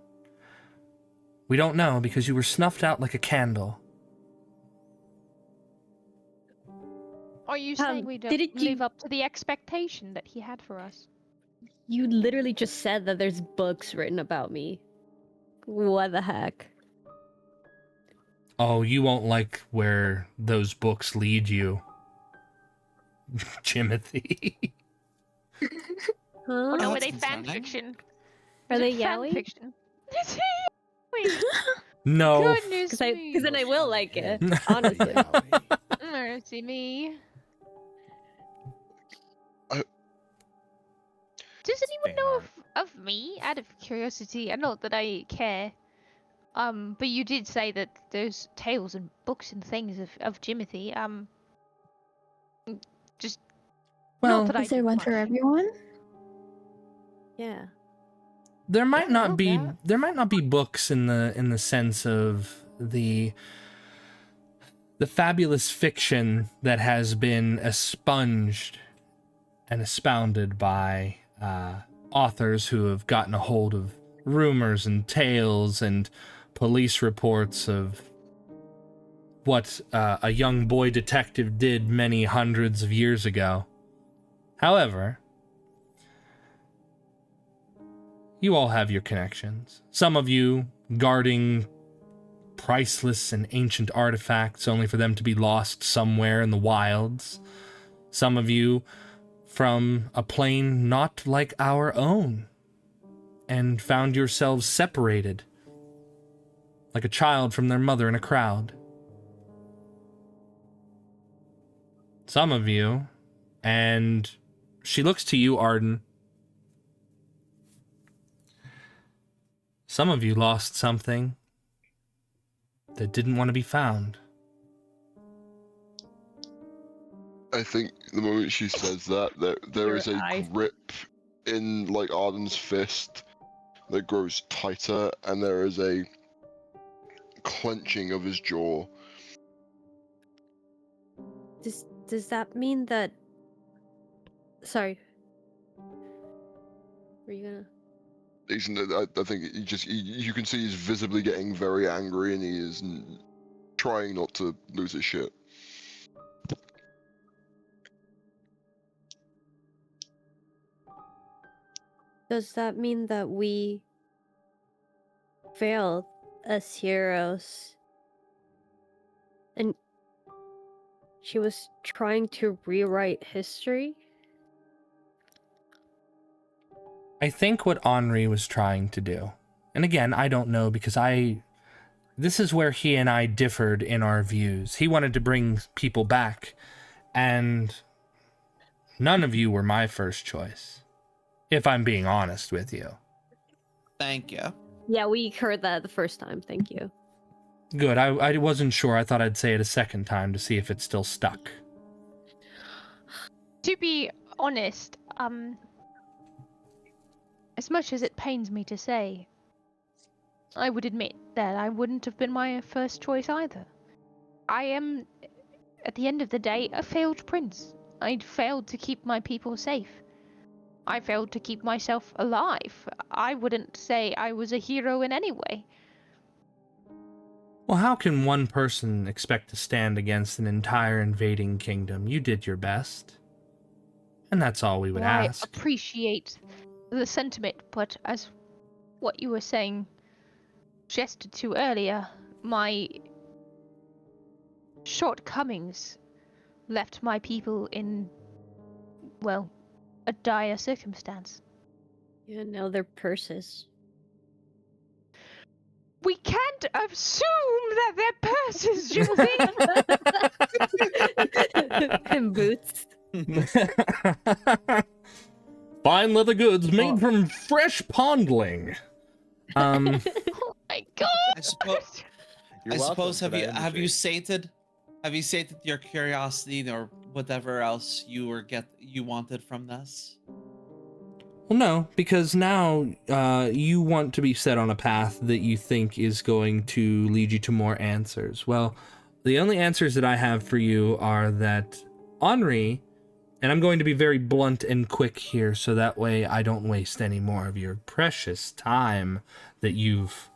we don't know because you were snuffed out like a candle. Are you saying we don't didn't you- live up to the expectation that he had for us? You literally just said that there's books written about me. What the heck? Oh, you won't like where those books lead you. Jimothy. Huh? Oh no, Oh, were that's they fan concerning. fiction? Are Is they it fan yaoi? fiction? Is it yaoi? No. Goodness Because me. then I will like it. Hint, Honestly. yaoi. Mercy me. I- Does anyone Fan know art. of me? Out of curiosity, I know that I care. But you did say that there's tales and books and things of Jimothy. Just Well, not that I Is there do one much. for everyone? Yeah. there might Yeah, not be yeah. there might not be books in the sense of the fabulous fiction that has been expunged and expounded by authors who have gotten a hold of rumors and tales and police reports of what a young boy detective did many hundreds of years ago. However, you all have your connections. Some of you guarding priceless and ancient artifacts only for them to be lost somewhere in the wilds. Some of you from a plane not like our own and found yourselves separated like a child from their mother in a crowd. Some of you, and she looks to you, Ardyn. Some of you lost something that didn't want to be found. I think the moment she says that, there Your is a eye. grip in like Ardyn's fist that grows tighter, and there is a clenching of his jaw. Does that mean that? Sorry. Were you gonna? I think you can see he's visibly getting very angry, and he is trying not to lose his shit. Does that mean that we failed as heroes? And she was trying to rewrite history? I think what Henri was trying to do, and again, I don't know because this is where he and I differed in our views. He wanted to bring people back, and none of you were my first choice, if I'm being honest with you. Thank you. Yeah, we heard that the first time. Thank you. Good, I wasn't sure. I thought I'd say it a second time to see if it still stuck. To be honest, as much as it pains me to say, I would admit that I wouldn't have been my first choice either. I am, at the end of the day, a failed prince. I'd failed to keep my people safe. I failed to keep myself alive. I wouldn't say I was a hero in any way. Well, how can one person expect to stand against an entire invading kingdom? You did your best. And that's all we would Well, I ask. appreciate the sentiment, but as what you were saying gestured to earlier, my shortcomings left my people in, well, a dire circumstance. Yeah, now they're purses. We can't assume that they're purses, Josie! And boots. Fine leather goods made from fresh pondling. Oh my god! I suppose. You're I welcome suppose for that have you imagery. sated your curiosity or whatever else you wanted from this? Well, no, because now you want to be set on a path that you think is going to lead you to more answers. Well, the only answers that I have for you are that Henri, and I'm going to be very blunt and quick here so that way I don't waste any more of your precious time that you've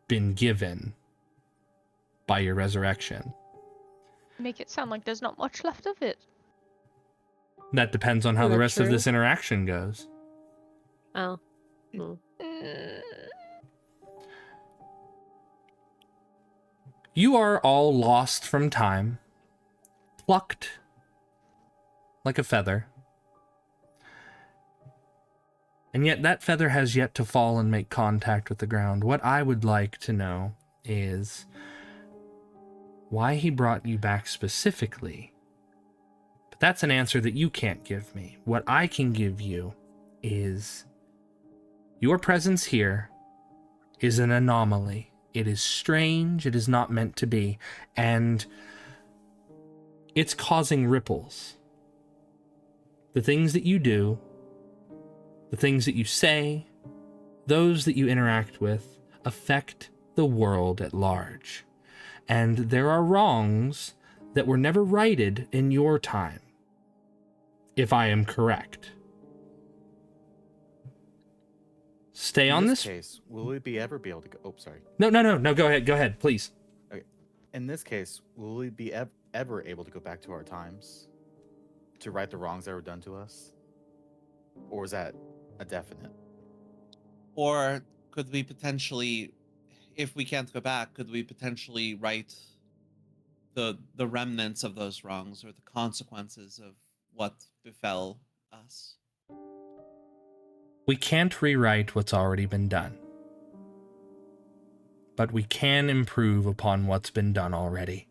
been given by your resurrection. Make it sound like there's not much left of it. That depends on how Is the that rest of true? this interaction goes. Oh. Hmm. You are all lost from time, plucked like a feather. And yet that feather has yet to fall and make contact with the ground. What I would like to know is why he brought you back specifically. But that's an answer that you can't give me. What I can give you is your presence here is an anomaly. It is strange. It is not meant to be. And it's causing ripples. The things that you do, the things that you say, those that you interact with, affect the world at large. And there are wrongs that were never righted in your time, if I am correct. Stay on this case, will we ever be able to go? Oh, sorry. No, go ahead, please. Okay. In this case, will we be ever able to go back to our times to right the wrongs that were done to us? Or is that a definite? Or could we potentially, if we can't go back, could we potentially right the remnants of those wrongs or the consequences of what befell us? We can't rewrite what's already been done. But we can improve upon what's been done already.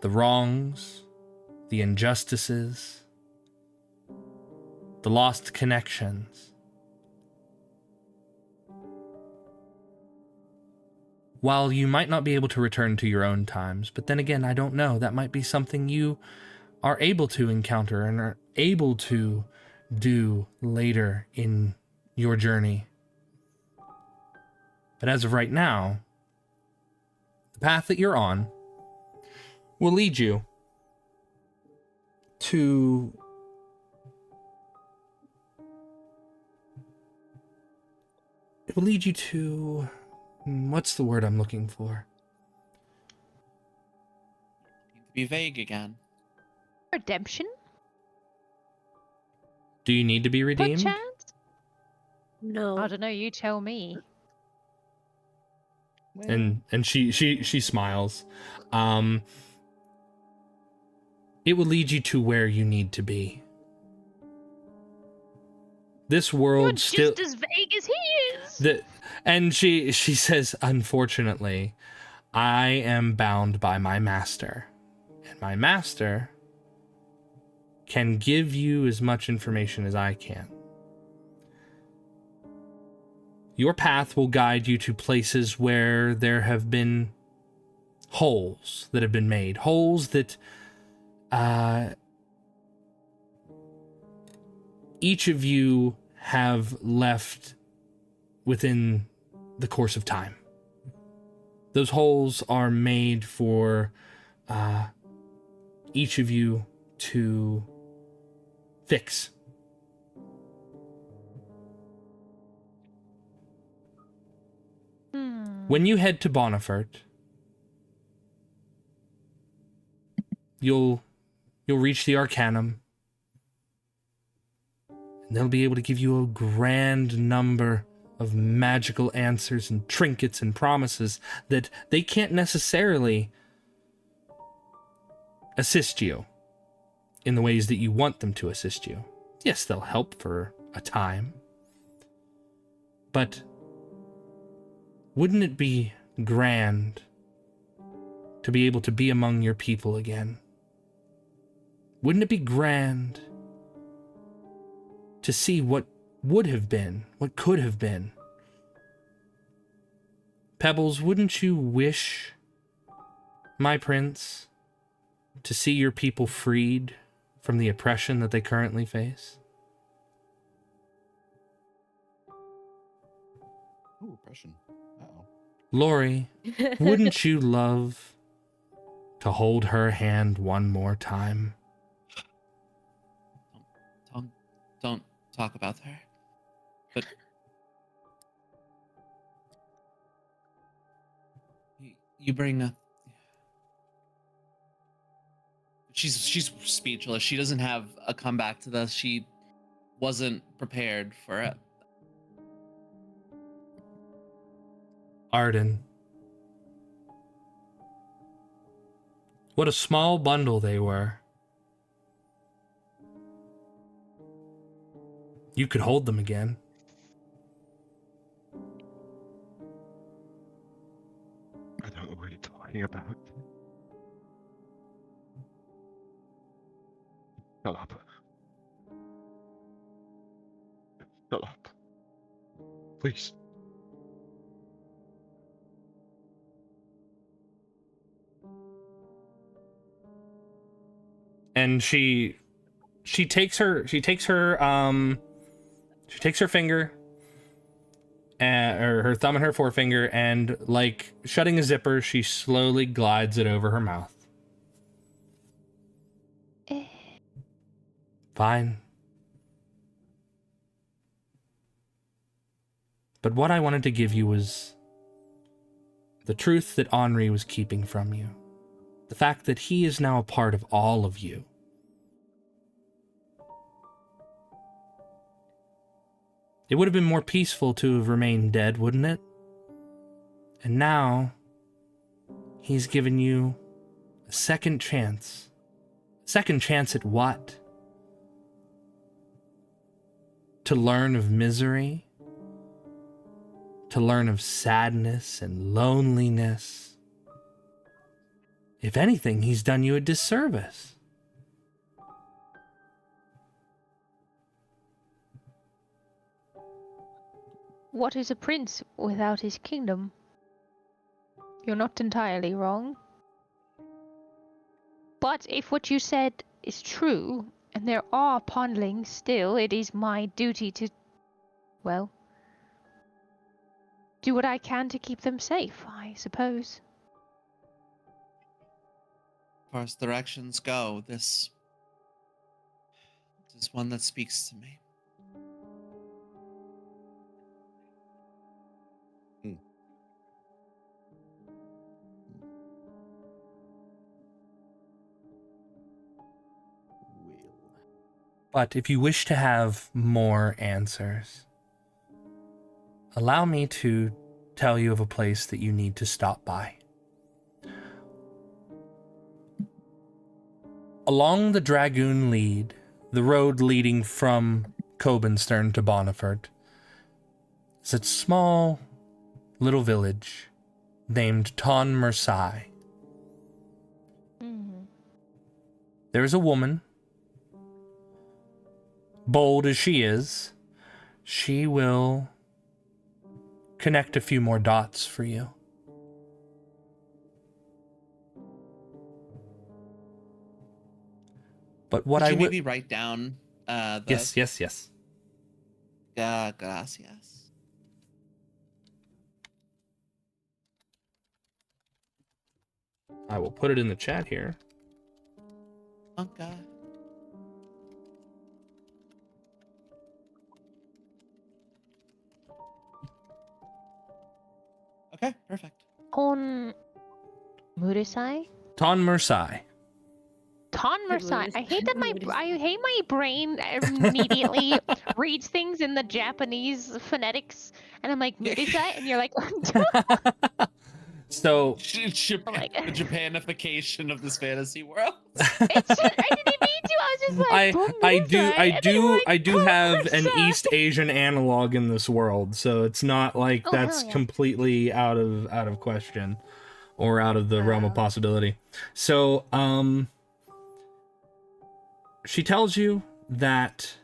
The wrongs, the injustices, the lost connections. While you might not be able to return to your own times, but then again, I don't know, that might be something you are able to encounter and are able to do later in your journey. But as of right now, the path that you're on will lead you to what's the word I'm looking for? Need to be vague again. Redemption? Do you need to be redeemed? Perchance? No. I don't know, you tell me. And she smiles. It will lead you to where you need to be. This world You're still just as vague as he is. And she says, unfortunately, I am bound by my master. And my master can give you as much information as I can. Your path will guide you to places where there have been holes that have been made. Holes that each of you have left within the course of time. Those holes are made for each of you to fix. When you head to Bonifert, you'll reach the Arcanum, and they'll be able to give you a grand number of magical answers and trinkets and promises that they can't necessarily assist you in the ways that you want them to assist you. Yes, they'll help for a time, but wouldn't it be grand to be able to be among your people again? Wouldn't it be grand to see what would have been, what could have been? Pebbles, wouldn't you wish, my prince, to see your people freed from the oppression that they currently face? Ooh, oppression. Uh-oh. Lori, wouldn't you love to hold her hand one more time? Don't talk about her. But you bring a... She's speechless. She doesn't have a comeback to this. She wasn't prepared for it. Ardyn, What a small bundle they were. You could hold them again. I don't know what you're talking about. Shut up. Shut up. Please. And she takes her finger or her thumb and her forefinger, and like shutting a zipper, she slowly glides it over her mouth. Fine. But what I wanted to give you was the truth that Henri was keeping from you. The fact that he is now a part of all of you. It would have been more peaceful to have remained dead, wouldn't it? And now, he's given you a second chance. Second chance at what? To learn of misery? To learn of sadness and loneliness? If anything, he's done you a disservice. What is a prince without his kingdom? You're not entirely wrong. But if what you said is true, and there are pondlings still, it is my duty to, well, do what I can to keep them safe, I suppose. As far as directions go, this is one that speaks to me. But if you wish to have more answers, allow me to tell you of a place that you need to stop by. Along the Dragoon Lead, the road leading from Cobenstern to Bonneford, is a small little village named Ton Mersai. There is a woman. Bold as she is, she will connect a few more dots for you. But what Could I you would maybe write down the yes. gracias. I will put it in the chat here. Okay. Okay, perfect. On Murusai? Ton Mersai. Tonmersai. I hate that my brain immediately reads things in the Japanese phonetics, and I'm like Murusai, and you're like, So Japan, the Japanification of this fantasy world. it's just, I didn't mean to. I was just like, I do have an East Asian analog in this world, so it's not like Oh, that's hell yeah. completely out of question or out of the realm of possibility. So, she tells you that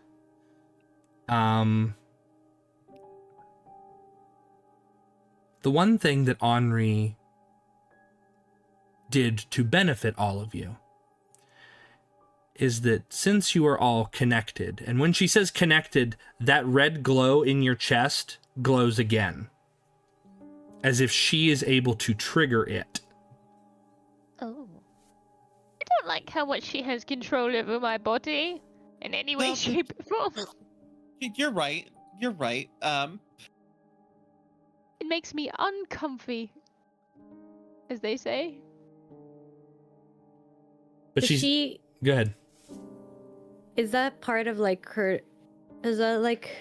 the one thing that Henri did to benefit all of you is that since you are all connected, and when she says connected, that red glow in your chest glows again, as if she is able to trigger it. Oh. I don't like how much she has control over my body in any way, Well, shape, or form. You're right. You're right. It makes me uncomfy, as they say. But Does she? Go ahead. Is that part of like her? Is that like?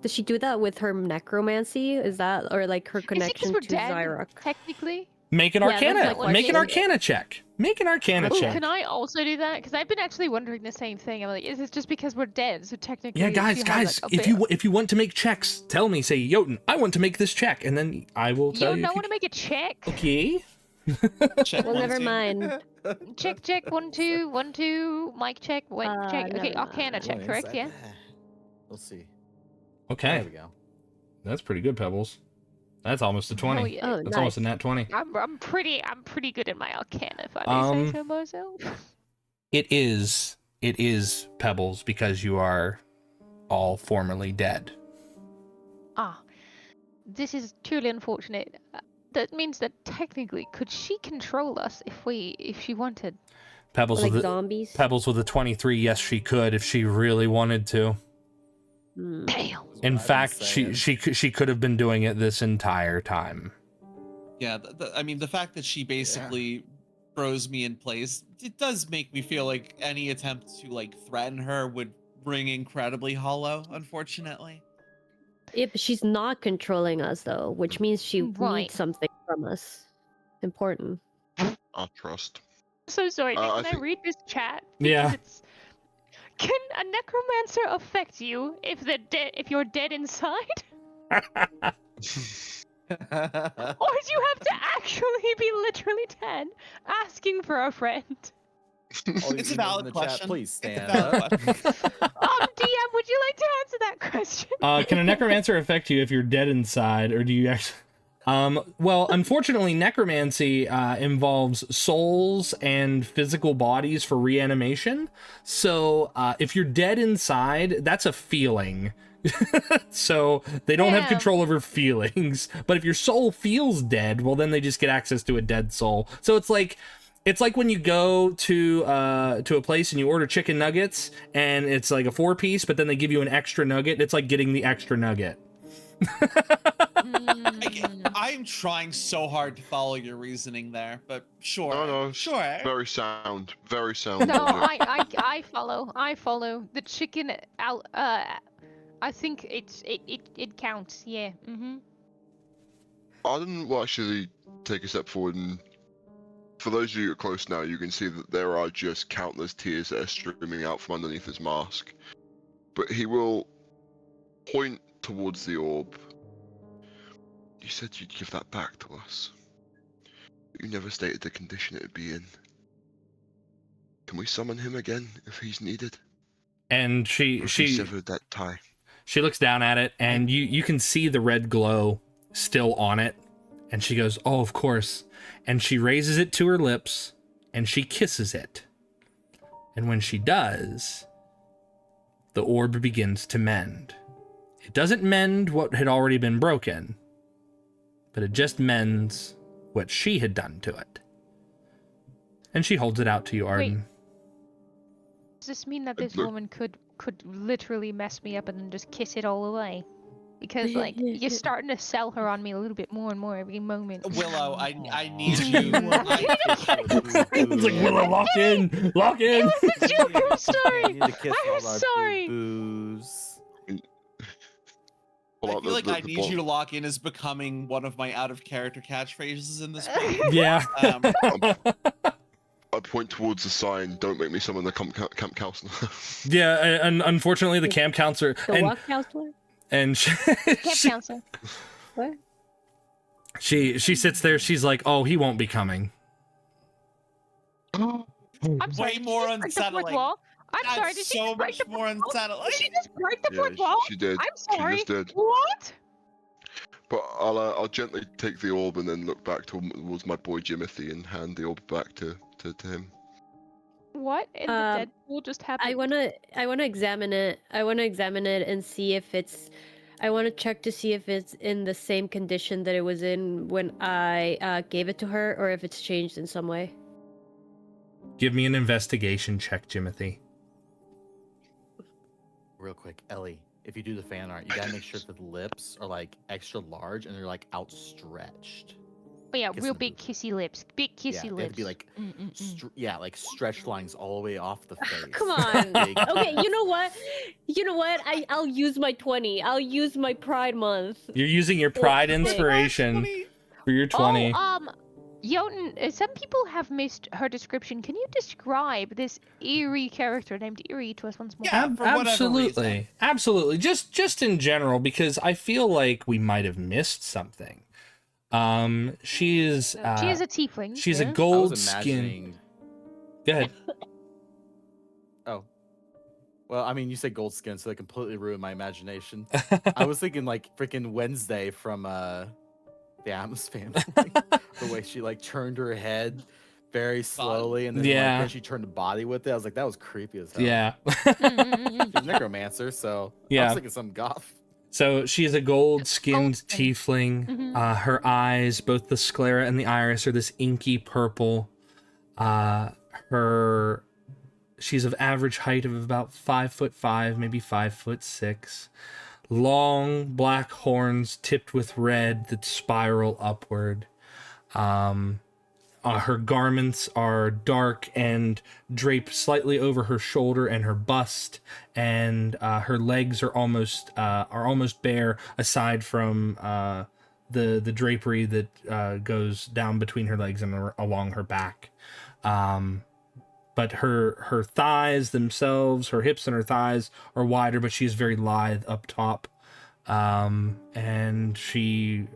Does she do that with her necromancy? Is that or like her Is it 'cause connection we're to dead, Zyrok? technically? Make an Yeah, that's Arcana. like Make an watching- Arcana check. Make an Arcana Ooh, check. can I also do that? Because I've been actually wondering the same thing. I'm like, is it just because we're dead? So technically, Yeah, guys, she guys. has, like, a If you want to make checks, tell me. Say, Jotun, I want to make this check, and then I will tell you. don't want to make a check. Okay. Check Well, one, never two. mind. Check. 1 2 1 2. Mic check. Check. Okay, never Arcana mind. check. Going Correct. inside Yeah. there. We'll see. Okay. There we go. That's pretty good, Pebbles. That's almost a 20. Oh, yeah. Oh, That's nice. almost a nat 20. I'm pretty good at my Arcana, if I may say so myself. It is Pebbles because you are all formerly dead. Ah, this is truly unfortunate. That means that technically, could she control us if she wanted? Pebbles Like with a, zombies. Pebbles with a 23. Yes, she could if she really wanted to. Hmm. Damn. In I've been fact, saying. she could have been doing it this entire time. Yeah, I mean, the fact that she basically froze me in place, it does make me feel like any attempt to like threaten her would ring incredibly hollow, unfortunately. Yeah, but she's not controlling us though, which means she Right. needs something from us. Important. I trust. So sorry. Nick, I can I think- read this chat? Yeah. Because can a necromancer affect you if they're dead? If you're dead inside, or do you have to actually be literally dead, asking for a friend? All you It's a emails valid in the question. Chat, please It's a stand valid up. question. DM, would you like to answer that question? Can a necromancer affect you if you're dead inside, or do you actually? Well, unfortunately, necromancy involves souls and physical bodies for reanimation. So, if you're dead inside, that's a feeling. So they don't have Damn. control over feelings. But if your soul feels dead, well, then they just get access to a dead soul. So it's like when you go to a place and you order chicken nuggets and it's like a 4-piece, but then they give you an extra nugget. It's like getting the extra nugget. I'm trying so hard to follow your reasoning there, but sure. No, sure. Very sound. Very sound. No, logic. I follow the chicken. I think it counts. Yeah. Ardyn will actually take a step forward, and for those of you who are close now, you can see that there are just countless tears that are streaming out from underneath his mask. But he will point towards the orb. You said you'd give that back to us. But you never stated the condition it would be in. Can we summon him again if he's needed? And Or if we she severed that tie? looks down at it, and you can see the red glow still on it. And she goes, "Oh, of course." And she raises it to her lips, and she kisses it. And when she does, the orb begins to mend. It doesn't mend what had already been broken, but it just mends what she had done to it. And she holds it out to you, Ardyn. Does this mean that this Look- woman could literally mess me up and then just kiss it all away? Because like you're starting to sell her on me a little bit more and more every moment. Willow, I Aw. need you. It's like, Willow, lock in! Lock in! It was a joke. I'm I sorry. need to kiss I'm all our sorry. boo-boos. Pull I out feel like the I need bottle. you to lock in is becoming one of my out of character catchphrases in this game. Yeah. I point towards the sign. Don't make me summon the camp counselor. Yeah, and unfortunately, the camp counselor The walk counselor? and she, Camp she, counselor. What? she sits there. She's like, "Oh, he won't be coming." I'm sorry. Way did she more just break the fourth unsettling. wall? I'm That's sorry. Did she so just break much the more fourth wall? unsettling. Did she just break the fourth wall? she did. I'm She sorry. just did. What? But I'll gently take the orb and then look back towards my boy Jimothy and hand the orb back to him. What in the Deadpool just happened? I wanna examine it. I wanna examine it and see if it's. I want to check to see if it's in the same condition that it was in when I gave it to her, or if it's changed in some way. Give me an investigation check, Jimothy. Real quick, Ellie, if you do the fan art, you gotta make sure that the lips are like extra large and they're like outstretched. Oh yeah, Kiss real the big boob. kissy lips. Big kissy Yeah, they have lips. to be like, like stretched lines all the way off the face. Come on. Big- Okay, you know what? You know what? I'll use my 20. I'll use my Pride Month. You're using your pride inspiration for your 20. Jotun, some people have missed her description. Can you describe this eerie character named Eerie to us once more? Yeah, for whatever reason. Absolutely. Just in general, because I feel like we might have missed something. She is She is a tiefling. she's a yes. I gold was skin. imagining. Go ahead. Oh, well, I mean, you said gold skin, so that completely ruined my imagination. I was thinking like freaking Wednesday from the Addams Family. The way she like turned her head very slowly, and then Yeah. like, then she turned the body with it. I was like, that was creepy as hell. Yeah. Mm-mm-mm-mm. She's a necromancer, so I Yeah. was thinking some goth. So she is a gold-skinned Golden. tiefling. Mhm. Her eyes, both the sclera and the iris, are this inky purple. She's of average height of about 5'5", maybe 5'6". Long black horns tipped with red that spiral upward. Her garments are dark and drape slightly over her shoulder and her bust, and her legs are almost bare, aside from the drapery that goes down between her legs and along her back. But her thighs themselves, her hips and her thighs are wider, but she is very lithe up top, and she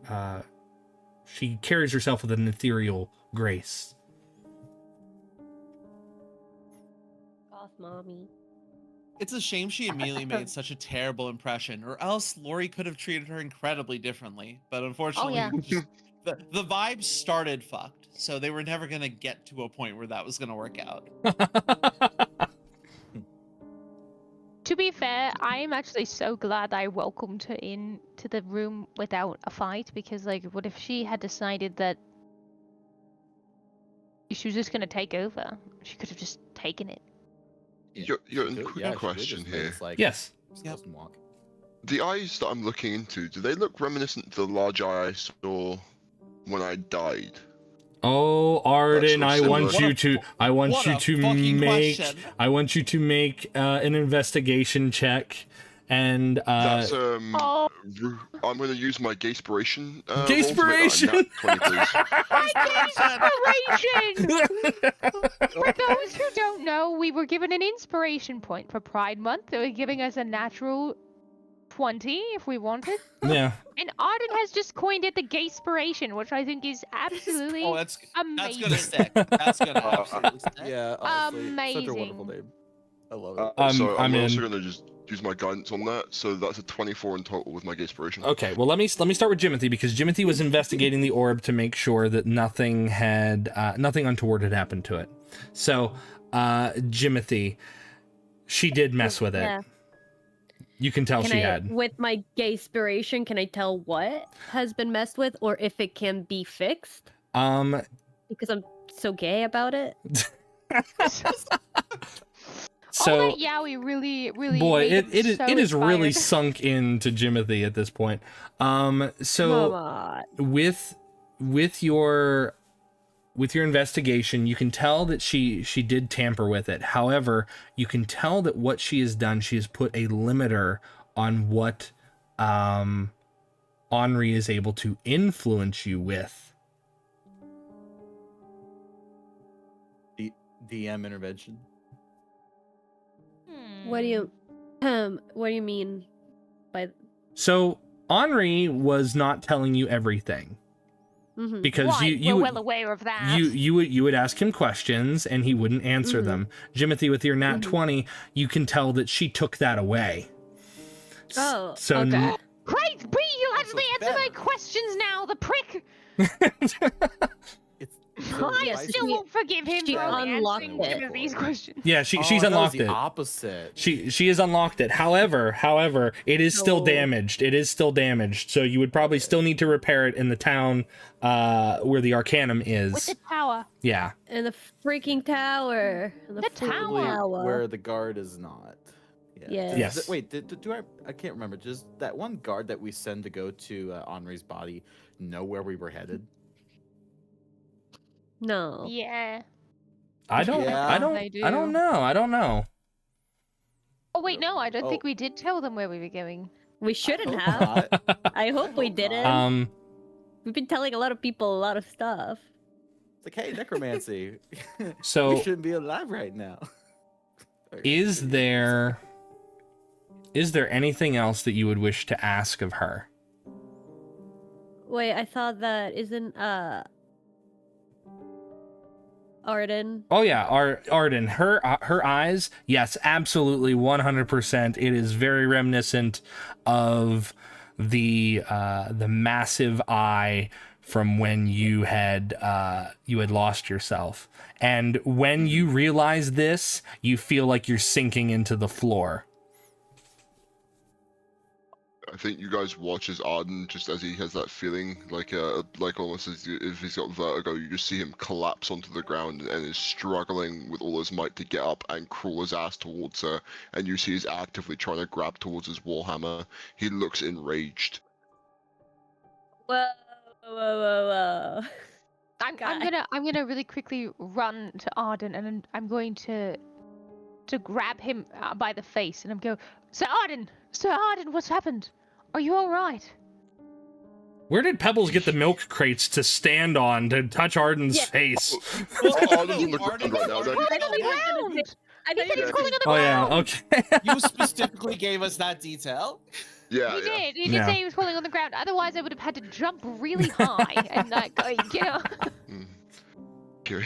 carries herself with an ethereal grace. Goth mommy. It's a shame she immediately made such a terrible impression, or else Lori could have treated her incredibly differently. But unfortunately, yeah. just, the vibes started fucked, so they were never gonna get to a point where that was gonna work out. To be fair, I am actually so glad I welcomed her into the room without a fight, because like, what if she had decided that she was just gonna take over? She could have just taken it. You're in She quick did- yeah, she did question just make here. us, like, Yes. skeleton walk. The eyes that I'm looking into, do they look reminiscent to the large eye I saw when I died? Oh, Ardyn, That's I so want similar. you to What a fucking question. I want you to make an investigation check, and That's Oh. I'm gonna use my Gayspiration. Gayspiration! Roll to make that a nat 20, please. Inspiration! For those who don't know, we were given an inspiration point for Pride Month. They were giving us a natural 20 if we wanted. yeah. And Ardyn has just coined it the Gayspiration, which I think is absolutely Oh, that's amazing. gonna stick. That's gonna absolutely stick. Yeah, honestly, such a wonderful Amazing. name. I love it. So I'm I'm also in. gonna just use my guidance on that. So that's a 24 in total with my Gayspiration. Okay, well let me start with Jimothy, because Jimothy was investigating the orb to make sure that nothing untoward had happened to it. So, Jimothy, she did mess with it. Yeah. You can tell she had. With my gayspiration, can I tell what has been messed with, or if it can be fixed? Because I'm so gay about it. So, All that Yowie really boy, made it him so is really inspired. sunk into Jimothy at this point. Come So on. with your investigation, you can tell that she did tamper with it. However, you can tell that what she has done, she has put a limiter on what Henri is able to influence you with. DM intervention. What do you mean by? So Henri was not telling you everything, Mhm. because Right, you we're would, well aware of that. you would ask him questions and he wouldn't answer Mhm. them. Jimothy, with your nat Mhm. 20, you can tell that she took that away. Oh, So okay. Great, Bree, you actually So answer my better. questions now, the prick! It's I yeah, advice- still won't forgive him she for only unlocked answering it. Timothy's questions. yeah, Oh, she's I thought it was unlocked the it. opposite. She has unlocked it. However, it is still No. damaged. It is still damaged. So you would probably still need to repair it in the town where the Arcanum is. With the tower. Yeah. In the freaking tower. In The freaking tower. Probably where the guard is not. Yeah. Does- Yes. Wait, do I can't remember. Does that one guard that we send to go to Henri's body know where we were headed? No. Yeah. I don't Yeah. They do. I don't know. Oh wait, no, I don't Oh. think we did tell them where we were going. We shouldn't hope have. not. I hope we hope didn't. not. We've been telling a lot of people a lot of stuff. It's like, hey, necromancy. So- you shouldn't be alive right now. Is there anything else that you would wish to ask of her? Wait, I thought that isn't Ardyn. Oh yeah, Ardyn. Her eyes, yes, absolutely, 100%. It is very reminiscent of the massive eye from when you had lost yourself. And when you realize this, you feel like you're sinking into the floor. I think you guys watch as Ardyn, just as he has that feeling, like almost as if he's got vertigo, you just see him collapse onto the ground and is struggling with all his might to get up and crawl his ass towards her, and you see he's actively trying to grab towards his warhammer. He looks enraged. Whoa, whoa, whoa, whoa. I'm gonna really quickly run to Ardyn, and I'm going to grab him by the face, and I'm go, Sir Ardyn, what's happened? Are you all right? Where did Pebbles get the milk crates to stand on to touch Ardyn's face? Ardyn's on the ground right now. He's on the ground. I He said he's crawling on the Oh ground. yeah, okay. You specifically gave us that detail. Yeah, He yeah. did. He did Yeah. say he was crawling on the ground. Otherwise, I would have had to jump really high and like, you know. Mm. Pure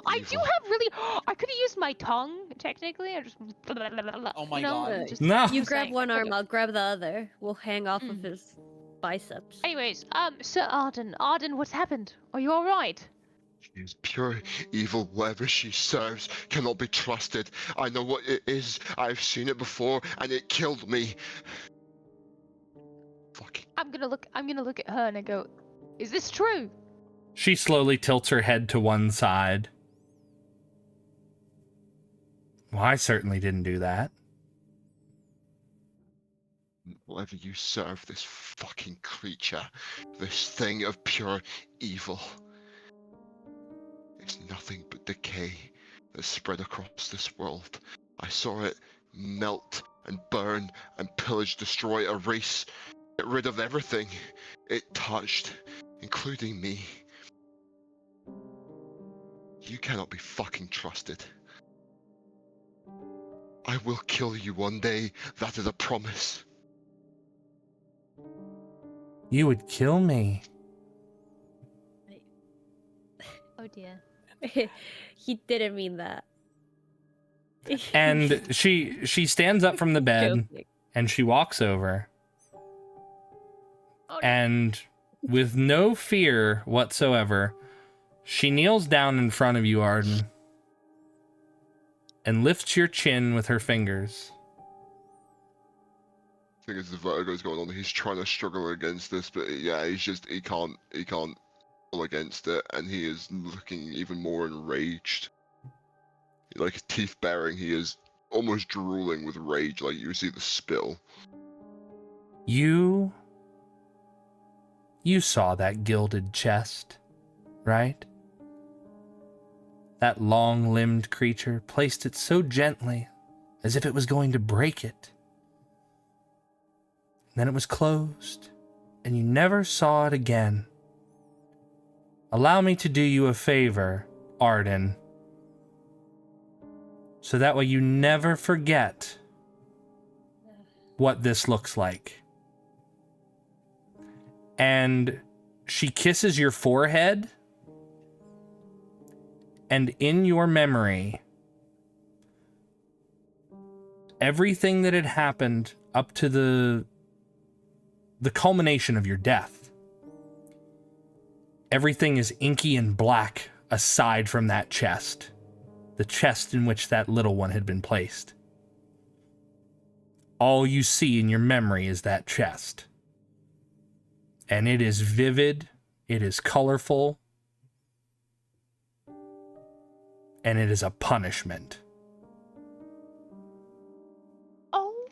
I evil. do have really. I could have used my tongue technically. I just. Oh my you know, God. just- No. You just grab saying. one arm, Okay. I'll grab the other. We'll hang off of Mm. his biceps. Anyways, Sir Ardyn, what's happened? Are you all right? She is pure evil. Whatever she serves cannot be trusted. I know what it is. I've seen it before, and it killed me. Fucking. I'm gonna look at her and I go, is this true? She slowly tilts her head to one side. Well, I certainly didn't do that. Whatever you serve, this fucking creature, this thing of pure evil, it's nothing but decay that spread across this world. I saw it melt and burn and pillage, destroy, erase, get rid of everything it touched, including me. You cannot be fucking trusted. I will kill you one day, that is a promise. You would kill me. Oh dear. He didn't mean that. And she stands up from the bed Joking. and she walks over. Oh, no. And with no fear whatsoever, she kneels down in front of you, Ardyn, and lifts your chin with her fingers. I think as the vertigo's going on, he's trying to struggle against this, but yeah, he can't pull against it, and he is looking even more enraged. Like his teeth baring, he is almost drooling with rage, like you see the spill. You saw that gilded chest, right? That long-limbed creature placed it so gently, as if it was going to break it. Then it was closed, and you never saw it again. Allow me to do you a favor, Ardyn, so that way you never forget what this looks like. And she kisses your forehead, and in your memory, everything that had happened up to the culmination of your death, everything is inky and black aside from that chest, the chest in which that little one had been placed. All you see in your memory is that chest. And it is vivid, it is colorful, and it is a punishment. Oh.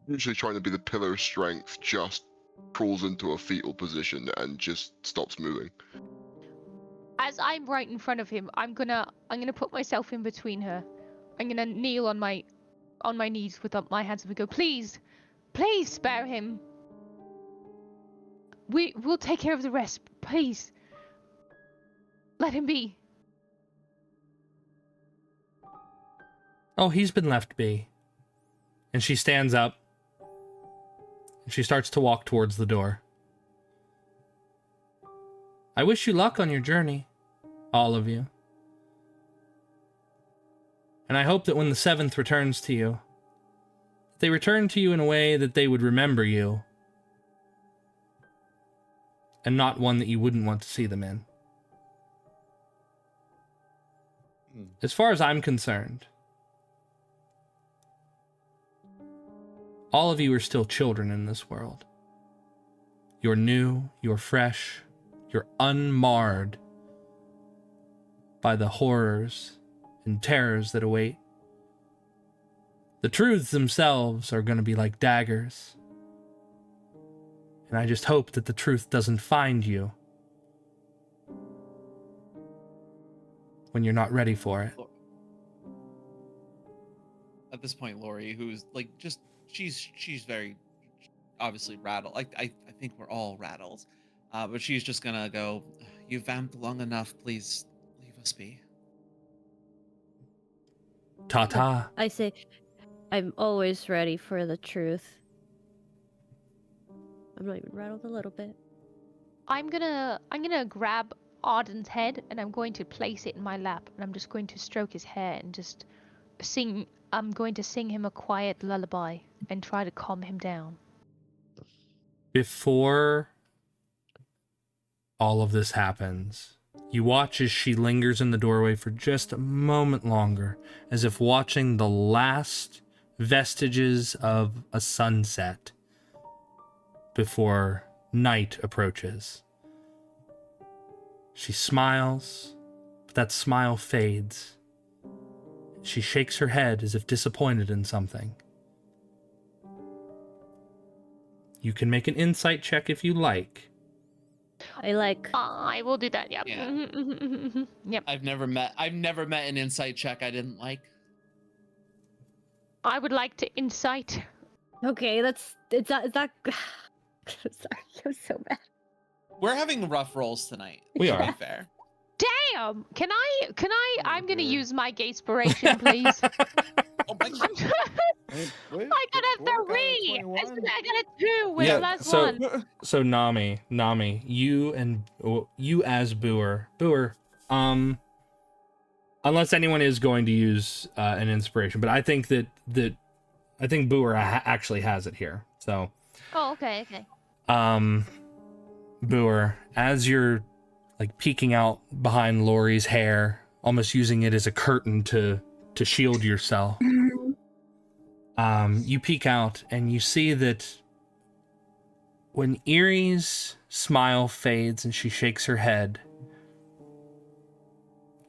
Usually trying to be the pillar of strength, just crawls into a fetal position and just stops moving. As I'm right in front of him, I'm gonna put myself in between her. I'm gonna kneel on my knees with my hands and we go, please spare him. We'll take care of the rest. Please. Let him be. Oh, he's been left be. And she stands up. And she starts to walk towards the door. I wish you luck on your journey, all of you. And I hope that when the seventh returns to you, they return to you in a way that they would remember you, and not one that you wouldn't want to see them in. As far as I'm concerned, all of you are still children in this world. You're new, you're fresh, you're unmarred by the horrors and terrors that await. The truths themselves are going to be like daggers. And I just hope that the truth doesn't find you when you're not ready for it. At this point, Lori, who's like she's very obviously rattled. I think we're all rattled. But she's just gonna go, "You've vamped long enough, please leave us be." Ta-ta. I say, I'm always ready for the truth. I'm not even rattled a little bit. I'm gonna grab Ardyn's head and I'm going to place it in my lap and I'm just going to stroke his hair and just sing. I'm going to sing him a quiet lullaby and try to calm him down. Before all of this happens, you watch as she lingers in the doorway for just a moment longer, as if watching the last vestiges of a sunset before night approaches. She smiles, but that smile fades. She shakes her head as if disappointed in something. You can make an insight check if you like. I will do that. Yep. Yeah. Yep. I've never met an insight check I didn't like. I would like to insight. Okay, it's not. Sorry, I'm so bad. We're having rough rolls tonight. We to are. be fair. Damn! Can I? I'm gonna use my gayspiration, please. Oh my God. I got a 3. I got a 2 with Yeah, the last so- one. So Nami, you as Boer, unless anyone is going to use an inspiration, but I think that Boer actually has it here. So, Oh, okay. Boer, as you're like peeking out behind Lori's hair, almost using it as a curtain to shield yourself, you peek out and you see that when Erie's smile fades and she shakes her head,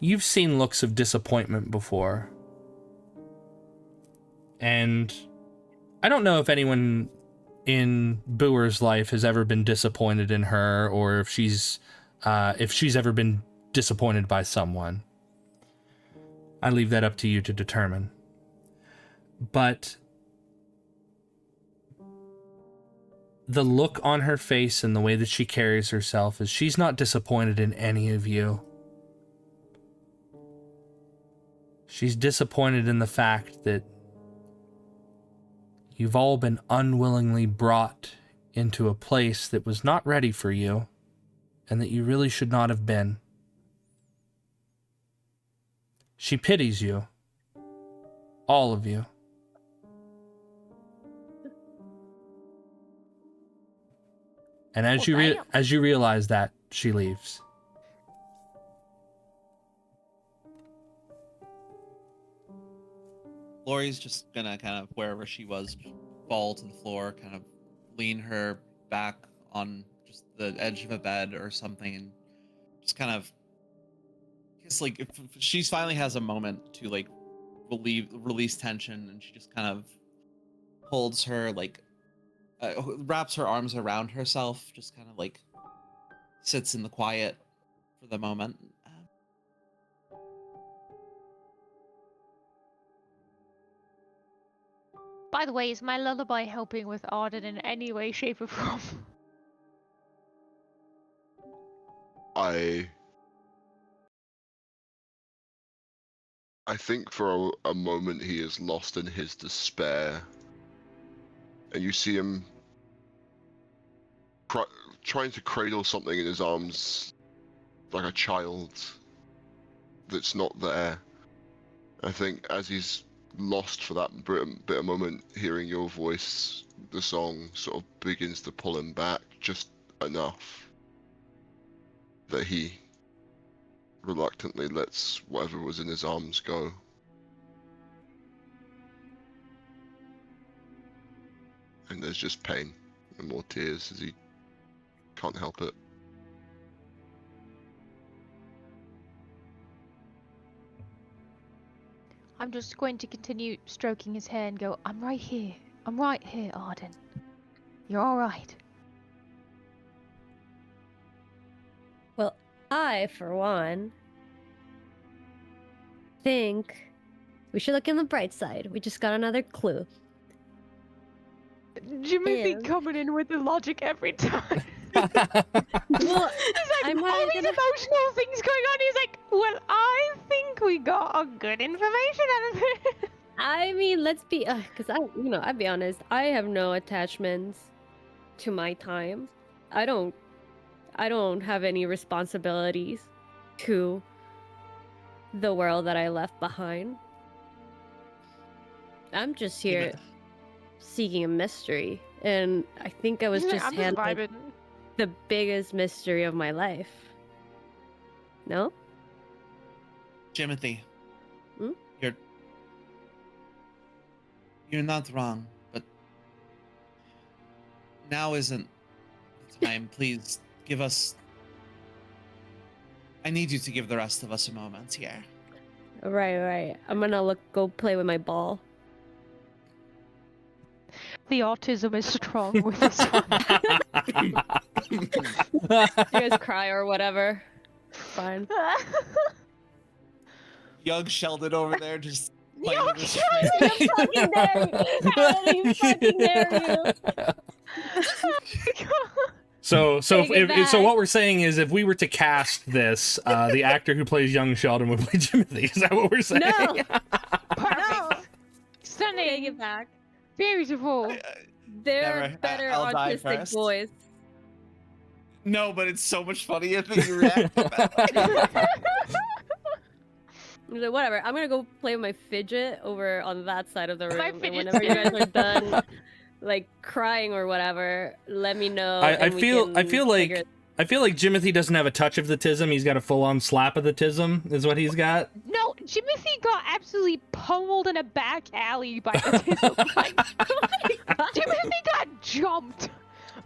you've seen looks of disappointment before. And I don't know if anyone in Boer's life has ever been disappointed in her, or if she's ever been disappointed by someone. I leave that up to you to determine. But the look on her face and the way that she carries herself is she's not disappointed in any of you. She's disappointed in the fact that you've all been unwillingly brought into a place that was not ready for you and that you really should not have been. She pities you. All of you. And as you realize that, she leaves. Lori's just gonna kind of, wherever she was, fall to the floor, kind of lean her back on just the edge of a bed or something, and just kind of, it's like if she finally has a moment to like release tension, and she just kind of holds her, like wraps her arms around herself, just kind of like sits in the quiet for the moment. By the way, is my lullaby helping with Ardyn in any way, shape, or form? I think for a moment he is lost in his despair, and you see him trying to cradle something in his arms like a child that's not there. I think as he's lost for that bit of moment, hearing your voice, the song sort of begins to pull him back just enough that he reluctantly lets whatever was in his arms go. And there's just pain and more tears as he can't help it. I'm just going to continue stroking his hair and go, I'm right here. I'm right here, Ardyn. You're alright. Well, I, for one, think we should look in the bright side. We just got another clue. Jimothy And- coming in with the logic every time. Well, He's like, I'm all not these gonna- emotional things going on. He's like, well, I think we got a good information out of it. I mean, let's be, because I'll be honest. I have no attachments to my time. I don't have any responsibilities to the world that I left behind. I'm just here seeking a mystery, and I think I was just I'm handling vibing. the biggest mystery of my life. No? Jimothy. Hmm? You're not wrong, but now isn't the time. Please give us. I need you to give the rest of us a moment here. Right. I'm gonna go play with my ball. The autism is strong with this one. You guys cry or whatever. Fine. Young Sheldon over there just playing Young with his Sheldon! string. fucking dare you! How did he fucking dare you? So Take it so back. what we're saying is, if we were to cast this, the actor who plays young Sheldon would play Jimothy. Is that what we're saying? No! Perfect. Stunning. Take it back. Beautiful. They're Never. better I'll die autistic first. boys. No, but it's so much funnier that you react that way. I'm like, whatever. I'm gonna go play with my fidget over on that side of the room. My And fidget whenever you guys are spinner. done, like crying or whatever, let me know. I and we feel can like figure Jimothy doesn't have a touch of the tism. He's got a full-on slap of the tism, is what he's got. No, Jimothy got absolutely pummeled in a back alley by the tism. Like, Jimothy got jumped.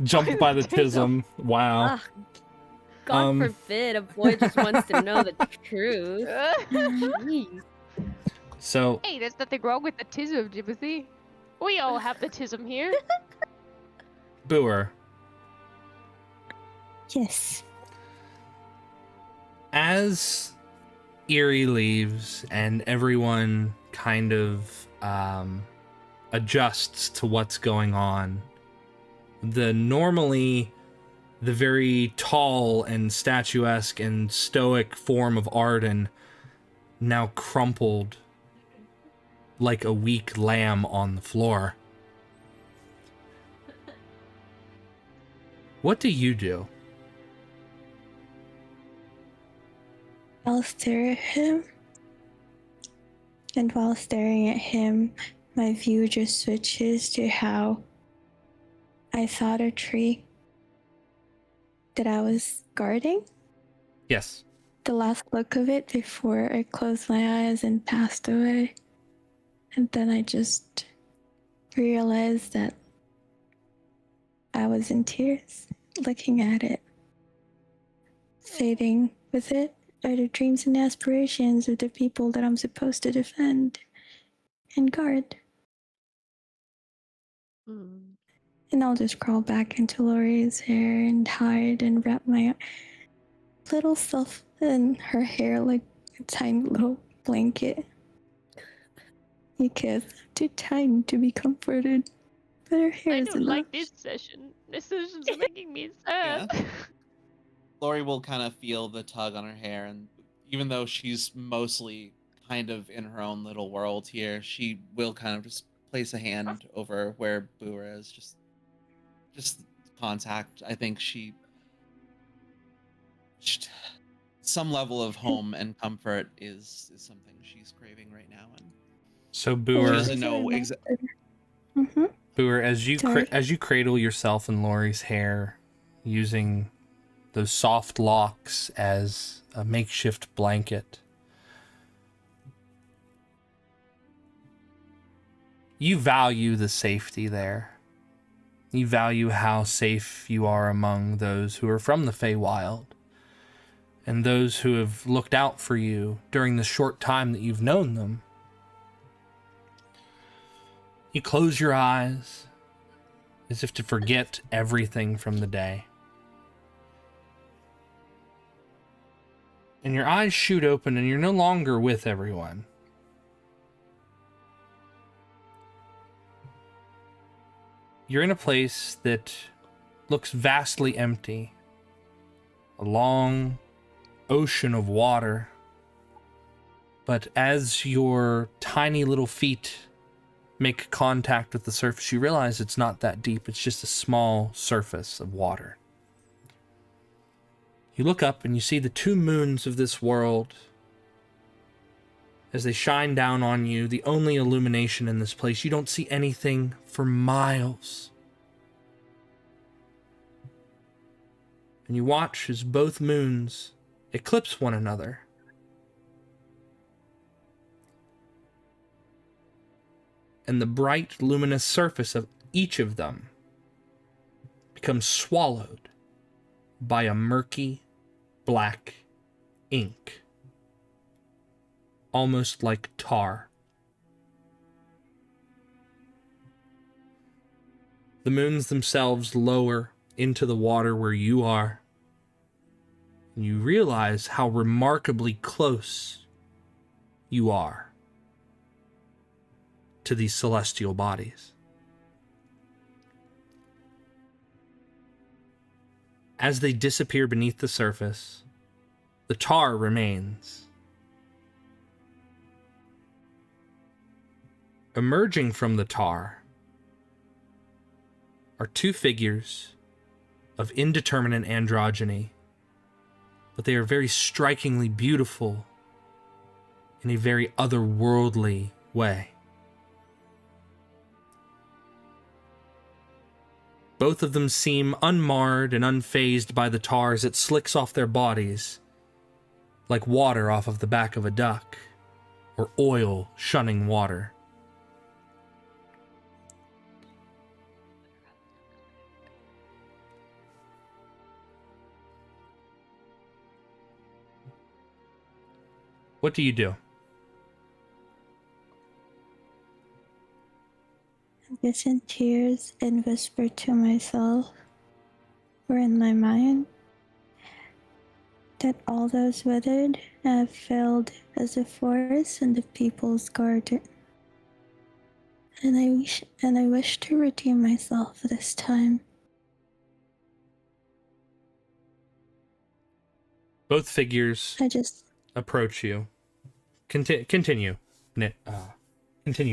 Jumped by the tism. Wow. Ah, God forbid a boy just wants to know the truth. Jeez. So Hey, there's nothing wrong with the tism, Jimothy. We all have the tism here. Booer, Yes. as Eerie leaves and everyone kind of adjusts to what's going on, the very tall and statuesque and stoic form of Ardyn now crumpled like a weak lamb on the floor. What do you do? I'll stare at him. And while staring at him, my view just switches to how I thought a tree that I was guarding. Yes. The last look of it before I closed my eyes and passed away. And then I just realized that I was in tears, looking at it. Fading with it are the dreams and aspirations of the people that I'm supposed to defend and guard. And I'll just crawl back into Lori's hair and hide and wrap my little self in her hair like a tiny little blanket. Because I'm too tiny to be comforted. But her hair I is don't enough. like this session. This session's making me sad. Lori will kind of feel the tug on her hair, and even though she's mostly kind of in her own little world here, she will kind of just place a hand over where Bua is, just contact. I think she some level of home and comfort is something she's craving right now, and So she Boer, doesn't know exactly. Mm-hmm. Boer, as you Sorry. as you cradle yourself in Lori's hair, using those soft locks as a makeshift blanket, you value the safety there. You value how safe you are among those who are from the Feywild, and those who have looked out for you during the short time that you've known them. You close your eyes as if to forget everything from the day. And your eyes shoot open and you're no longer with everyone. You're in a place that looks vastly empty. A long ocean of water. But as your tiny little feet make contact with the surface, you realize it's not that deep. It's just a small surface of water. You look up and you see the two moons of this world as they shine down on you, the only illumination in this place. You don't see anything for miles. And you watch as both moons eclipse one another. And the bright, luminous surface of each of them becomes swallowed by a murky, black ink, almost like tar. The moons themselves lower into the water where you are, and you realize how remarkably close you are to these celestial bodies. As they disappear beneath the surface, the tar remains. Emerging from the tar are two figures of indeterminate androgyny, but they are very strikingly beautiful in a very otherworldly way. Both of them seem unmarred and unfazed by the tar as it slicks off their bodies, like water off of the back of a duck, or oil shunning water. What do you do? I get in tears and whisper to myself, or in my mind, that all those withered have failed as a forest in the people's garden. And I wish to redeem myself this time. Both figures approach you. Continue, continue,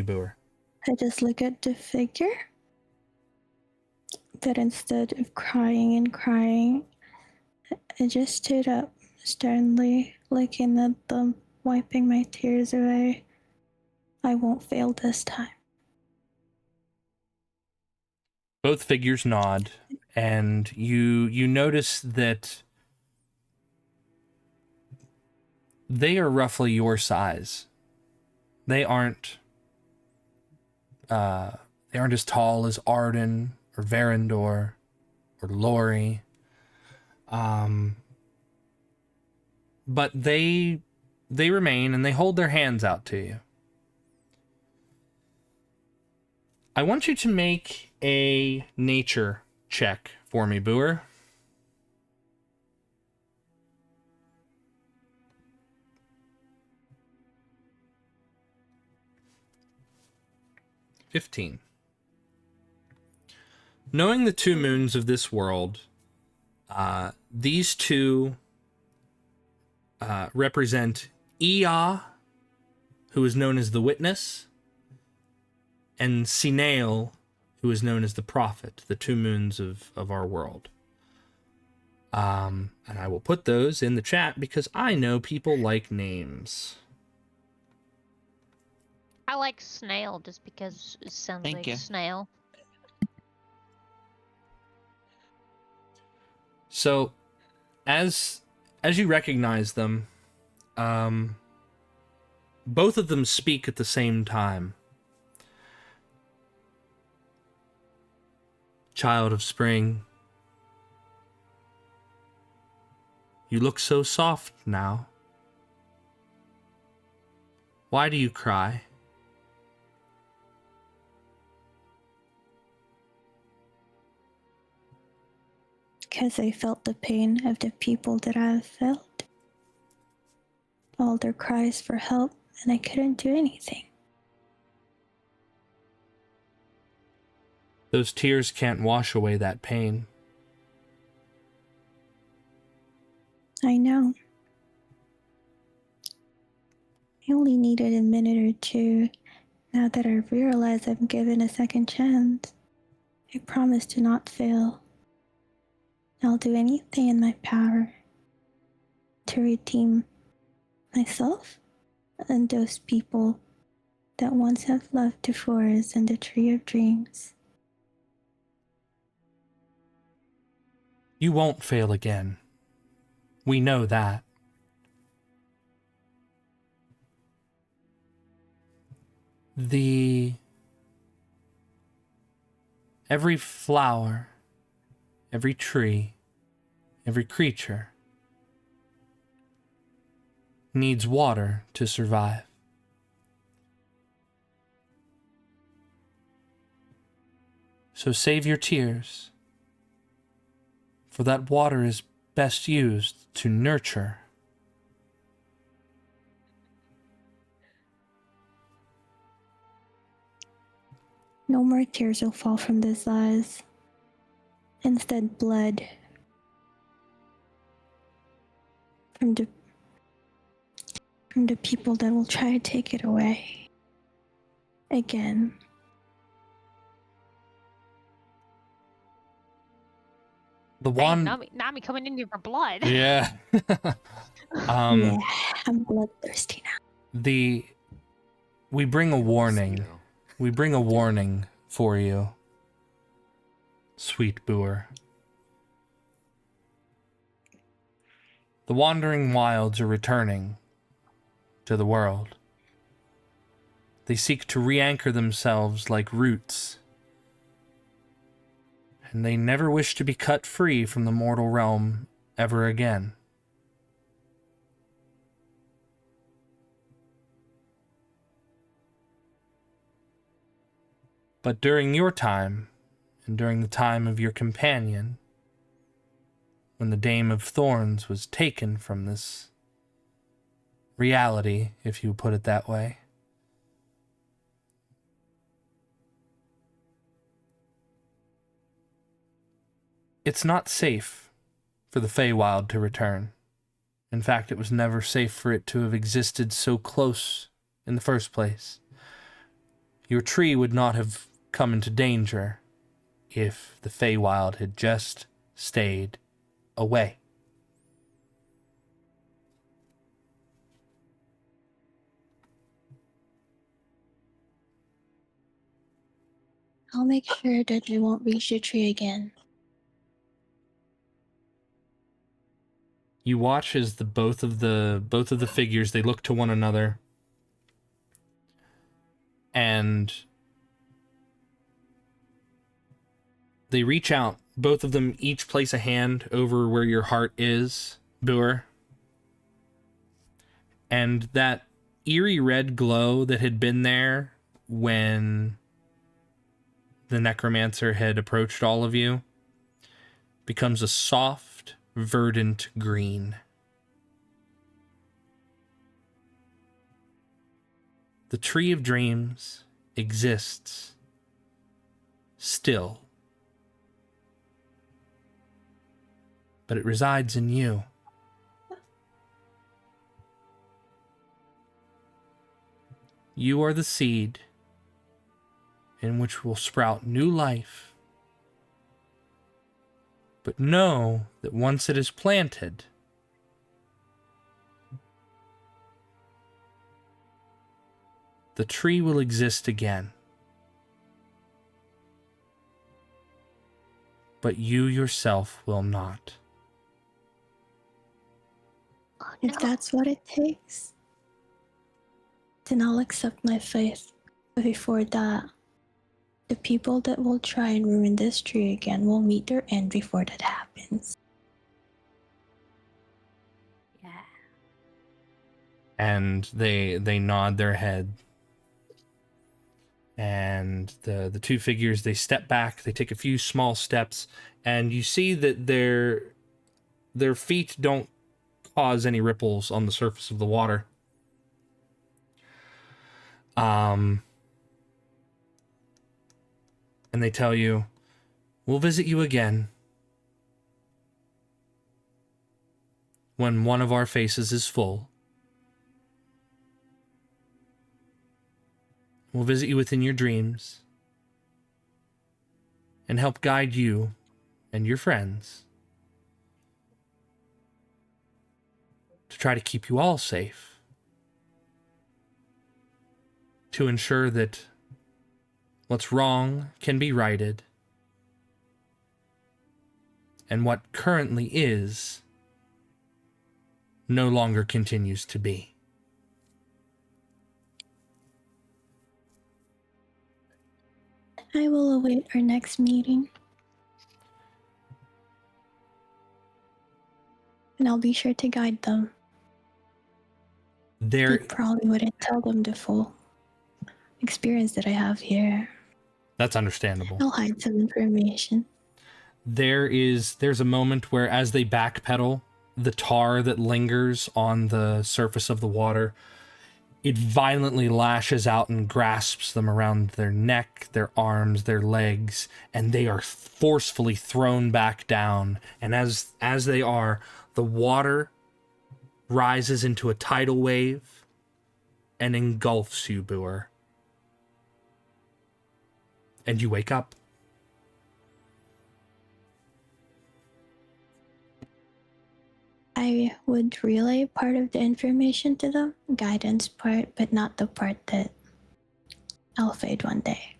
Boer. I just look at the figure that instead of crying and crying, I just stood up sternly, looking at them, wiping my tears away. I won't fail this time. Both figures nod, and you notice that they are roughly your size. They aren't as tall as Ardyn or Verendor or Lori. But they remain and they hold their hands out to you. I want you to make a nature check for me, Boer. $15. Knowing the two moons of this world, these two represent Ea, who is known as the Witness, and Sinael, who is known as the Prophet, the two moons of our world. And I will put those in the chat because I know people like names. I like snail just because it sounds Thank like you. snail. So, as you recognize them, both of them speak at the same time. Child of spring, you look so soft now. Why do you cry? Because I felt the pain of the people that I have felt. All their cries for help, and I couldn't do anything. Those tears can't wash away that pain. I know. I only needed a minute or two. Now that I realize I'm given a second chance, I promise to not fail. I'll do anything in my power to redeem myself and those people that once have loved the forest and the tree of dreams. You won't fail again. We know that. Every flower, every tree, every creature needs water to survive. So save your tears, for that water is best used to nurture. No more tears will fall from these eyes. Instead, blood from the people that will try to take it away. Again. Dang, Nami coming in here for blood. Yeah. Yeah, I'm bloodthirsty now. We bring a warning. Mosquito. We bring a warning for you, sweet Boer. The wandering wilds are returning to the world. They seek to re-anchor themselves like roots, and they never wish to be cut free from the mortal realm ever again. But during your time, and during the time of your companion, when the Dame of Thorns was taken from this reality, if you put it that way, it's not safe for the Feywild to return. In fact, it was never safe for it to have existed so close in the first place. Your tree would not have come into danger if the Feywild had just stayed away. I'll make sure that they won't reach the tree again. You watch as both of the figures, they look to one another, and they reach out. Both of them each place a hand over where your heart is, Boer. And that eerie red glow that had been there when the necromancer had approached all of you becomes a soft, verdant green. The Tree of Dreams exists still. but it resides in you. You are the seed in which will sprout new life. But know that once it is planted, the tree will exist again. But you yourself will not. Oh, If that's what it takes, then I'll accept my faith. But before that, the people that will try and ruin this tree again will meet their end before that happens. Yeah. And they nod their head. And the two figures, they step back, they take a few small steps, and you see that their feet don't cause any ripples on the surface of the water. And they tell you, we'll visit you again when one of our faces is full. We'll visit you within your dreams and help guide you and your friends to try to keep you all safe, to ensure that what's wrong can be righted, and what currently is no longer continues to be. I will await our next meeting. And I'll be sure to guide them. There, I probably wouldn't tell them the full experience that I have here. that's understandable. I'll hide some information. There's a moment where, as they backpedal, the tar that lingers on the surface of the water, it violently lashes out and grasps them around their neck, their arms, their legs, and they are forcefully thrown back down. And as they are, the water rises into a tidal wave and engulfs you, Boer. And you wake up. I would relay part of the information to them, guidance part, but not the part that I'll fade one day.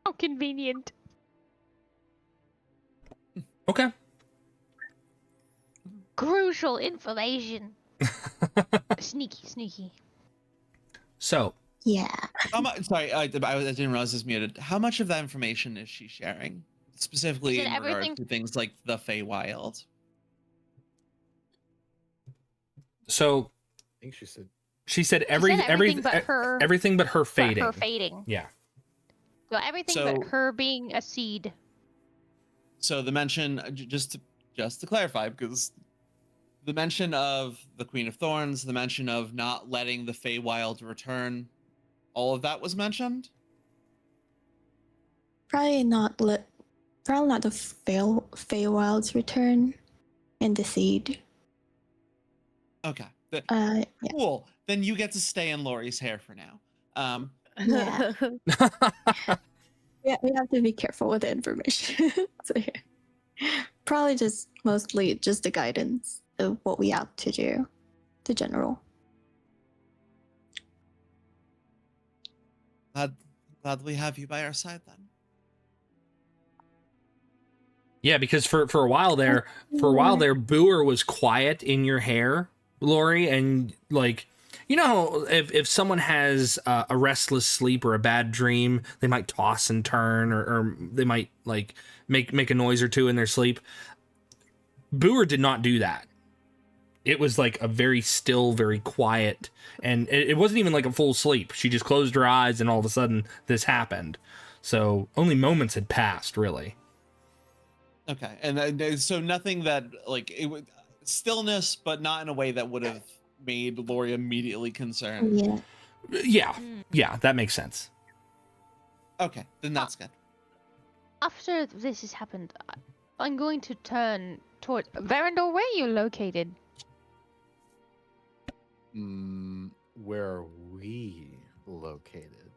How convenient. Okay. Crucial information. Sneaky. So, Yeah. Sorry, I didn't realize this muted. How much of that information is she sharing? Specifically Is it in regard everything? to things like the Feywild. so I think she said she said everything but her. everything but her But fading. her fading. Yeah. So everything but her being a seed. So the mention, just to clarify, because the mention of the Queen of Thorns, the mention of not letting the Feywild return, all of that was mentioned? Probably not the Feywild's return and the seed. Okay. Yeah. Cool. Then you get to stay in Lori's hair for now. Yeah. Yeah, we have to be careful with the information. So, yeah. Probably just mostly just the guidance of what we have to do, the general. Glad we have you by our side then. Yeah, because for a while there, Boer was quiet in your hair, Lori, and like, you know, if someone has a restless sleep or a bad dream, they might toss and turn, or they might like make a noise or two in their sleep. Boer did not do that. It was like a very still, very quiet, and it wasn't even like a full sleep. She just closed her eyes, and all of a sudden this happened. So only moments had passed, really. Okay, and so nothing that like it would stillness, but not in a way that would have made Lori immediately concerned. Yeah. Yeah, that makes sense. Okay, then that's good. after this has happened, I'm going to turn toward Verandor. Where are you located? Where are we located?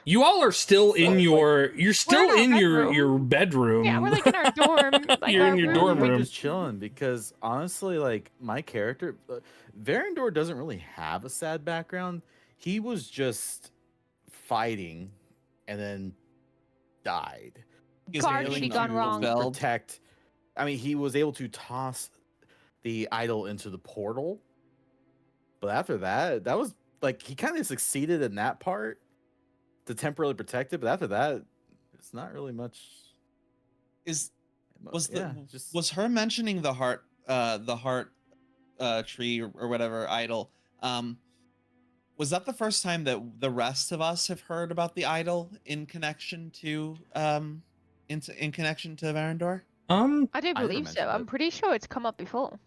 You all are still in Like- your. You're still in our in your bedroom. bedroom. Yeah, we're like in our dorm. Like You're our in your room. dorm We're room. just chilling because honestly, like my character, Verandor doesn't really have a sad background. He was just fighting, and then died. He's Guard failing she to gone wrong. fulfill. Protect. I mean, he was able to toss the idol into the portal, but after that, that was like he kind of succeeded in that part to temporarily protect it. But after that, it's not really much. Was her mentioning the heart tree or whatever idol, was that the first time that the rest of us have heard about the idol in connection to in connection to Verandor? I do I never believe so. mentioned I'm it. pretty sure it's come up before.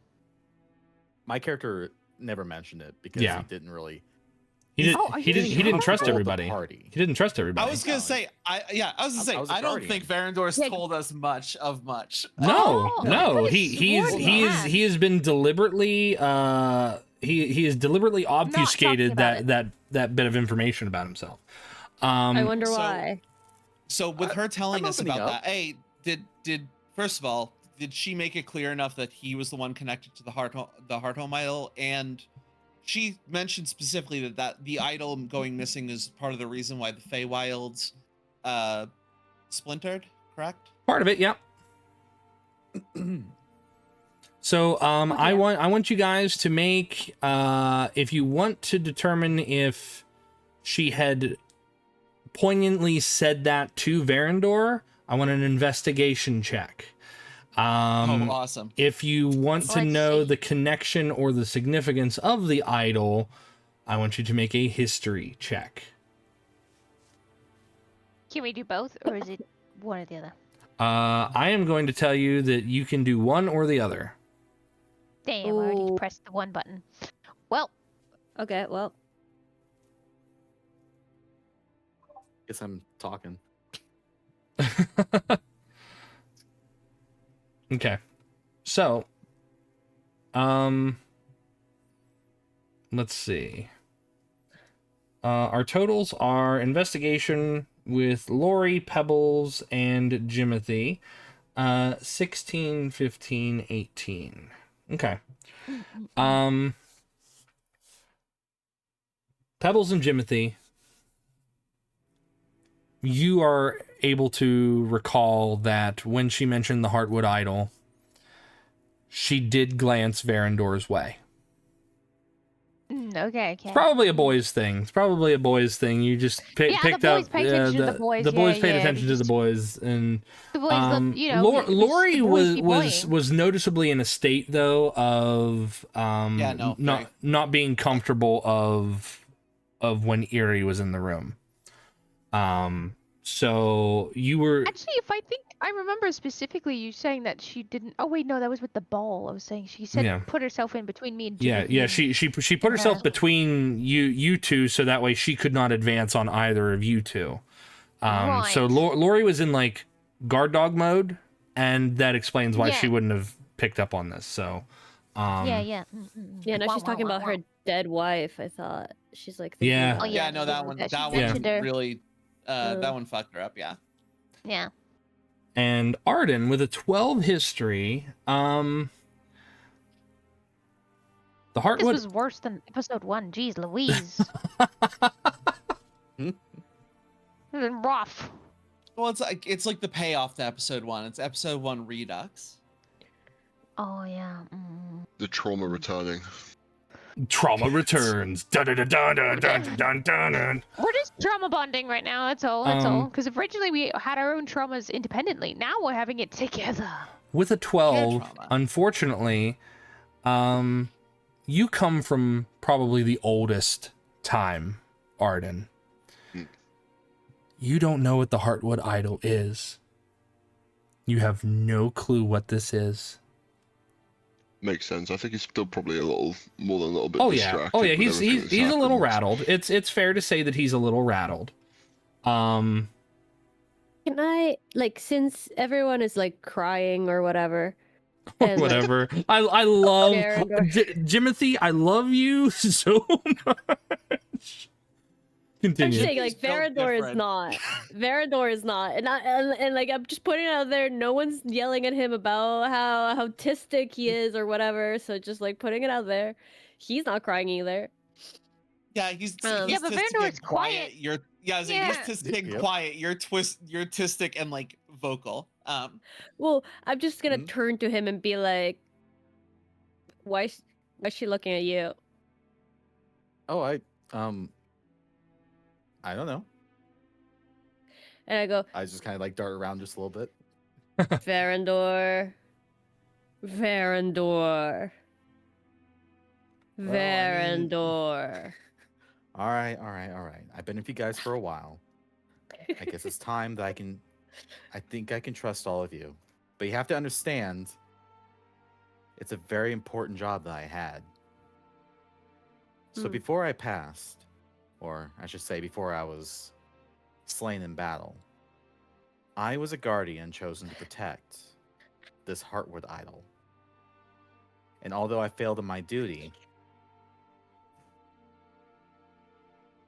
My character never mentioned it because Yeah. he didn't really. He didn't. Oh, are he you didn't. He didn't trust comfortable with the everybody. party. He didn't trust everybody. I was gonna No. say, I was gonna I was say, a I don't guardian. think Verandor's Yeah. told us much of much. No, Oh, no. I He could've sworn he had. he has been deliberately he has deliberately obfuscated about that bit of information about himself. I wonder so- why. So with her telling I'm us opening about up. that, hey, did first of all, did she make it clear enough that he was the one connected to the Hearthome idol? And she mentioned specifically that the idol going missing is part of the reason why the Feywilds splintered, correct? Part of it, yeah. So I want you guys to make if you want to determine if she had poignantly said that to Verandor, I want an investigation check. Oh, awesome. If you want to Let's know see. the connection or the significance of the idol, I want you to make a history check. Can we do both, or is it one or the other? I am going to tell you that you can do one or the other. Damn, I already Ooh. pressed the one button. Well, Okay, well, Guess I'm talking. Okay. So, let's see. Our totals are investigation with Lori, Pebbles, and Jimothy. 16, 15, 18. Okay. Pebbles and Jimothy, you are able to recall that when she mentioned the Heartwood idol, she did glance Verandor's way. okay. It's probably a boys thing. You just Yeah, picked the boys up. pay attention to the boys. The boys Yeah, paid yeah, attention to the just- boys, and The boys, look, you know, Lori the boys keep was playing. noticeably in a state though of Yeah, no, very. not being comfortable of when Eerie was in the room. So you were Actually, if I think I remember specifically you saying that she didn't. Oh wait, no, that was with the ball. I was saying she said Yeah. put herself in between me and yeah, Jimothy. she put herself Yeah. between you two, so that way she could not advance on either of you two. So Right. Lori was in like guard dog mode, and that explains why she Yeah. wouldn't have picked up on this. So Yeah. yeah, no, Wow, she's talking wow, about wow, her dead wife, I thought. She's like, thinking Yeah. about Oh, it. yeah, Yeah, no, that one that she that mentioned one her. really that one fucked her up, yeah. Yeah. And Ardyn with a 12 history, the This Heartwood was worse than episode 1. Jeez Louise. This is rough. Well, it's like the payoff to episode 1. It's episode 1 Redux. Oh yeah. The trauma returning. trauma returns. Dun, dun, dun, dun, dun, dun, dun, dun, dun. We're just trauma bonding right now. That's all. That's all. Because originally we had our own traumas independently. Now we're having it together. With a 12, trauma. unfortunately, you come from probably the oldest time, Ardyn. You don't know what the Heartwood idol is. You have no clue what this is. Makes sense. I think he's still probably a little more than a little bit Oh yeah, distracted. he's with everything that's a little happened. rattled. It's fair to say that he's a little rattled. Can I, like, since everyone is like crying or whatever, or and, like, whatever. I love Darren Jimothy. I love you so much. I'm Continue. saying, like, Built Verandor is different. not. Verandor is not, and like I'm just putting it out there. No one's yelling at him about how autistic he is or whatever. So just like putting it out there, he's not crying either. Yeah, he's Yeah, but tistic Verandor and is quiet. You're I was like, Yeah. he's tistic and Yep. quiet. You're tistic and like vocal. Well, I'm just gonna Mhm. turn to him and be like, why is she looking at you? Oh, I don't know. And I go, I just kind of like dart around just a little bit. Verandor. Well, I mean- Verandor. All right. I've been with you guys for a while. I guess it's time that I think I can trust all of you. But you have to understand, it's a very important job that I had. So Hmm. before I passed, or I should say before I was slain in battle, I was a guardian chosen to protect this Heartwood idol. And although I failed in my duty,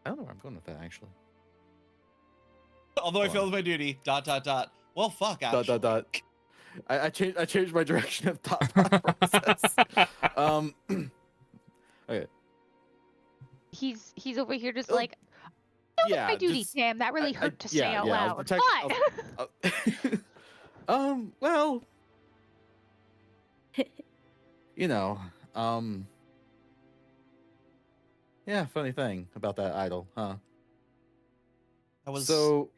I don't know where I'm going with that actually. Although I Hold failed on. my duty. ... Well, fuck. Actually. I changed my direction of thought process. Okay. He's over here just Oh, like, Yeah. my duty. just- Damn, that really I- hurt to say yeah, out yeah, loud. Well, you know, yeah, funny thing about that idol, huh? That was So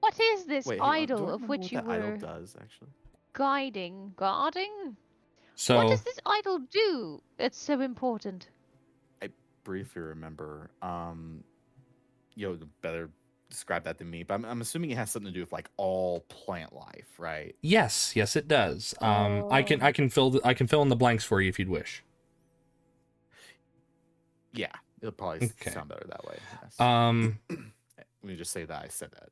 What is this wait, hang on, do I idol of remember which what you that idol were does actually? guarding? What So does this idol do? It's so important. Briefly remember. Better describe that than me. But I'm assuming it has something to do with like all plant life, right? yes, it does. I can fill in the blanks for you if you'd wish. Yeah, it'll probably Okay. sound better that way. Yes. Let me just say that I said that.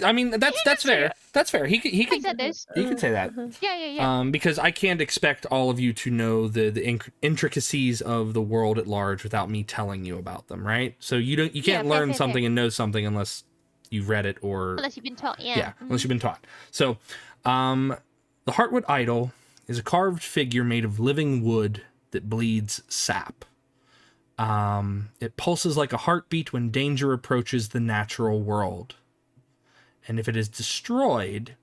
I mean that's fair. That's fair. He I could said this. say that. Yeah. Because I can't expect all of you to know the intricacies of the world at large without me telling you about them, right? So you can't fair, learn fair, something and know something unless you've read it or Unless you've been taught. Yeah. unless you've been taught. So, the Heartwood idol is a carved figure made of living wood that bleeds sap. It pulses like a heartbeat when danger approaches the natural world. And if it is destroyed,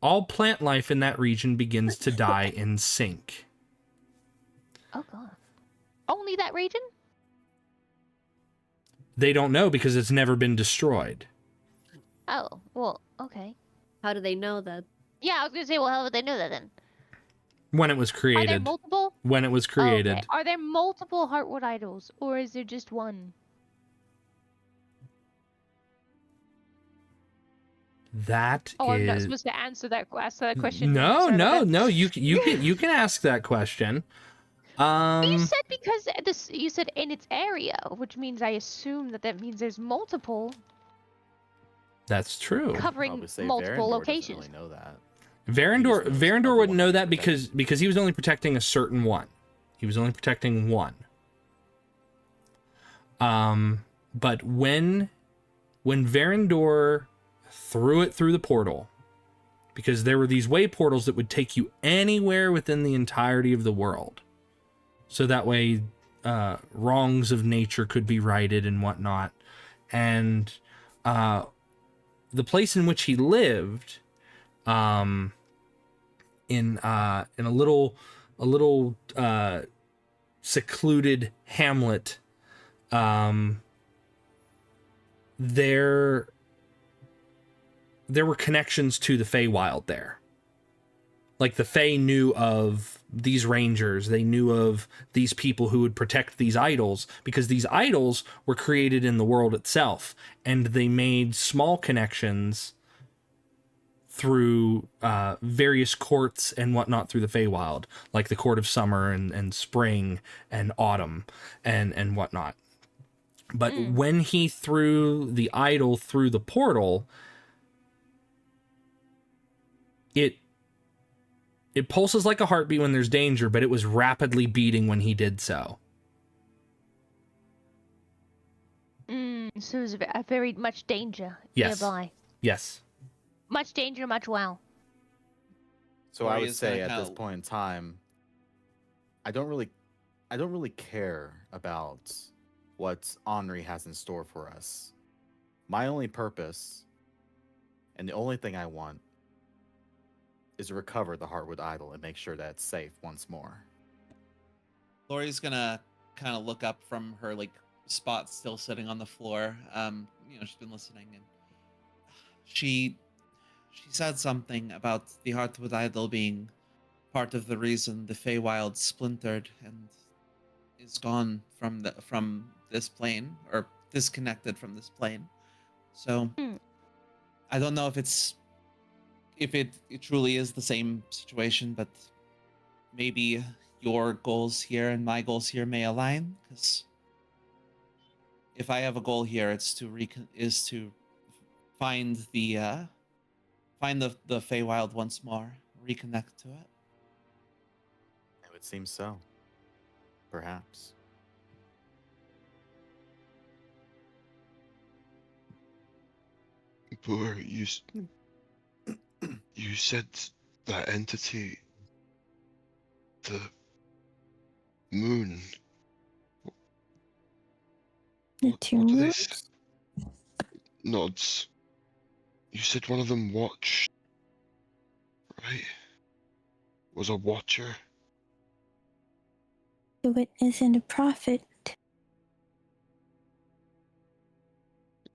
all plant life in that region begins to die in sync. Oh god. Only that region? They don't know because it's never been destroyed. Oh, well, okay. How do they know that? Yeah, I was gonna say, well, how would they know that then? When it was Are there created. multiple? When it was Oh, created. okay. Are there multiple Heartwood idols, or is there just one? That Oh, I'm not is... supposed to answer that question. No, Sorry about that. you can ask that question. But you said because you said in its area, which means I assume that means there's multiple That's true. covering Probably say multiple Verandor locations. doesn't really know that. Varandor He just knows of wouldn't one know he's that protecting. because he was only protecting a certain one. He was only protecting one. But when Varandor threw it through the portal, because there were these way portals that would take you anywhere within the entirety of the world, so that way wrongs of nature could be righted and whatnot, and the place in which he lived, in a little secluded hamlet, there were connections to the Feywild there. Like the Fey knew of these rangers, they knew of these people who would protect these idols, because these idols were created in the world itself, and they made small connections through various courts and whatnot through the Feywild, like the Court of Summer and Spring and Autumn and whatnot. But when he threw the idol through the portal, it pulses like a heartbeat when there's danger, but it was rapidly beating when he did so. So there's very much danger nearby. Yes. Much danger, much wow. So I would say at this point in time, I don't really care about what Henri has in store for us. My only purpose, and the only thing I want, is to recover the Heartwood idol and make sure that it's safe once more. Lori's gonna kind of look up from her like spot still sitting on the floor. She's been listening, and she said something about the Heartwood idol being part of the reason the Feywild splintered and is gone from this plane, or disconnected from this plane. So I don't know if it truly is the same situation, but maybe your goals here and my goals here may align, because if I have a goal here, it's to find the Feywild once more, reconnect to it. It would seem so. Perhaps. Baldur, you said that entity, the moon. The two What do they moons? say? Nods. You said one of them watched, right? Was a watcher. The witness and a prophet.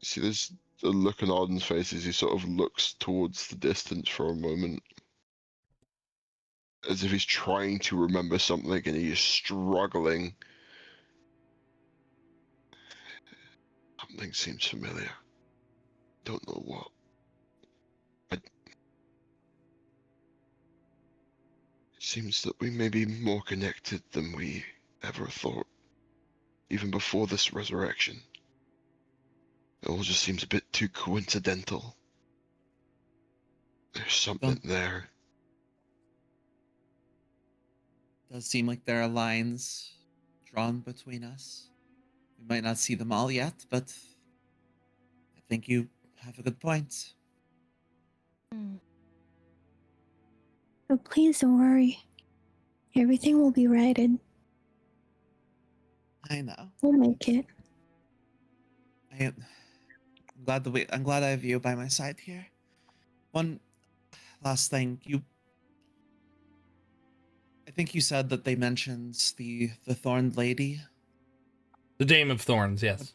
See, there's a look on Ardyn's face as he sort of looks towards the distance for a moment, as if he's trying to remember something and he is struggling. Something seems familiar. Don't know what. It seems that we may be more connected than we ever thought, even before this resurrection. It all just seems a bit too coincidental. There's something there. Does seem like there are lines drawn between us. We might not see them all yet, but I think you have a good point. But please don't worry. Everything will be righted. I know. We'll make it. I'm glad I have you by my side here. One last thing, I think you said that they mentioned the Thorned Lady. The Dame of Thorns, yes.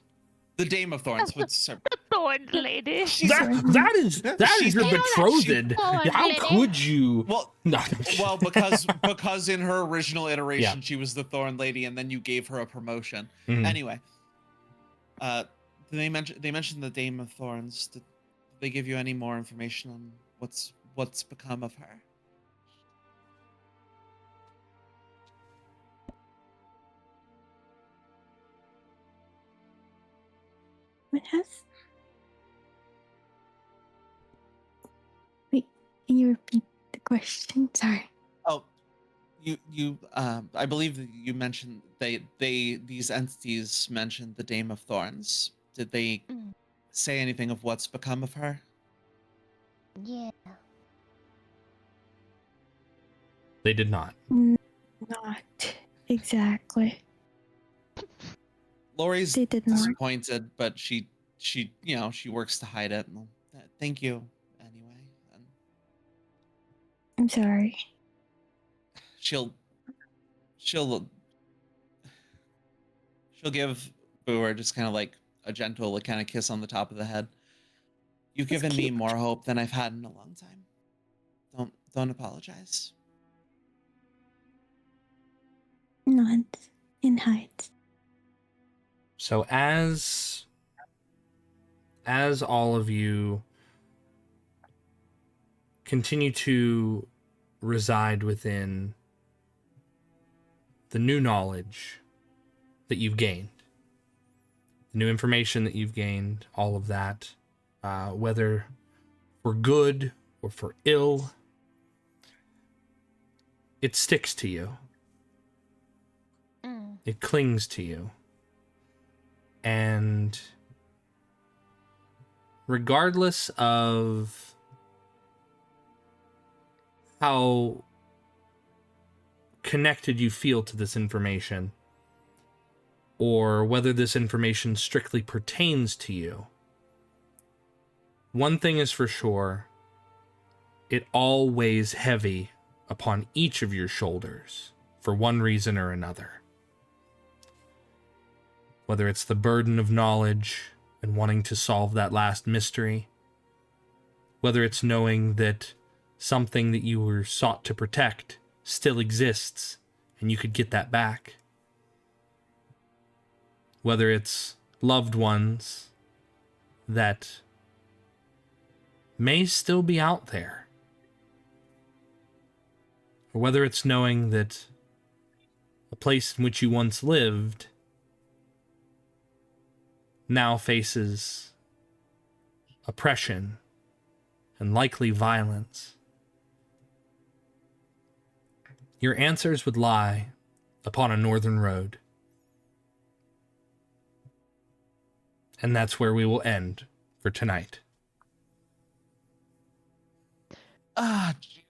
The Dame of Thorns. The Thorned Lady. That is your betrothed. How could you? Well, no. well, because in her original iteration she was the Thorn Lady, and then you gave her a promotion. Anyway, they mentioned the Dame of Thorns. Did they give you any more information on what's become of her? What has? Wait, can you repeat the question? Sorry. Oh, you I believe that you mentioned these entities mentioned the Dame of Thorns. Did they say anything of what's become of her? Yeah. They did not. Not exactly. Lori's They did not. disappointed, but she she works to hide it. Thank you anyway. And I'm sorry. she'll give Booer just kind of like a gentle kind of kiss on the top of the head. You've That's given me cute. more hope than I've had in a long time. Don't apologize. Nods and hides. So as all of you continue to reside within the new knowledge that you've gained, the new information that you've gained, all of that, whether for good or for ill, it sticks to you. It clings to you. And regardless of how connected you feel to this information, or whether this information strictly pertains to you, one thing is for sure, it all weighs heavy upon each of your shoulders for one reason or another. Whether it's the burden of knowledge and wanting to solve that last mystery, whether it's knowing that something that you were sought to protect still exists and you could get that back, whether it's loved ones that may still be out there, or whether it's knowing that a place in which you once lived now faces oppression and likely violence. Your answers would lie upon a northern road. And that's where we will end for tonight.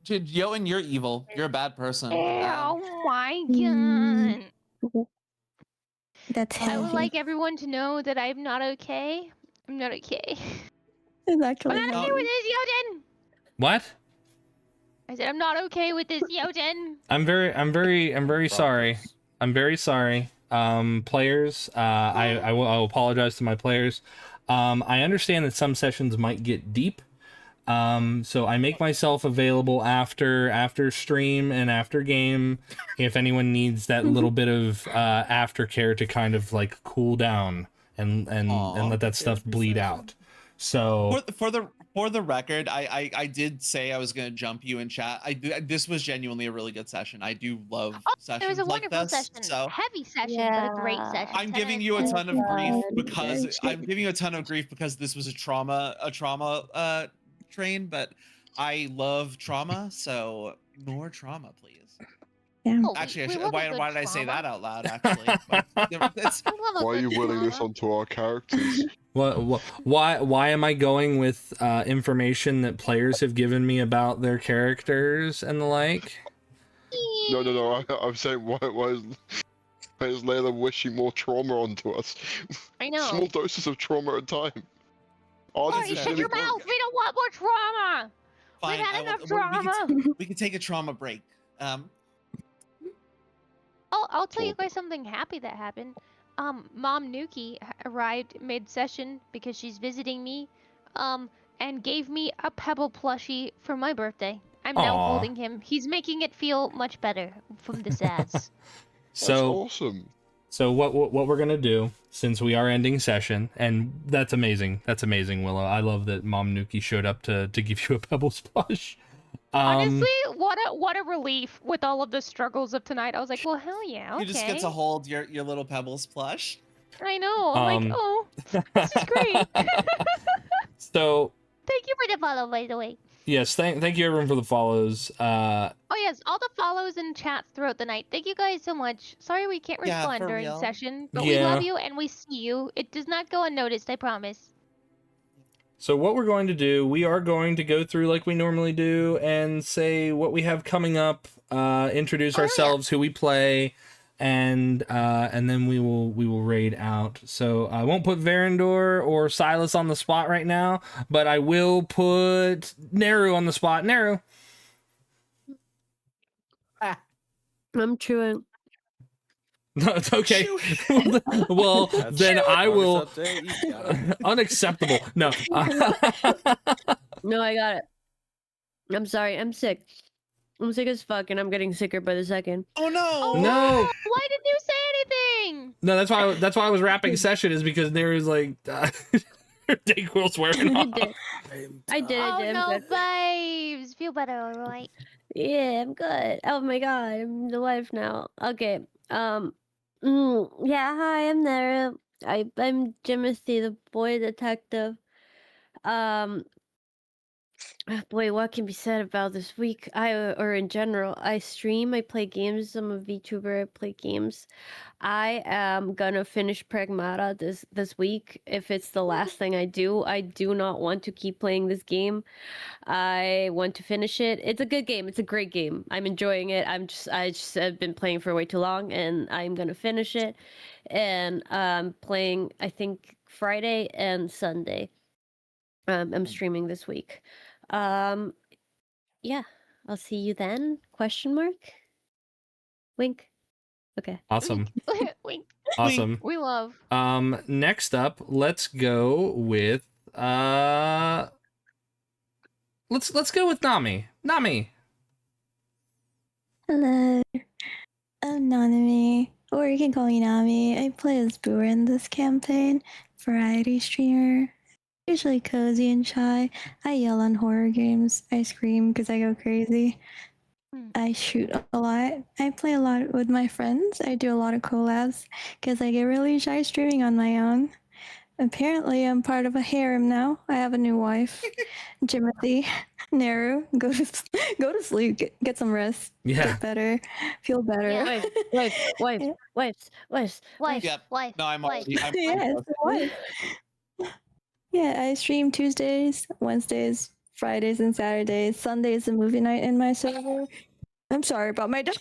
Jotun, you're evil. You're a bad person. Oh my god. That's I would heavy. like everyone to know that I'm not okay. I'm not okay. It's actually I'm not okay heavy. with this, Jotun. What? I said I'm not okay with this, Jotun. I'm very sorry. I'm very sorry. Players, I will apologize to my players. I understand that some sessions might get deep. So I make myself available after stream and after game if anyone needs that little bit of aftercare to kind of like cool down and let that stuff bleed out. So for the record, I did say I was gonna jump you in chat. This was genuinely a really good session. I do love sessions It was a like wonderful this. session. So Heavy session, but a great session. I'm 10 giving out you a of 10. ton of grief God, because yes. I'm giving you a ton of grief because this was a trauma train, but I love trauma, so more trauma, please. Yeah. Oh, Actually, we love a why good did I say trauma. that out loud? Actually, but it's We love a Why are good you willing this trauma. onto our characters? why am I going with information that players have given me about their characters and the like? No. I'm saying why is Layla wishing more trauma onto us? I know. Small doses of trauma at a time. Lori, Ardyn just shut your really- mouth. We don't want more trauma. fine. We've had I will- enough we trauma. we can take a trauma break. I'll tell you guys something happy that happened. Mom Nuki arrived mid-session because she's visiting me, and gave me a Pebble plushie for my birthday. I'm now Aw. holding him. He's making it feel much better from the sads. That's So awesome. So what we're gonna do, since we are ending session, and that's amazing, Willow. I love that Mom Nuki showed up to give you a Pebbles plush. Honestly, what a relief with all of the struggles of tonight. I was like, well, hell yeah, okay. You just get to hold your little Pebbles plush. I know. I'm like, oh, this is great. So Thank you for the follow, by the way. yes, thank you everyone for the follows. Oh yes, all the follows and chats throughout the night. Thank you guys so much. Sorry we can't Yeah, respond for during real. session, but we Yeah. love you and we see you. It does not go unnoticed, I promise. So what we're going to do, we are going to go through like we normally do and say what we have coming up, introduce ourselves, who we play, and then we will raid out. So I won't put Verandor or Silas on the spot right now, but I will put Neru on the spot. Neru. I'm chewing. No, it's okay. Shoot. Well, That's then the I bonus will. update, you got it. Unacceptable. No. No, I got it. I'm sorry. I'm sick. I'm sick as fuck, and I'm getting sicker by the second. Oh no! No. Why didn't you say anything? No, that's why I was wrapping session, is because Neru's like Dayquil's wearing off. I did. Oh I'm no, good. babes. Feel better, alright? Yeah, I'm good. Oh my god, I'm the wife now. Okay. Yeah. Hi, I'm there. I'm Jimothy, the boy detective. Boy, what can be said about this week? Or in general, I stream, I play games. I'm a VTuber. I play games. I am gonna finish Pragmata this week. If it's the last thing I do not want to keep playing this game. I want to finish it. It's a good game. It's a great game. I'm enjoying it. I just have been playing for way too long, and I'm gonna finish it. And playing, I think, Friday and Sunday. I'm streaming this week. Yeah, I'll see you then. Question mark? Wink. Okay. Awesome. Wink. Awesome. We love. Next up, let's go with let's go with Nami. Nami. Hello, I'm Nanami, or you can call me Nami. I play as Brewer in this campaign, variety streamer. Usually cozy and shy. I yell on horror games. I scream because I go crazy. I shoot a lot. I play a lot with my friends. I do a lot of collabs because I get really shy streaming on my own. Apparently, I'm part of a harem now. I have a new wife, Jimothy. Naru, go to sleep. Get some rest. Yeah. Get better. Feel better. Yeah. Wives. Yep. Wife. No, I'm already. I'm Yes, wife. Yeah, I stream Tuesdays, Wednesdays, Fridays, and Saturdays. Sundays a movie night in my server. I'm sorry about my dog.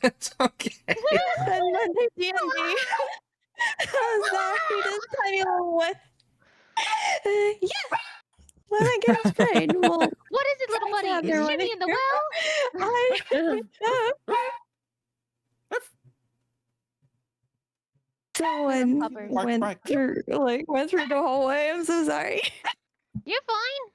It's okay. And Monday D&D. I'm sorry, this tiny little one. Yeah. When I get sprayed, well, What is it, little buddy? out Is there Jimmy running in the well? Someone Puppers. went Bark. through the hallway. I'm so sorry. You're fine.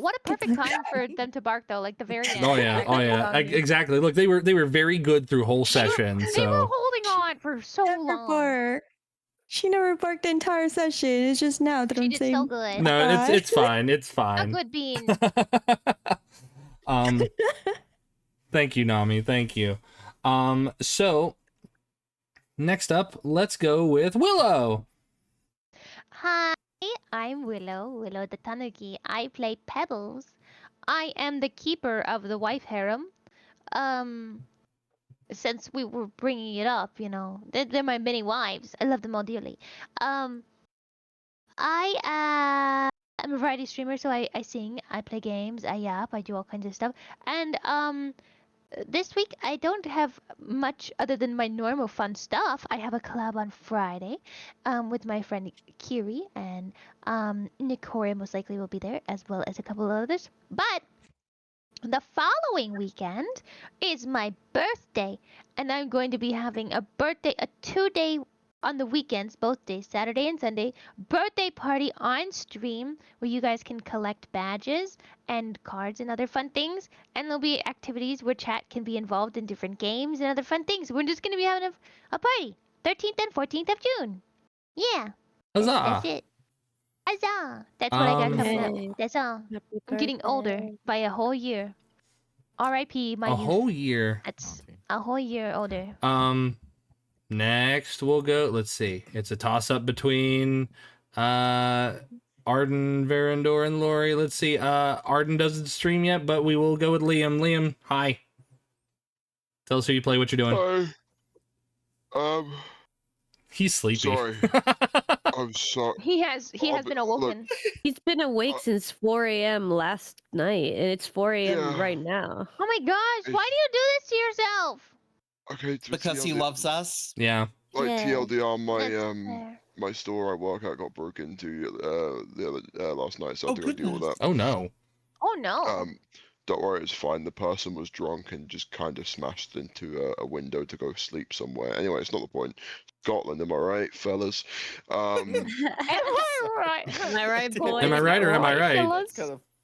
What a perfect time for them to bark, though. Like the very end. Oh yeah. right? Oh yeah. Exactly. Look, they were very good through whole session. They were So holding on for so long. She never barked the entire session. It's just now that She I'm did saying. so good. no, it's fine. It's A fine. good bean. Thank you, Nami. Thank you. So next up, let's go with Willow. Hi, I'm Willow the Tanuki. I play Pebbles. I am the keeper of the wife harem. Since we were bringing it up, they're my many wives. I love them all dearly. I am a variety streamer, so I sing, I play games, I yap, I do all kinds of stuff. And this week I don't have much other than my normal fun stuff. I have a collab on Friday with my friend Kiri, and Nikoria most likely will be there, as well as a couple of others. But the following weekend is my birthday, and I'm going to be having a 2-day on the weekends, both days, Saturday and Sunday, birthday party on stream where you guys can collect badges and cards and other fun things. And there'll be activities where chat can be involved in different games and other fun things. We're just going to be having a party 13th and 14th of June. Yeah. That's Huzzah! it. Huzzah! That's what I got coming Yay. up. That's all. I'm getting older by a whole year. R.I.P. my A youth. whole year. That's a whole year older. Next we'll go. Let's see. It's a toss up between Ardyn, Verandor, and Lori. Let's see. Ardyn doesn't stream yet, but we will go with Liam. Liam, hi. Tell us who you play, what you're doing. Hi. He's sleepy. Sorry. I'm sorry. He has been awoken. He's been awake since 4 a.m. last night, and it's 4 a.m. Yeah. right now. Oh my gosh, why do you do this to yourself? Okay, Because he loves us. Yeah. Like Yeah. TLDR, That's my fair. my store I work at got broken into the other last night, so I Oh, had to go deal with that. Oh no. Oh no. Don't worry, it's fine. The person was drunk and just kind of smashed into a window to go sleep somewhere. Anyway, it's not the point. Scotland, am I right, fellas? Am I right? Am I right, boys? Am I right or am I right?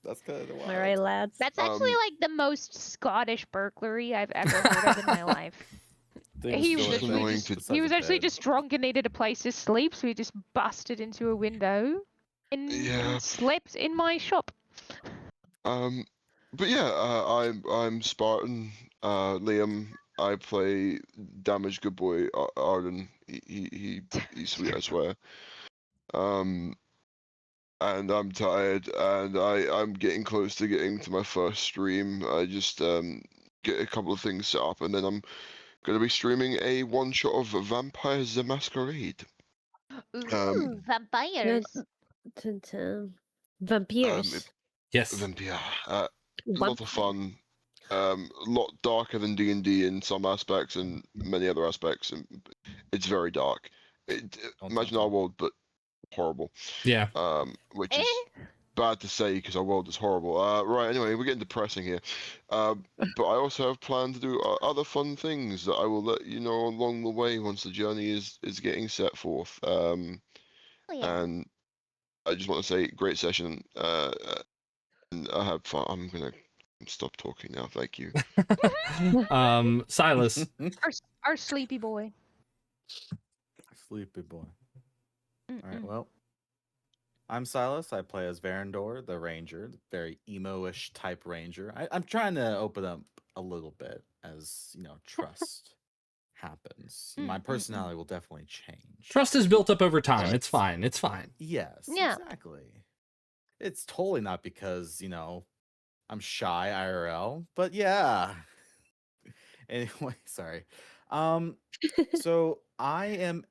That's kind of Am I right, lads? That's actually like the most Scottish burglary I've ever heard of in my life. He was actually actually just drunk and needed a place to sleep, so he just busted into a window. Yeah. slept in my shop. But yeah, I'm Spartan. Liam. I play damage good boy Ardyn. He's sweet, I swear. And I'm tired, and I'm getting close to getting to my first stream. I just get a couple of things set up, and then I'm gonna be streaming a one shot of Vampires the Masquerade. Ooh, vampires. Vampires. Yes. Vampire. A lot of fun. A lot darker than D&D in some aspects, and many other aspects, and it's very dark. Imagine our world, but horrible. Yeah. Which is bad to say because our world is horrible. Right. Anyway, we're getting depressing here. But I also have planned to do other fun things that I will let you know along the way once the journey is getting set forth. And I just want to say, great session. And I have fun. I'm gonna stop talking now. Thank you. Silas. Our sleepy boy. Sleepy boy. All right, well, I'm Silas. I play as Verandor, the ranger, the very emo-ish type ranger. I'm trying to open up a little bit as, trust happens. My personality will definitely change. Trust is built up over time. It's fine. It's fine. Yes, Yeah. exactly. It's totally not because, I'm shy IRL, but yeah. Anyway, sorry. So I am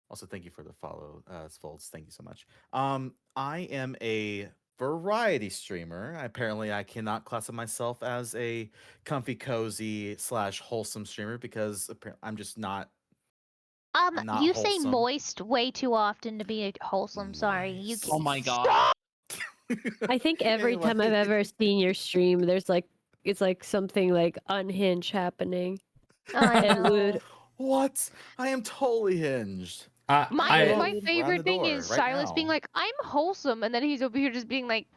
also, thank you for the follow, Folds. Thank you so much. I am a variety streamer. Apparently, I cannot classify myself as a comfy, cozy / wholesome streamer because I'm just not. Not you say wholesome. moist way too often to be wholesome. Sorry, you. Moist. Oh my god. I think every time I've ever seen your stream, there's it's like something like unhinged happening. I And know. What? I am totally hinged. My favorite thing is right Silas now. being like, "I'm wholesome," and then he's over here just being like,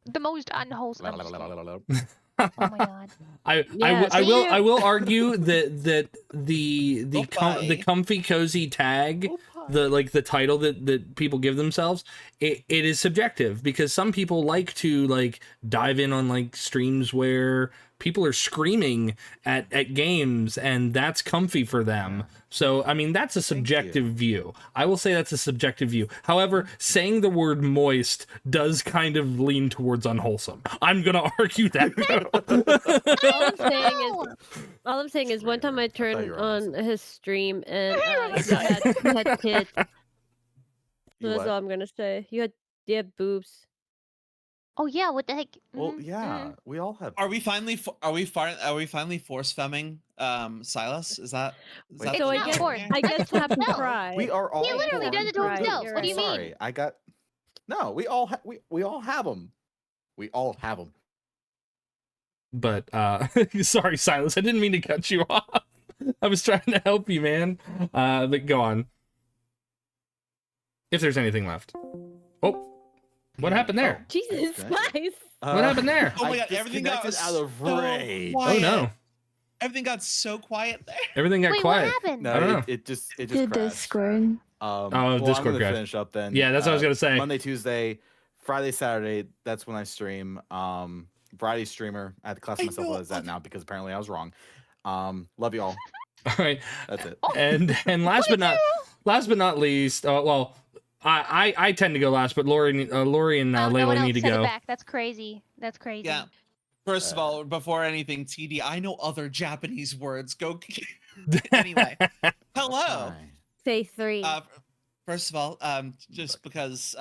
the most unwholesome. I'm just kidding. Oh my god. I will argue that the comfy cozy tag, the title that people give themselves, it is subjective because some people like to dive in on streams where people are screaming at games and that's comfy for them. So I mean that's a subjective view. I will say that's a subjective view. However, saying the word moist does kind of lean towards unwholesome. I'm gonna argue that. all I'm saying is one time I turned on his stream and he had tits. That's all I'm gonna say. You had boobs. Oh yeah, what the heck? Well, yeah, we all have. Are we finally force femming Silas? Is that Wait, So I guess have to cry. We are all. He literally does it to himself. What do you mean? Sorry, I got. No, we all we all have them. We all have them. But sorry, Silas, I didn't mean to cut you off. I was trying to help you, man. But go on. If there's anything left. Oh, what happened there? Jesus Christ! What happened there? Oh my god, everything got out of rage. Oh no. Everything got so quiet there. Everything got quiet. What happened? No, I don't know. it just The crashed. Discord. Well, Discord I'm gonna crashed. finish up then. Yeah, that's what I was gonna say. Monday, Tuesday, Friday, Saturday. That's when I stream. Variety streamer. I had to class myself as that now because apparently I was wrong. Love you all. All right. That's it. And last but not least, well, I tend to go last, but Lori and no one Layla else need to said it go. back. That's crazy. That's crazy. Yeah. First of all, before anything, TD, I know other Japanese words. Go. Anyway, hello. Say 3. First of all, just because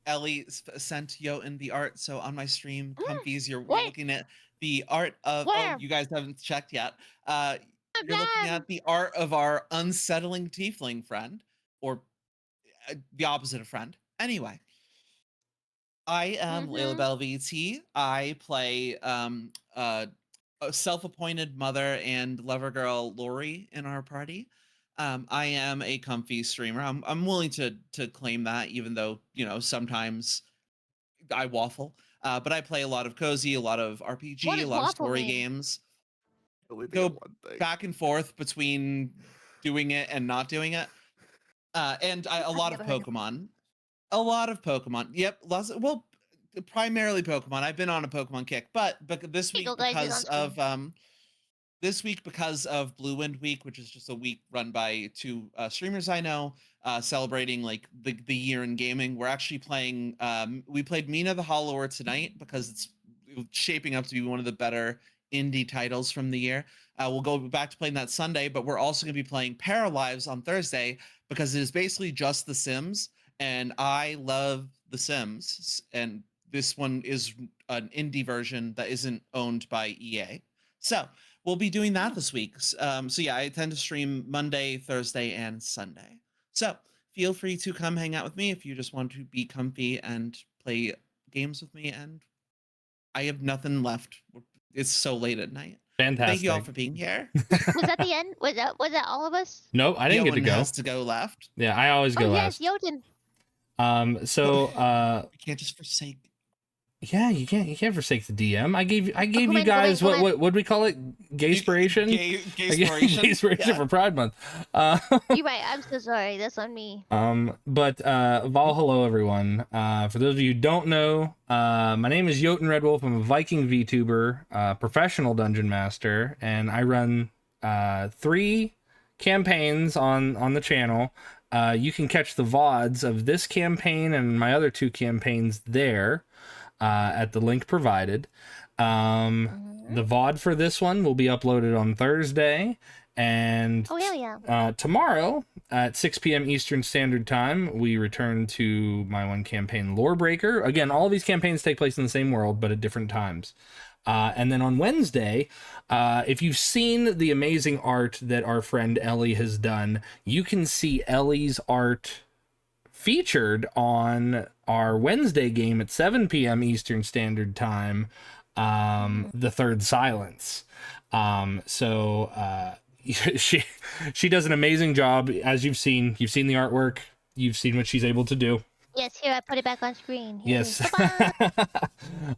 Ellie sent Jotun the art, so on my stream, Comfies, you're looking at the art of. Oh, you guys haven't checked yet. You're looking at the art of our unsettling tiefling friend, or the opposite of friend. Anyway, I am Layla BelVT. I play a self-appointed mother and lover girl Lori in our party. I am a comfy streamer. I'm willing to claim that, even though sometimes I waffle. But I play a lot of cozy, a lot of RPG, a lot of story games. Go back and forth between doing it and not doing it. And a lot of Pokemon. A lot of Pokemon. Yep. Well, primarily Pokemon. I've been on a Pokemon kick, but this week Eagle Guys is because on of this week because of Blue Wind Week, which is just a week run by two streamers I know, celebrating like the year in gaming. We're actually playing. We played Mina the Hollower tonight because it's shaping up to be one of the better indie titles from the year. We'll go back to playing that Sunday, but we're also going to be playing Paralives on Thursday because it is basically just The Sims, and I love The Sims, and this one is an indie version that isn't owned by EA. So we'll be doing that this week. So yeah, I tend to stream Monday, Thursday, and Sunday. So feel free to come hang out with me if you just want to be comfy and play games with me. And I have nothing left. It's so late at night. Fantastic. Thank you all for being here. Was that the end? Was that all of us? Nope, I didn't get to Yoan go. has to go left. Yeah, I always go Oh last. yes, Jotun. So We can't just forsake. yeah, you can't forsake the DM. I gave come you in, guys come in. what we call it? Gayspiration? Gayspiration. Gayspiration for Pride Month. You're right. I'm so sorry. That's on me. But Vol, hello everyone. For those of you who don't know, my name is Jotun Redwulf. I'm a Viking VTuber, professional dungeon master, and I run 3 campaigns on the channel. You can catch the VODs of this campaign and my other 2 campaigns there at the link provided. The VOD for this one will be uploaded on Thursday, and Oh hell yeah. tomorrow at 6 p.m. Eastern Standard Time, we return to my one campaign, Lorebreaker. Again, all these campaigns take place in the same world, but at different times. And then on Wednesday, if you've seen the amazing art that our friend Ellie has done, you can see Ellie's art featured on our Wednesday game at 7 p.m. Eastern Standard Time, The Third Silence. So she does an amazing job. As you've seen the artwork, you've seen what she's able to do. Yes, here I put it back on screen. Here. Yes. Bye-bye.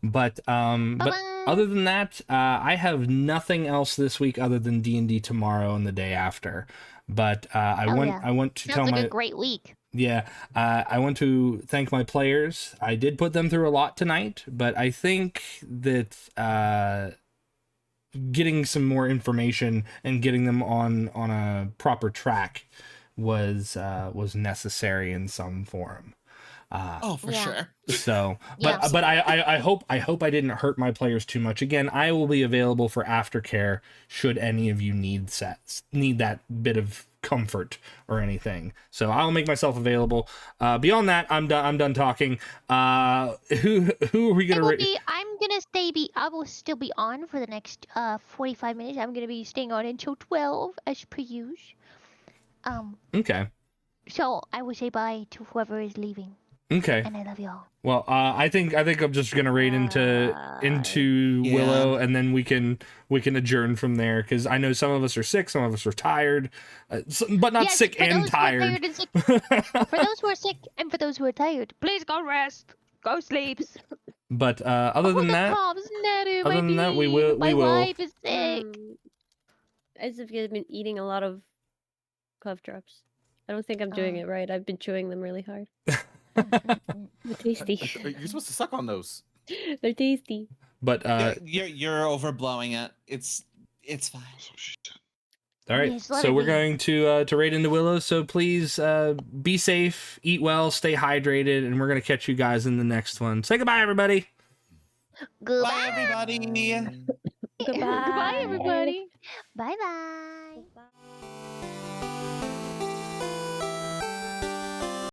but Bye-bye. other than that, I have nothing else this week other than D&D tomorrow and the day after. But I want to Sounds tell like a great week. Yeah, I want to thank my players. I did put them through a lot tonight, but I think that getting some more information and getting them on a proper track was necessary in some form. For sure. So, Yeah. but I hope I didn't hurt my players too much. Again, I will be available for aftercare should any of you need that bit of comfort or anything. So I'll make myself available. Beyond that, I'm done talking. Who are we gonna? I'm gonna I will still be on for the next 45 minutes. I'm gonna be staying on until 12 as per usual. Okay. So I will say bye to whoever is leaving. Okay. And I love y'all. Well, I think I'm just gonna raid into Yeah. Willow, and then we can adjourn from there, because I know some of us are sick, some of us are tired, but not Yes, sick for and those who are tired. and sick, for those who are sick and for those who are tired, please go rest. Go sleep. But other than that, we will. My wife is sick. As if you've been eating a lot of cough drops. I don't think I'm doing it right. I've been chewing them really hard. They're tasty. You're supposed to suck on those. They're tasty. But you're overblowing it. It's fine. all right, Yes, let so it we're be. going to raid into Willow. So please be safe, eat well, stay hydrated, and we're gonna catch you guys in the next one. Say goodbye, everybody. Goodbye. Bye, everybody. Goodbye. Goodbye, everybody. Bye bye.